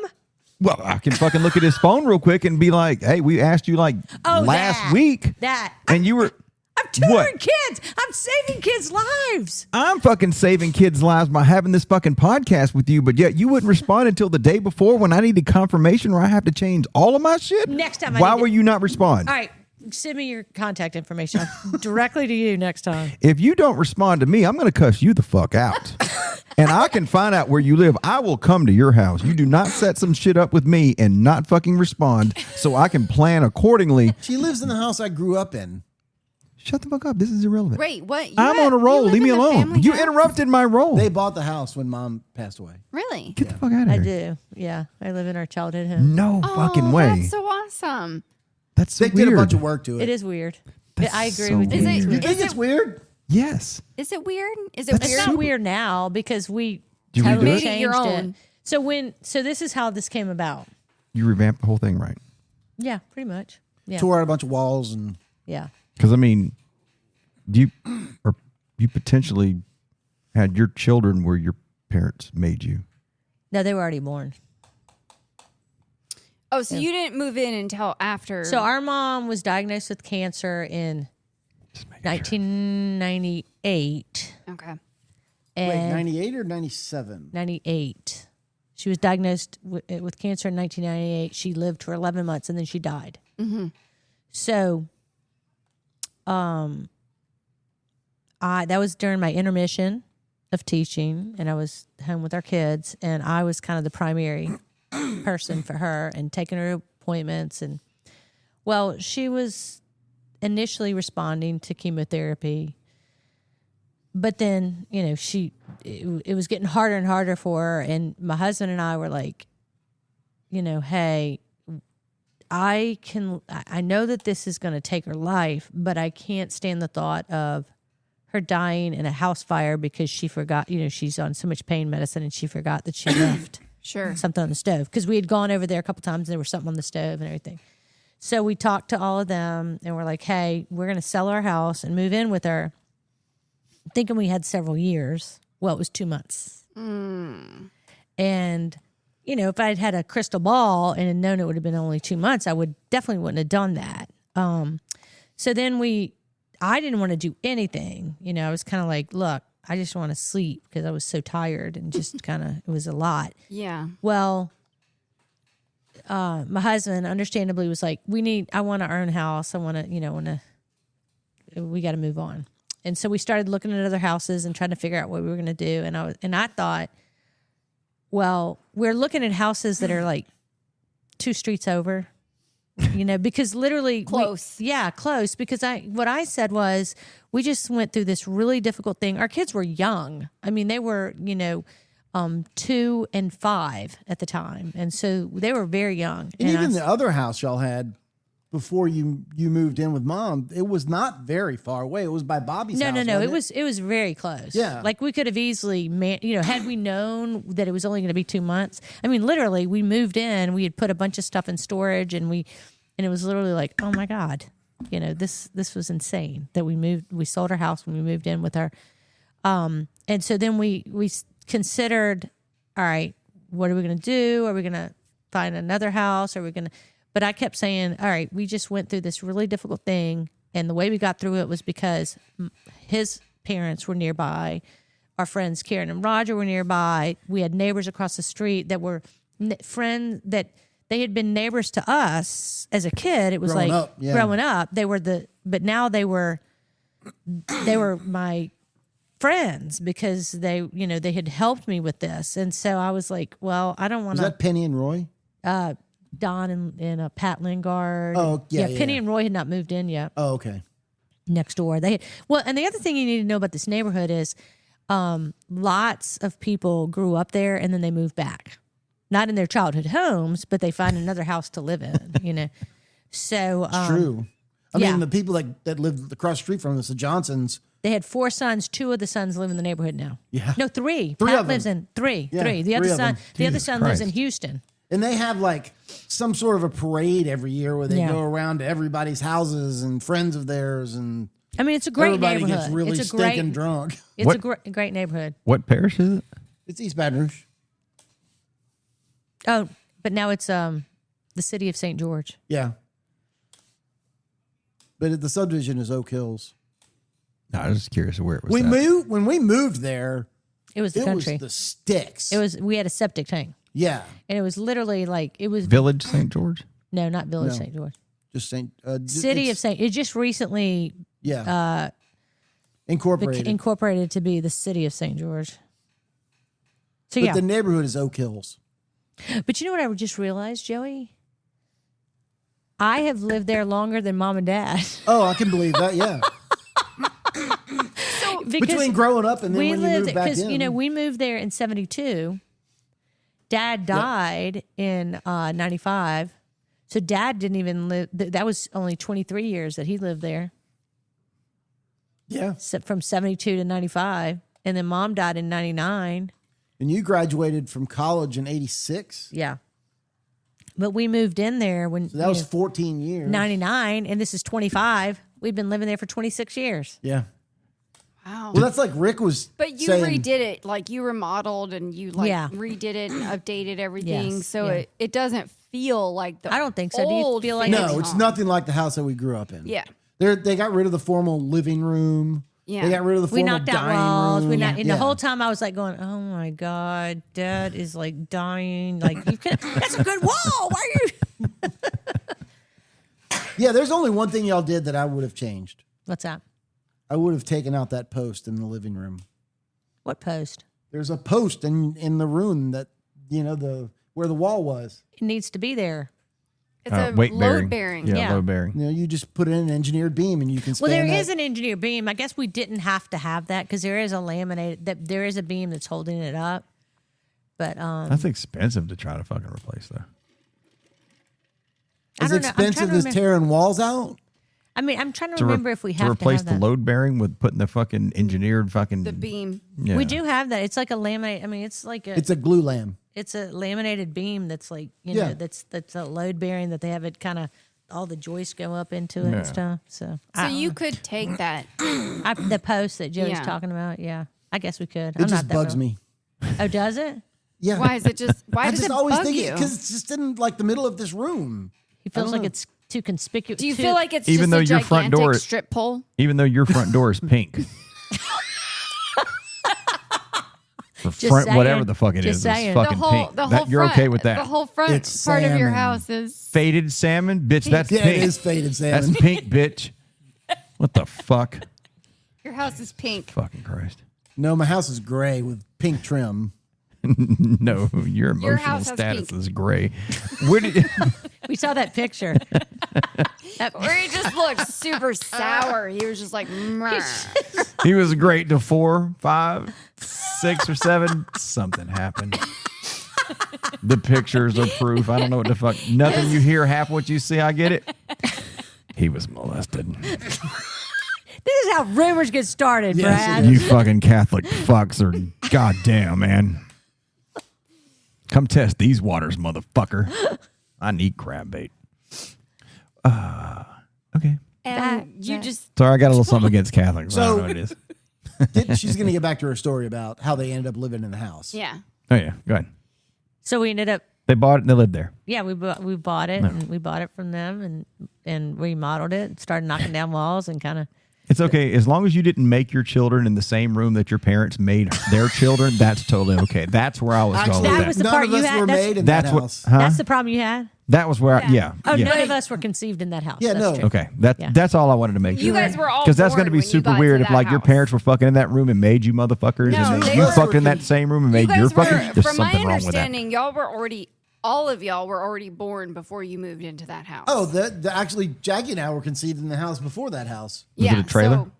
Well, I can fucking look at his phone real quick and be like, hey, we asked you like last week.
That.
And you were
I'm tutoring
What?
kids. I'm saving kids' lives.
I'm fucking saving kids' lives by having this fucking podcast with you, but yet you wouldn't respond until the day before when I needed confirmation where I have to change all of my shit.
Next time I
Why
need to-
will you not respond?
All right, send me your contact information directly to you next time.
If you don't respond to me, I'm going to cuss you the fuck out. And I can find out where you live. I will come to your house. You do not set some shit up with me and not fucking respond so I can plan accordingly.
She lives in the house I grew up in.
Shut the fuck up. This is irrelevant.
Wait, what? You
I'm
have-
on a
you
roll.
live
Leave me
in a
alone.
family
You
house?
interrupted my role.
They bought the house when Mom passed away.
Really?
Get the fuck out of
I
here.
do. Yeah, I live in our childhood home.
No
Oh,
fucking way.
That's so awesome.
That's so
They
weird.
did a bunch of work to it.
It is weird.
That's
I agree
so
with you.
Is it-
You
weird.
think it's weird?
Yes.
Is it weird? Is it
That's
It's
weird?
not weird now because we
Did you
totally
redo it?
changed
Made it your
it.
own.
So this is how this came about.
you revamped the whole thing, right?
Yeah, pretty much. Yeah.
Tore out a bunch of walls and
Yeah.
Because I mean, you potentially had your children where your parents made you.
No, they were already born.
Oh, so you didn't move in until after.
So our mom was diagnosed with cancer in 1998.
Okay.
wait,
And
98 or 97?
98. She was diagnosed with cancer in 1998. She lived for 11 months and then she died. Mm-hmm. So, that was during my intermission of teaching, and I was home with our kids, and I was kind of the primary person for her and taking her appointments. And well, she was initially responding to chemotherapy, but then, you know, it was getting harder and harder for her. And my husband and I were like, you know, hey, I know that this is going to take her life, but I can't stand the thought of her dying in a house fire because she forgot, you know, she's on so much pain medicine and she forgot that she left
Sure.
something on the stove. Because we had gone over there a couple times and there was something on the stove and everything. So we talked to all of them and we're like, hey, we're going to sell our house and move in with her. Thinking we had several years. Well, it was 2 months. And, you know, if I'd had a crystal ball and had known it would have been only 2 months, I definitely wouldn't have done that. So then I didn't want to do anything. You know, I was kind of like, look, I just want to sleep because I was so tired and just kind of, it was a lot.
Yeah.
Well, my husband understandably was like, I want to earn a house. I want to, we got to move on. And so we started looking at other houses and trying to figure out what we were going to do. And I thought, well, we're looking at houses that are like 2 streets over, you know, because literally
Close.
Close. Because what I said was, we just went through this really difficult thing. Our kids were young. I mean, they were, 2 and 5 at the time. And so they were very young.
And even the other house y'all had before you moved in with Mom, it was not very far away. It was by Bobby's house.
No. It was very close.
Yeah.
Like we could have easily, had we known that it was only going to be 2 months. I mean, literally, we moved in. We had put a bunch of stuff in storage, and it was literally like, oh my God, this was insane that we moved. We sold our house when we moved in with her, and so then we considered, all right, what are we going to do? Are we going to find another house? Are we going to? But I kept saying, all right, we just went through this really difficult thing. And the way we got through it was because his parents were nearby. Our friends Karen and Roger were nearby. We had neighbors across the street that were friends that they had been neighbors to us as a kid. It was growing up. But now they were my friends because they had helped me with this. And so I was like, well, I don't want to.
Was that Penny and Roy?
Don and Pat Lingard.
Oh, yeah.
Penny and Roy had not moved in yet.
Oh, okay.
Next door. And the other thing you need to know about this neighborhood is lots of people grew up there and then they moved back. Not in their childhood homes, but they find another house to live in, So
it's true. I mean, the people that lived across the street from us, the Johnsons.
They had 4 sons. 2 of the sons live in the neighborhood now.
Yeah.
No, 3.
3
Pat
of
lives
them.
in 3.
Yeah,
3. The
3
other son lives in Houston.
And they have like some sort of a parade every year where they
Yeah.
go around to everybody's houses and friends of theirs, and
I mean, it's a great
everybody
neighborhood.
gets really
it's a
stinking drunk.
It's
What-
a great neighborhood.
What parish is it?
It's East Baton Rouge.
Oh, but now it's the city of St. George.
Yeah. But the subdivision is Oak Hills.
No, I was just curious where it was.
When we moved there,
It was the
it
country.
was the sticks.
We had a septic tank.
Yeah.
And it was literally like, it was,
Village St. George.
no, not Village
No.
St. George.
Just St.
City of St. It just recently
incorporated.
incorporated to be the city of St. George. So,
but the neighborhood is Oak Hills.
But you know what I just realized, Joey? I have lived there longer than Mom and Dad.
Oh, I can believe that. Yeah.
Because
Between growing up and then when you moved back in.
Because, we moved there in 72. Dad died in 95. So Dad didn't even live. That was only 23 years that he lived there.
Yeah.
From 72 to 95. And then Mom died in 99.
And you graduated from college in 86?
Yeah. But we moved in there when
So that was 14 years.
99, and this is 25. We've been living there for 26 years.
Yeah.
Wow.
Well, that's like Rick was
But you
saying,
redid it, like you remodeled and you like
Yeah.
redid it and updated everything.
Yes,
So
yeah.
it doesn't feel like the
I don't think so. Do you
old
feel like
No,
family
it's
home.
nothing like the house that we grew up in.
Yeah.
They got rid of the formal living room.
Yeah.
They got rid of the
We
formal
knocked out
dining
walls.
room.
We knocked, and
Yeah.
the whole time I was like going, "Oh my god, Dad is like dying. Like you can, that's a good wall. Why are you?"
Yeah, there's only one thing y'all did that I would have changed.
What's that?
I would have taken out that post in the living room.
What post?
There's a post in the room that, where the wall was.
It needs to be there.
It's a
weight bearing.
load bearing.
Yeah,
Yeah.
load bearing.
You just put in an engineered beam and you can span
Well, there
that.
is an engineer beam. I guess we didn't have to have that because there is a laminated. That there is a beam that's holding it up. But
That's expensive to try to fucking replace, though.
I
As
don't know. I'm trying
expensive
to
as
remember-
tearing walls out.
I mean, I'm trying to remember if we have
to replace
have
the
that.
load bearing with putting the fucking engineered fucking
The beam.
Yeah.
We do have that. It's like a laminate. I mean, it's like a.
It's a glue lamb.
It's a laminated beam that's like
Yeah.
know that's a load bearing that they have it kind of all the joists go up into it
Yeah.
and stuff. So
So you could take that.
the post that Joey's
Yeah.
talking about. Yeah, I guess we could.
It just bugs me.
Oh, does it?
Yeah.
Why is it just? Why
I
does
just
it
always
bug
think
you?
because it's just in like the middle of this room.
He feels
don't
like
know.
it's too conspicuous.
Do you feel like it's
Even
just
though
a
your front
gigantic
door-
strip pole?
even though your front door is pink. Or
Just
front,
saying.
whatever the fuck it
Just
is,
saying.
it's
The
fucking
The whole,
pink.
the
That-
whole
you're
front,
okay with that?
The whole front
It's
part of your
salmon.
house is.
Faded salmon, bitch. That's
Yeah,
pink.
it is faded
That's
salmon.
pink, bitch. What the fuck?
Your house is pink.
Fucking Christ.
No, my house is gray with pink trim.
No, your emotional
house has
status
pink.
is gray. Where did
we saw that picture?
Or he just looked super sour. He was just like, "Meh."
he was great to 4, 5, 6, or 7? Something happened. The pictures are proof. I don't know what the fuck. Nothing you hear, half what you see. I get it. He was molested.
This is how rumors get started,
Yes,
Brad.
it
You fucking Catholic fucks are goddamn, man. Come test these waters, motherfucker. I need crab bait. Okay.
And you just.
Sorry, I got a little something against Catholics. I don't
So-
know what it is.
She's going to get back to her story about how they ended up living in the house.
Yeah.
Oh, yeah. Go ahead.
So we ended up.
They bought it and they lived there.
Yeah, we bought it and we bought it from them and remodeled it. And started knocking down walls and kind of.
It's okay. As long as you didn't make your children in the same room that your parents made their children, that's totally okay. That's where I was going
Actually,
with
That
that.
was the
none
part
of
you
us
had.
were
That's-
made in
That's
that
what,
house.
huh?
That's the problem you had.
That was where
Yeah.
Oh,
yeah.
none of us were conceived in that house.
Yeah,
That's
no.
true.
Okay,
Yeah.
that's all I wanted to make sure.
You guys were all
because that's going to
born
be
when you
super
got to
weird if
that
like your
house.
parents were fucking in that room and made you motherfuckers,
No,
and
they
then you
were-
fucked in that same room and
You
made your
guys were,
fucking. There's
from my
something wrong with that.
understanding, y'all were already. All of y'all were already born before you moved into that house.
Oh, actually, Jackie and I were conceived in the house before that house.
Was it a trailer?
So,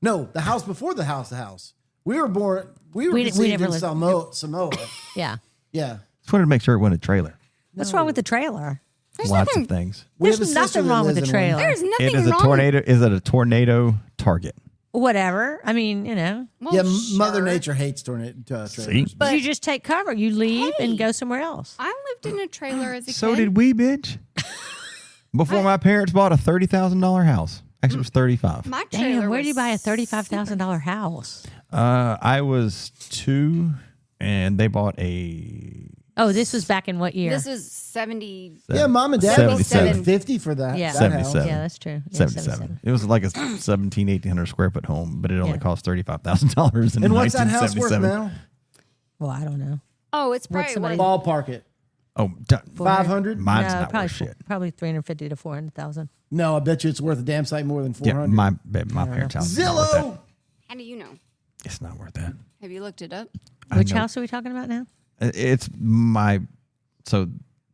No, the house before the house. The house. We were born. We were
We
conceived
never
in
lived-
Samoa.
Yeah.
Yeah.
Just wanted to make sure it wasn't a trailer.
What's wrong with the trailer?
there's
Lots
nothing,
of things.
We have a
There's
sister
nothing
that
wrong with
lives
the
in one.
trailer.
There's nothing
It is
wrong.
a tornado. Is it a tornado target?
Whatever. I mean, you know.
Well,
Yeah, Mother
sure.
Nature hates trailers.
See?
But-
you just take cover. You leave and go somewhere else.
I lived in a trailer as a
So
kid.
did we, bitch. Before my parents bought a $30,000 house. Actually, it was 35.
My trailer.
Damn, where do you
was
buy a $35,000 house?
I was 2, and they bought a.
Oh, this was back in what year?
This was 70.
Yeah, Mom and Dad
77.
paid $50 for that.
Yeah.
that
77.
house.
Yeah, that's true. Yeah,
77. It was like a 1,800 square foot home, but it only
Yeah.
cost $35,000 in
And what's that house worth
1977.
now?
Well, I don't know.
Oh, it's
What's
probably
somebody-
what,
Ballpark it.
Oh,
500?
mine's
no,
not
probably
worth shit.
Probably 350 to 400,000.
No, I bet you it's worth a damn sight more than
Yeah,
400.
my parents' house is not worth that.
Zillow.
How do you know?
It's not worth that.
Have you looked it up?
I
Which
know.
house are we talking about now?
It's my so the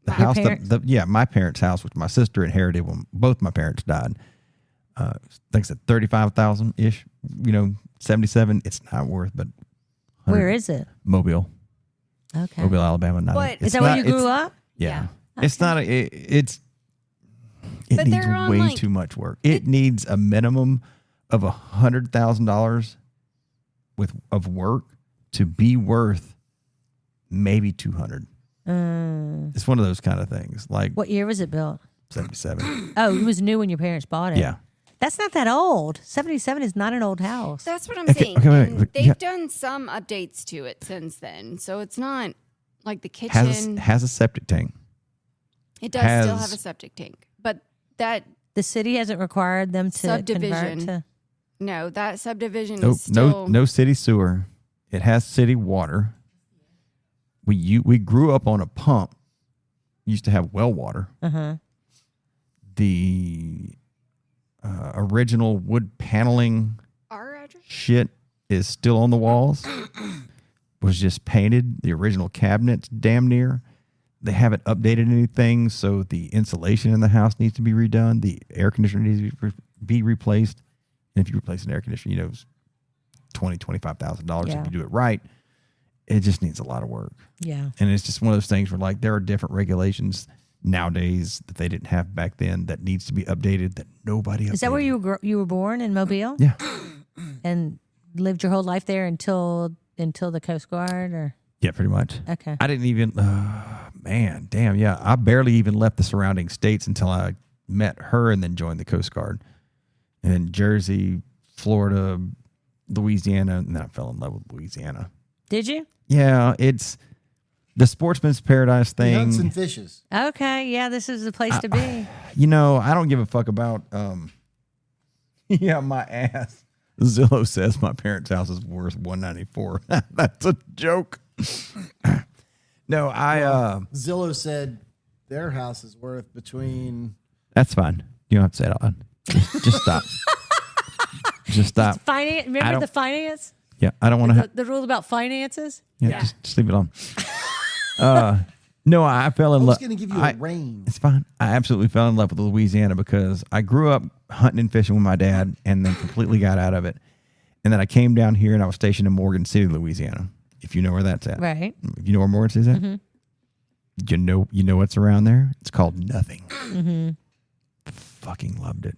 Your
house
parents?
my parents' house, which my sister inherited when both my parents died. I think it's at 35,000 ish. 77. It's not worth, but
Where is it?
Mobile,
Okay.
Mobile, Alabama.
But-
It's
Is that where
not-
you grew
it's-
up?
Yeah.
Yeah.
It's not. It
But
needs
they're on,
way
like-
too much work. It needs a minimum of $100,000 of work to be worth maybe 200. It's one of those kind of things. Like
What year was it built?
77.
Oh, it was new when your parents bought it.
Yeah.
That's not that old. 77 is not an old house.
That's what I'm
Okay,
saying.
okay, wait,
And
wait,
they've
yeah.
done some updates to it since then. So it's not like the kitchen.
Has a septic tank.
It does still
has-
have a septic tank. But that,
The city hasn't required them to convert
Subdivision.
to.
no, that subdivision
Nope,
is still.
no city sewer. It has city water. We grew up on a pump. Used to have well water. The original wood paneling
Our address?
shit is still on the walls. Was just painted. The original cabinets, damn near. They haven't updated anything, so the insulation in the house needs to be redone. The air conditioner needs to be replaced. And if you replace an air conditioner, you know, it's $25,000
Yeah.
if you do it right. It just needs a lot of work.
Yeah.
And it's just one of those things where, like, there are different regulations nowadays that they didn't have back then that needs to be updated that nobody updated.
Is that where you were born in Mobile?
Yeah.
And lived your whole life there until the Coast Guard, or
Yeah, pretty much.
okay.
I didn't even, man, damn, yeah. I barely even left the surrounding states until I met her and then joined the Coast Guard. And then Jersey, Florida, Louisiana, and then I fell in love with Louisiana.
Did you?
Yeah, it's the sportsman's paradise
He hunts
thing.
and fishes.
Okay. Yeah, this is the place to be.
You know, I don't give a fuck about, yeah, my ass. Zillow says my parents' house is worth $194. That's a joke. No,
Zillow said their house is worth between.
that's fine. You don't have to say it out loud. Just stop. Just stop.
Finance.
I
Remember
don't-
the finance?
Yeah, I don't want to.
The rule about finances?
Yeah, just leave it on. No, I fell in
I was
love.
going to give you a range.
It's fine. I absolutely fell in love with Louisiana because I grew up hunting and fishing with my dad and then completely got out of it. And then I came down here and I was stationed in Morgan City, Louisiana. If you know where that's at.
Right.
If you know where Morgan City's at? You know what's around there? It's called nothing. Fucking loved it.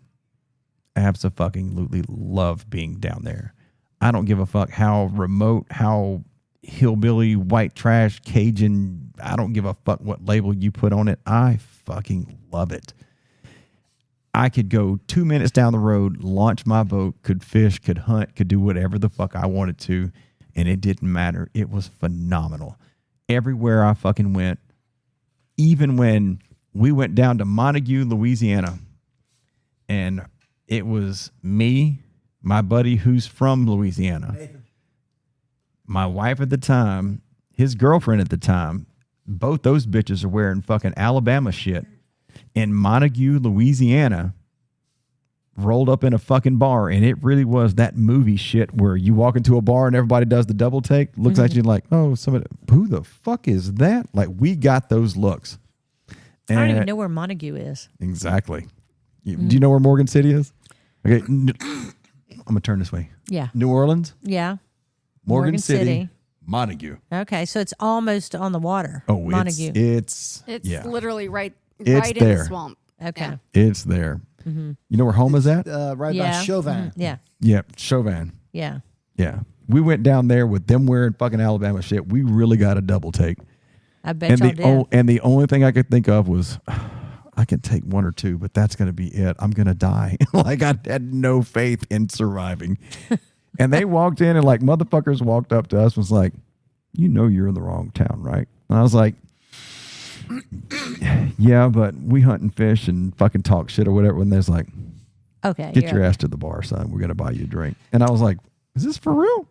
Absolutely loved being down there. I don't give a fuck how remote, how hillbilly, white trash, Cajun. I don't give a fuck what label you put on it. I fucking love it. I could go 2 minutes down the road, launch my boat, could fish, could hunt, could do whatever the fuck I wanted to, and it didn't matter. It was phenomenal. Everywhere I fucking went, even when we went down to Montague, Louisiana, and it was me, my buddy who's from Louisiana, my wife at the time, his girlfriend at the time, both those bitches are wearing fucking Alabama shit. In Montague, Louisiana, rolled up in a fucking bar, and it really was that movie shit where you walk into a bar and everybody does the double take, looks at you like, oh, somebody, who the fuck is that? Like, we got those looks.
I don't even
And-
know where Montague is.
Exactly. Do you know where Morgan City is? Okay, I'm gonna turn this way.
Yeah.
New Orleans,
Yeah.
Morgan City, Montague.
Okay, so it's almost on the water.
Oh,
Montague.
It's
yeah,
literally right
It's
in
there.
the swamp.
Okay.
Yeah.
it's there. You know where home is at?
Right
Yeah.
by Chauvin.
Yeah.
Yeah, Chauvin.
Yeah.
Yeah, we went down there with them wearing fucking Alabama shit. We really got a double take.
I bet
And
y'all did.
the only thing I could think of was, I can take one or two, but that's gonna be it. I'm gonna die. Like, I had no faith in surviving. And they walked in and like motherfuckers walked up to us and was like, you know you're in the wrong town, right? And I was like, yeah, but we hunt and fish and fucking talk shit or whatever. When there's like,
Okay.
get
you're
your
okay.
ass to the bar, son. We're going to buy you a drink. And I was like, is this for real?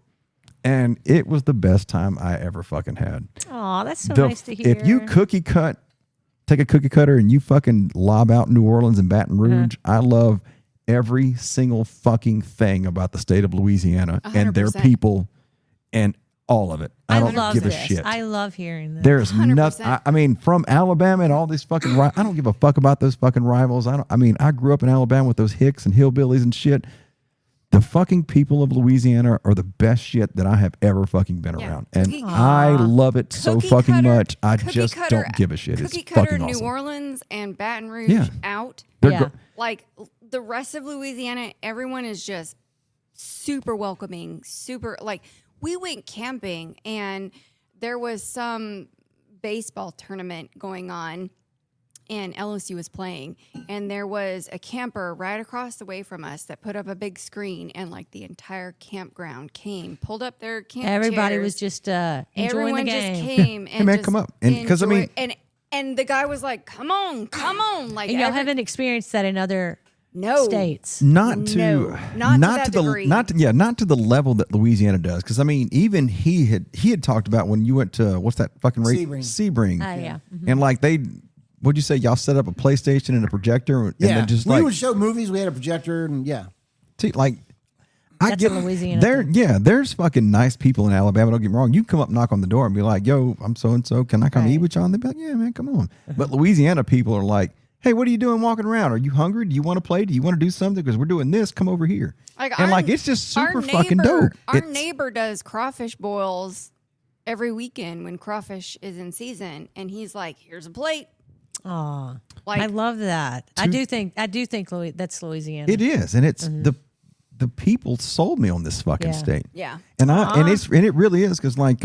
And it was the best time I ever fucking had.
Aw, that's so
The-
nice to hear.
If you take a cookie cutter and you fucking lob out New Orleans and Baton Rouge, I love every single fucking thing about the state of Louisiana and their
100%.
people and all of it. I don't
love
give a
this.
shit.
I love hearing this.
There's
100%.
nothing. I mean, from Alabama and all these fucking. I don't give a fuck about those fucking rivals. I grew up in Alabama with those hicks and hillbillies and shit. The fucking people of Louisiana are the best shit that I have ever fucking been
Yeah.
around, and
Cookie-
I love it so
Cookie
fucking
cutter-
much. I
cookie
just
cutter-
don't give a shit. It's
Cookie cutter,
fucking
New
awesome.
Orleans and Baton Rouge
Yeah.
out.
They're
Yeah.
gr-
Like the rest of Louisiana, everyone is just super welcoming, super like we went camping and there was some baseball tournament going on, and LSU was playing, and there was a camper right across the way from us that put up a big screen, and like the entire campground pulled up their camp
Everybody
chairs.
was just enjoying
Everyone
the game.
just came and
Hey, man,
just
come up. And- 'cause, I mean-
and the guy was like, come on, like
And y'all haven't experienced that in other
no
states.
No,
not to
not to that
the
degree.
not to the level that Louisiana does. Because I mean, even he had talked about when you went to what's that fucking Sebring.
Yeah.
And like what'd you say? Y'all set up a PlayStation and a projector, and
Yeah,
then just
we
like
would show movies. We had a projector, and
see, like I
That's
get
a Louisiana
there.
thing.
Yeah, there's fucking nice people in Alabama. Don't get me wrong. You come up, knock on the door, and be like, "Yo, I'm so and so. Can I come eat with you?" And they'd be like, "Yeah, man, come on." But Louisiana people are like, "Hey, what are you doing walking around? Are you hungry? Do you want to play? Do you want to do something? Because we're doing this. Come over here." It's just super fucking dope.
Our neighbor does crawfish boils every weekend when crawfish is in season, and he's like, "Here's a plate."
Aw,
Like-
I love that. I do think that's Louisiana.
It is, and it's the people sold me on this fucking
Yeah.
state.
Yeah.
And it really is because like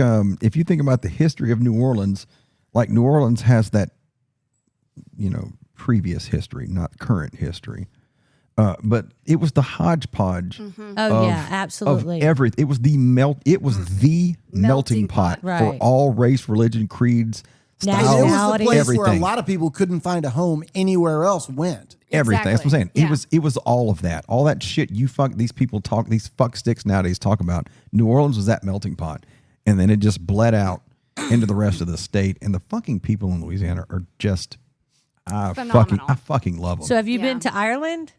if you think about the history of New Orleans, like New Orleans has that, previous history, not current history. But it was the hodgepodge
Oh yeah, absolutely.
of everything. It was the melting
Melting
pot
pot.
for
Right.
all race, religion, creeds, styles,
it was the
Nationality.
place
everything.
where a lot of people couldn't find a home anywhere else went.
Everything. That's what I'm saying.
Exactly.
It was all of that. All that shit these people talk, these fuck sticks nowadays talk about. New Orleans was that melting pot. And then it just bled out into the rest of the state. And the fucking people in Louisiana are just I
Phenomenal.
fucking love them.
So have you
Yeah.
been to Ireland?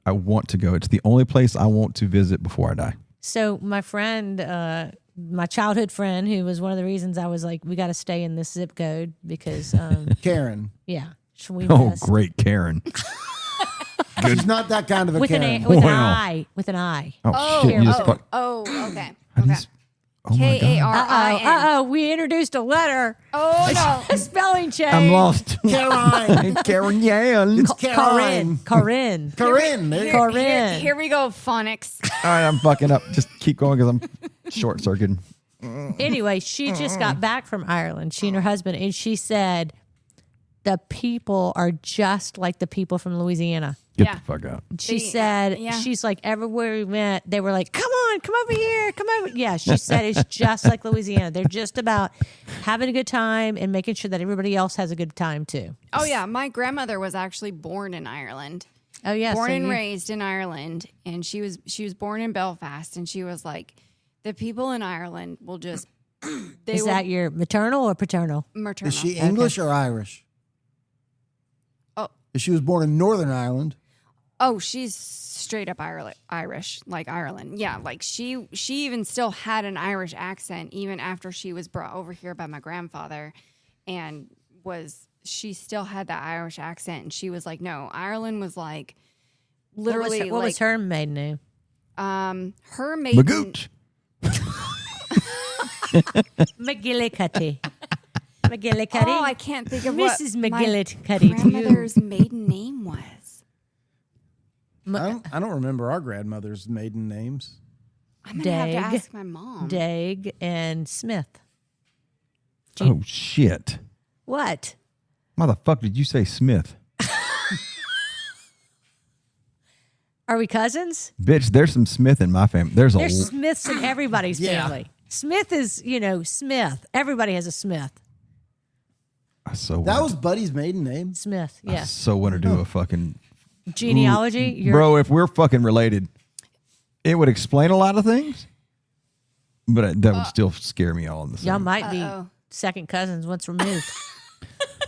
I want to go. It's the only place I want to visit before I die.
So my friend, my childhood friend, who was one of the reasons I was like, we got to stay in this zip code because,
Karen.
yeah, we
Oh,
missed.
great, Karen.
She's not that kind of a
With
Karen.
with an
Wow.
eye, with an eye.
Oh, shit. You just fuck.
Okay.
How do you
Okay.
s- Oh my God.
Karin.
We introduced a letter.
Oh no.
A spelling change.
I'm lost.
Karen.
Karen Yan.
It's Karen.
Corinne.
Karen. There you go.
Corinne.
Here we go, phonics.
All right, I'm fucking up. Just keep going because I'm short circuiting.
Anyway, she just got back from Ireland, she and her husband, and she said the people are just like the people from Louisiana.
Get
Yeah.
the fuck out.
She
They-
said,
yeah.
she's like, everywhere we went, they were like, come on, come over here, come over. Yeah, she said it's just like Louisiana. They're just about having a good time and making sure that everybody else has a good time too.
Oh yeah, my grandmother was actually born in Ireland.
Oh, yeah.
Born
so
and
you-
raised in Ireland, and she was born in Belfast, and she was like, the people in Ireland will just
Is that your maternal or paternal?
maternal.
Is she English or Irish?
Oh.
If she was born in Northern Ireland.
Oh, she's straight up Irish, like Ireland. Yeah, like she even still had an Irish accent even after she was brought over here by my grandfather, and she still had that Irish accent, and she was like, no, Ireland was like literally
What was her maiden name?
her maiden
Magooch.
McGillicuddy. McGillicuddy.
Oh, I can't think of what
Mrs.
my
McGillicuddy to you.
grandmother's maiden name was.
I don't remember our grandmother's maiden names.
I'm gonna have to
Dag.
ask my mom.
Dag and Smith.
Oh, shit.
What?
Motherfucker, did you say Smith?
Are we cousins?
Bitch, there's some Smith in my family. There's
There's Smiths in everybody's
Yeah.
family. Smith is, Smith. Everybody has a Smith.
I so
That
wanna-
was Buddy's maiden name.
Smith,
I
yes.
so want to do a fucking
Genealogy. You're,
bro. If we're fucking related, it would explain a lot of things, but that would still scare me all in the
y'all
same.
might be second cousins once removed.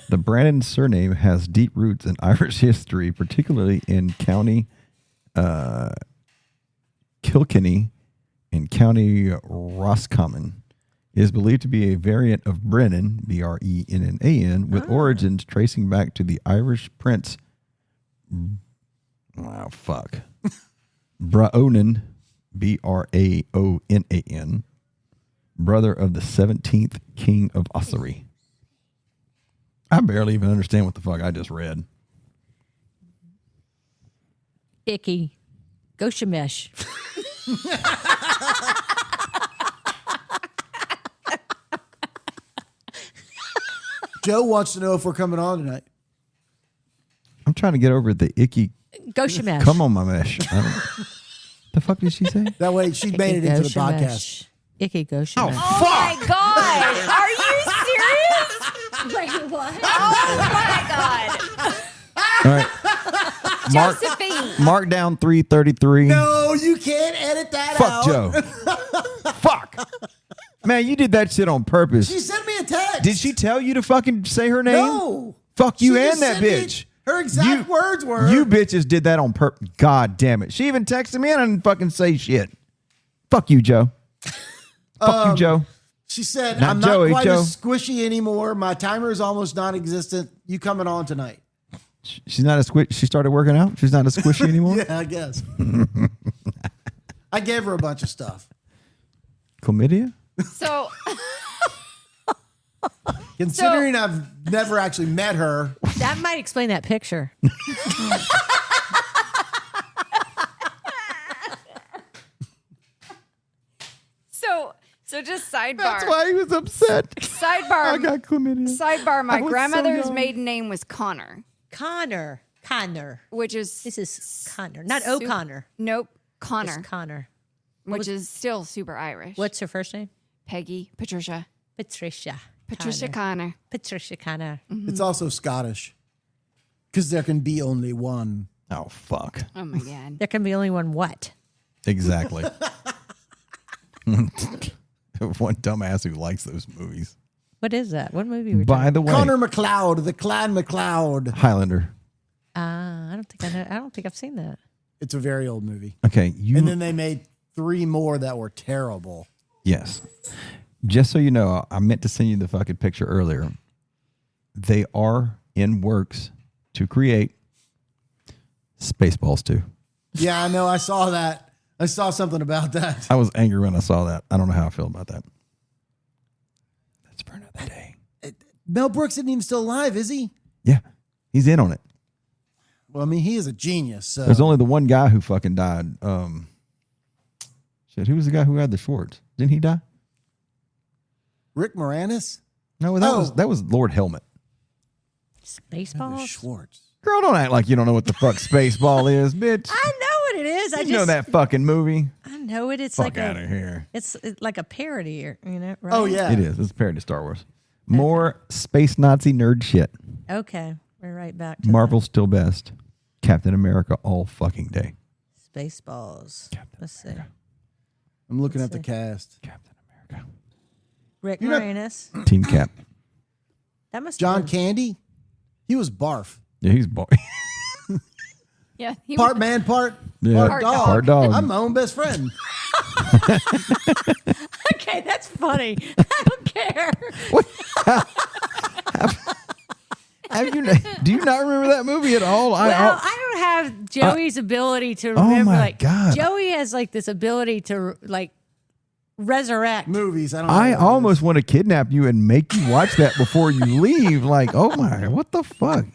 The Brandon surname has deep roots in Irish history, particularly in County Kilkenny and County Roscommon. It is believed to be a variant of Brennan, Brennan, with origins tracing back to the Irish prince. Wow, fuck. Braonan, Braonan, brother of the 17th king of Ossory. I barely even understand what the fuck I just read.
Icky. Goshamesh.
Joe wants to know if we're coming on tonight.
I'm trying to get over the icky.
Gosha mesh.
Come on, my mesh. The fuck did she say?
That way she made it into the
Gosha
podcast.
mesh. Icky Gosha mesh.
Oh my God. Are you serious?
Wait, what?
Oh my God.
All right.
Josephine.
Mark down 3:33.
No, you can't edit that
Fuck
out.
Joe. Fuck. Man, you did that shit on purpose.
She sent me a text.
Did she tell you to fucking say her name?
No.
Fuck you
She
and
just
that
sent me-
bitch.
Her exact words were.
You bitches did that on purpose. God damn it. She even texted me and I didn't fucking say shit. Fuck you, Joe. Fuck you, Joe.
She said,
Not
I'm
Joey,
not quite
Joe.
as squishy anymore. My timer is almost non-existent. You coming on tonight?
She's not a squish. She started working out. She's not a squishy anymore.
Yeah, I guess. I gave her a bunch of stuff.
Chlamydia?
So,
Considering I've never actually met her,
That might explain that picture.
so just sidebar.
That's why he was upset.
Sidebar.
I got chlamydia.
Sidebar. My
I was so
grandmother's
young.
maiden name was Connor,
Connor.
which is
This is Connor, not
Sup-
O'Connor.
Nope,
It's
Connor,
Connor.
which is still super Irish.
What's her first name?
Peggy, Patricia,
Patricia.
Patricia
Connor.
Connor.
Patricia Connor.
it's also Scottish. Because there can be only one.
Oh, fuck.
Oh my God.
There can be only one what?
Exactly. One dumbass who likes those movies.
What is that? What movie were you
By the way,
Connor McLeod, the Clan McLeod.
Highlander.
I don't think I know. I don't think I've seen that.
It's a very old movie.
Okay, you.
And then they made 3 more that were terrible.
Yes. Just so you know, I meant to send you the fucking picture earlier. They are in works to create Spaceballs 2.
Yeah, I know. I saw that. I saw something about that.
I was angry when I saw that. I don't know how I feel about that. That's for another day.
Mel Brooks isn't even still alive, is he?
Yeah, he's in on it.
Well, I mean, he is a genius. So.
There's only the one guy who fucking died. Shit, who was the guy who had the shorts? Didn't he die?
Rick Moranis?
No, that was Lord Helmet.
Spaceballs.
Schwartz.
Girl, don't act like you don't know what the fuck Spaceball is, bitch.
I know what it is. I
You
just
know that fucking movie.
I know it. It's
Fuck
like
out of here.
It's like a parody, or right?
Oh, yeah.
It is. It's a parody of Star Wars. More space Nazi nerd shit.
Okay, we're right back to
Marvel's still best. Captain America all fucking day.
that. Spaceballs. Let's see.
I'm looking at the cast.
Captain America.
Rick
You're not-
Moranis.
Team Cap.
That must
John
have
Candy? He was barf.
Yeah, he's boy.
Yeah. He
Part
was,
man, part
Yeah,
dog.
part dog.
I'm my own best friend.
Okay, that's funny. I don't care.
Do you not remember that movie at all?
Well, I don't have Joey's ability to
oh
remember.
my
Like
God.
Joey has like this ability to like resurrect.
Movies. I don't know.
I
what it
almost want to kidnap you and make you watch that before you leave. Like, oh my, what the fuck?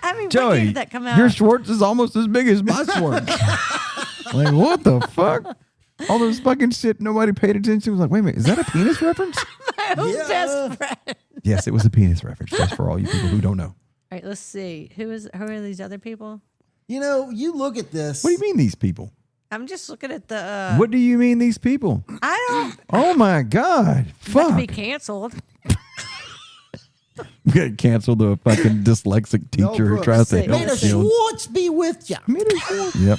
I mean, when
Joey,
did that come out?
your Schwartz is almost as big as my Schwartz. Like, what the fuck? All this fucking shit nobody paid attention to. Was like, wait a minute, is that a penis reference?
My own
Yeah.
best friend. All
Yes, it was a penis reference. Just for all you people who don't know.
right, let's see. Who are these other people?
You know, you look at this.
What do you mean these people?
I'm just looking at the.
What do you mean these people?
I don't
Oh my God!
have to be
Fuck!
canceled.
We gotta cancel the fucking dyslexic teacher who
Brooks.
tries to
Say-
help
May the
kids.
Schwartz be with you.
Yep.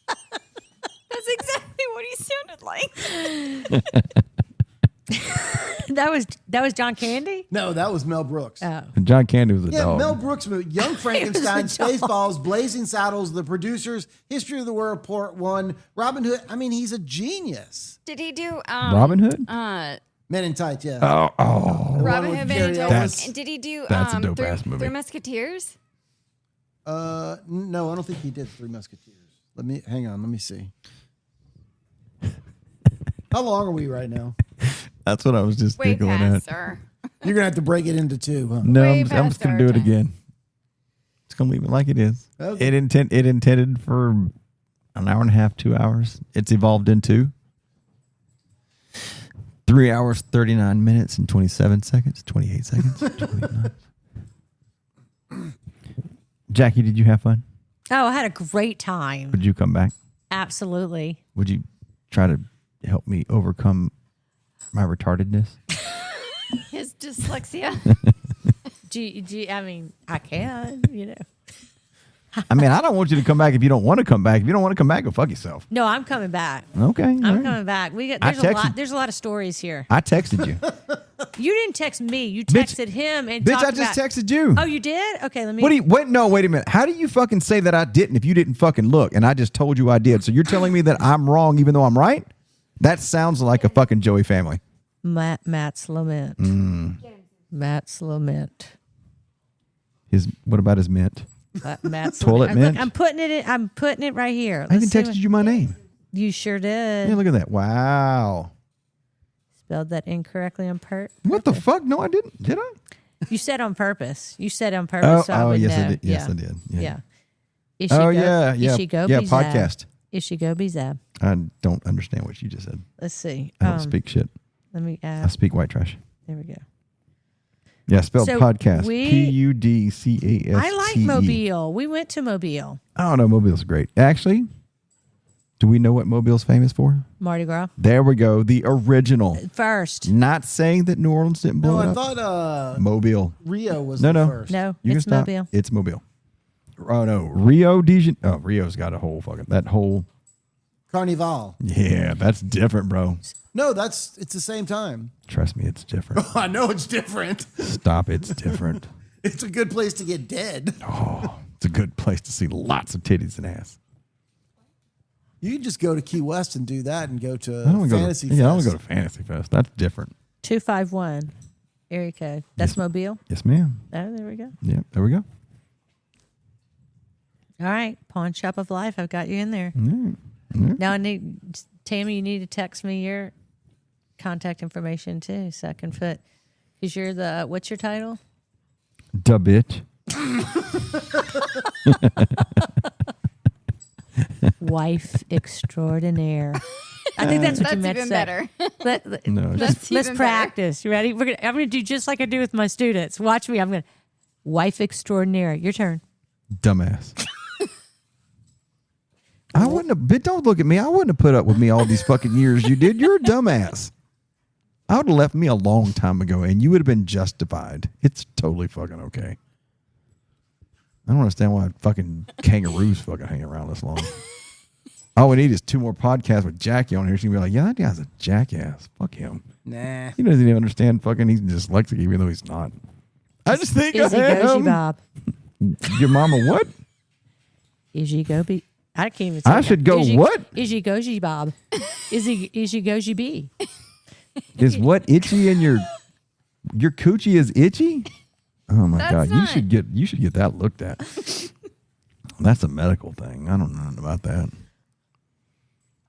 that's exactly what he sounded like.
That was John Candy.
No, that was Mel Brooks.
Oh,
And John Candy was a
Yeah,
dog.
Mel Brooks movie. Young Frankenstein,
He was a dog.
Spaceballs, Blazing Saddles, The Producers, History of the World, Part 1, Robin Hood. I mean, he's a genius.
Did he do
Robin Hood?
Men in Tights, yeah.
Oh,
The
Robin
one
Hood
with
Men in
Gary
Tights?
Elvis.
And did he do
That's a dope-ass movie.
Three Musketeers?
No, I don't think he did Three Musketeers. Hang on, let me see. How long are we right now?
that's what I was just
Way
giggling
past,
at.
sir.
You're going to have to break it into 2, huh?
No,
Way
I'm
past
just gonna
our
do it
time.
again. Just gonna leave it like it is.
Okay.
It intended for an hour and a half, 2 hours. It's evolved into 3 hours, 39 minutes, and 27 seconds, 28 seconds. 29. Jackie, did you have fun?
Oh, I had a great time.
Would you come back?
Absolutely.
Would you try to help me overcome my retardedness?
His dyslexia.
I mean, I can,
I mean, I don't want you to come back if you don't want to come back. If you don't want to come back, go fuck yourself.
No, I'm coming back.
Okay.
I'm coming back. There's a lot of stories here.
I texted you.
You didn't text me. You texted him and
Bitch,
talked
I just
about,
texted you.
Oh, you did? Okay, let me.
Wait a minute. How do you fucking say that I didn't if you didn't fucking look and I just told you I did? So you're telling me that I'm wrong even though I'm right? That sounds like a fucking Joey family.
Matt's lament. Matt's lament.
What about his mint?
Matt's
Toilet mint?
Look, I'm putting it right here.
I even texted you my name.
You sure did.
Yeah, look at that. Wow.
Spelled that incorrectly on purpose.
What the fuck? No, I didn't. Did I?
You said on purpose. So I would
yes,
know.
I did. Yes, I did.
Yeah.
Yeah.
Podcast.
Podcast.
Zab.
I don't understand what you just said.
Let's see.
I don't speak shit.
Let me
I
add.
speak white trash.
There we go.
Yeah, spelled podcast. Pudcaste.
I like Mobile. We went to Mobile.
I don't know. Mobile's great. Actually, do we know what Mobile's famous for?
Mardi Gras.
There we go. The original.
First.
Not saying that New Orleans didn't blow
No,
it
I
up.
thought
Mobile.
Rio was
No.
the first.
No,
You can
it's
stop.
Mobile.
It's Mobile. Oh no, Rio de Janeiro. Oh, Rio's got a whole fucking that whole.
Carnival.
Yeah, that's different, bro.
No, it's the same time.
Trust me, it's different.
I know it's different.
Stop, it's different.
It's a good place to get dead.
Oh, it's a good place to see lots of titties and ass.
You can just go to Key West and do that and go to
I don't
Fantasy
go to,
Fest.
Yeah, I don't go to Fantasy Fest. That's different.
251 area code. That's Mobile.
Yes, ma'am.
Oh, there we go.
Yeah, there we go.
All right, Pawn Shop of Life. I've got you in there. Now I need Tammy. You need to text me your contact information too, so I can put. Because you're the what's your title?
Da bitch.
Wife extraordinaire. I think that's what you meant to
even
say.
better.
No,
That's
Let's
even
practice. You ready? I'm gonna do just like I do with my students. Watch me. I'm gonna wife extraordinaire. Your turn.
dumbass. I wouldn't have. But don't look at me. I wouldn't have put up with me all these fucking years you did. You're a dumbass. I would have left me a long time ago, and you would have been justified. It's totally fucking okay. I don't understand why fucking kangaroos fucking hang around this long. All we need is 2 more podcasts with Jackie on here. She can be like, yeah, that guy's a jackass. Fuck him.
Nah.
He doesn't even understand fucking he's dyslexic, even though he's not. I just think
Izzy
I
Goji
am.
Bob.
Your mama what?
Izzy Gobi. I can't even say
I
that.
should go
Izzy,
what?
Izzy Goji Bob. Izzy Goji B.
Is what itchy and your coochie is itchy? Oh my
That's
god!
not-
You should get that looked at. That's a medical thing. I don't know nothing about that.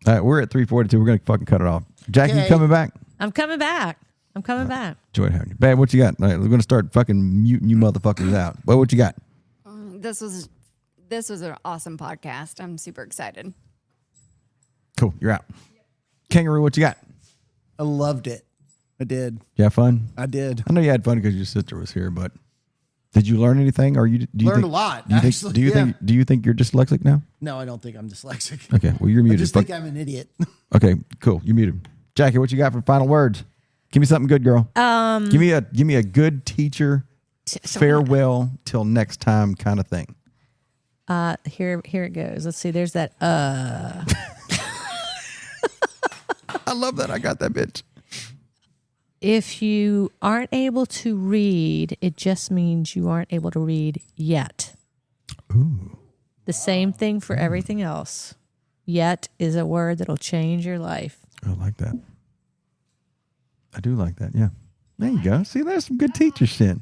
All right, we're at 3:42. We're gonna fucking cut it off. Jackie, you
Okay.
coming back?
I'm coming back.
Joy having you. Babe, what you got? All right, we're gonna start fucking muting you motherfuckers out. Well, what you got?
This was an awesome podcast. I'm super excited.
Cool, you're out. Kangaroo, what you got?
I loved it. I did.
You have fun?
I did.
I know you had fun because your sister was here, but did you learn anything? Or do you
Learned
think,
a lot,
Do you think?
actually,
Do you
yeah.
think? Do you think you're dyslexic now?
No, I don't think I'm dyslexic.
Okay, well you're
I
muted.
just think I'm an idiot.
Okay, cool. You muted. Jackie, what you got for final words? Give me something good, girl. Give me a good teacher farewell till next time kind of thing.
Here it goes. Let's see. There's that.
I love that. I got that bitch.
If you aren't able to read, it just means you aren't able to read yet.
Ooh.
The same thing for everything else. Yet is a word that'll change your life.
I like that. I do like that. Yeah. There you go. See, there's some good teacher shit.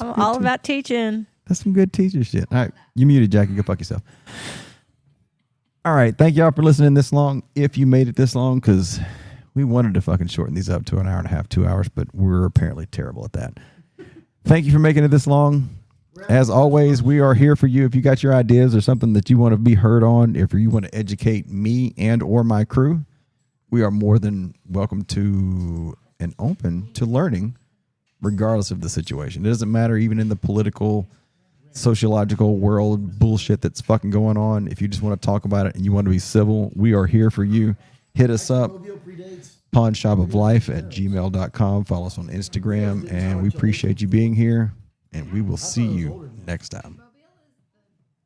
I'm all about teaching.
That's some good teacher shit. All right. You muted, Jackie. Go fuck yourself. All right. Thank y'all for listening this long. If you made it this long, because we wanted to fucking shorten these up to an hour and a half, 2 hours, but we're apparently terrible at that. Thank you for making it this long. As always, we are here for you. If you got your ideas or something that you want to be heard on, if you want to educate me and or my crew, we are more than welcome to and open to learning, regardless of the situation. It doesn't matter, even in the political, sociological world bullshit that's fucking going on. If you just want to talk about it and you want to be civil, we are here for you. Hit us up, pawnshopoflife@gmail.com. Follow us on Instagram, and we appreciate you being here, and we will see you next time.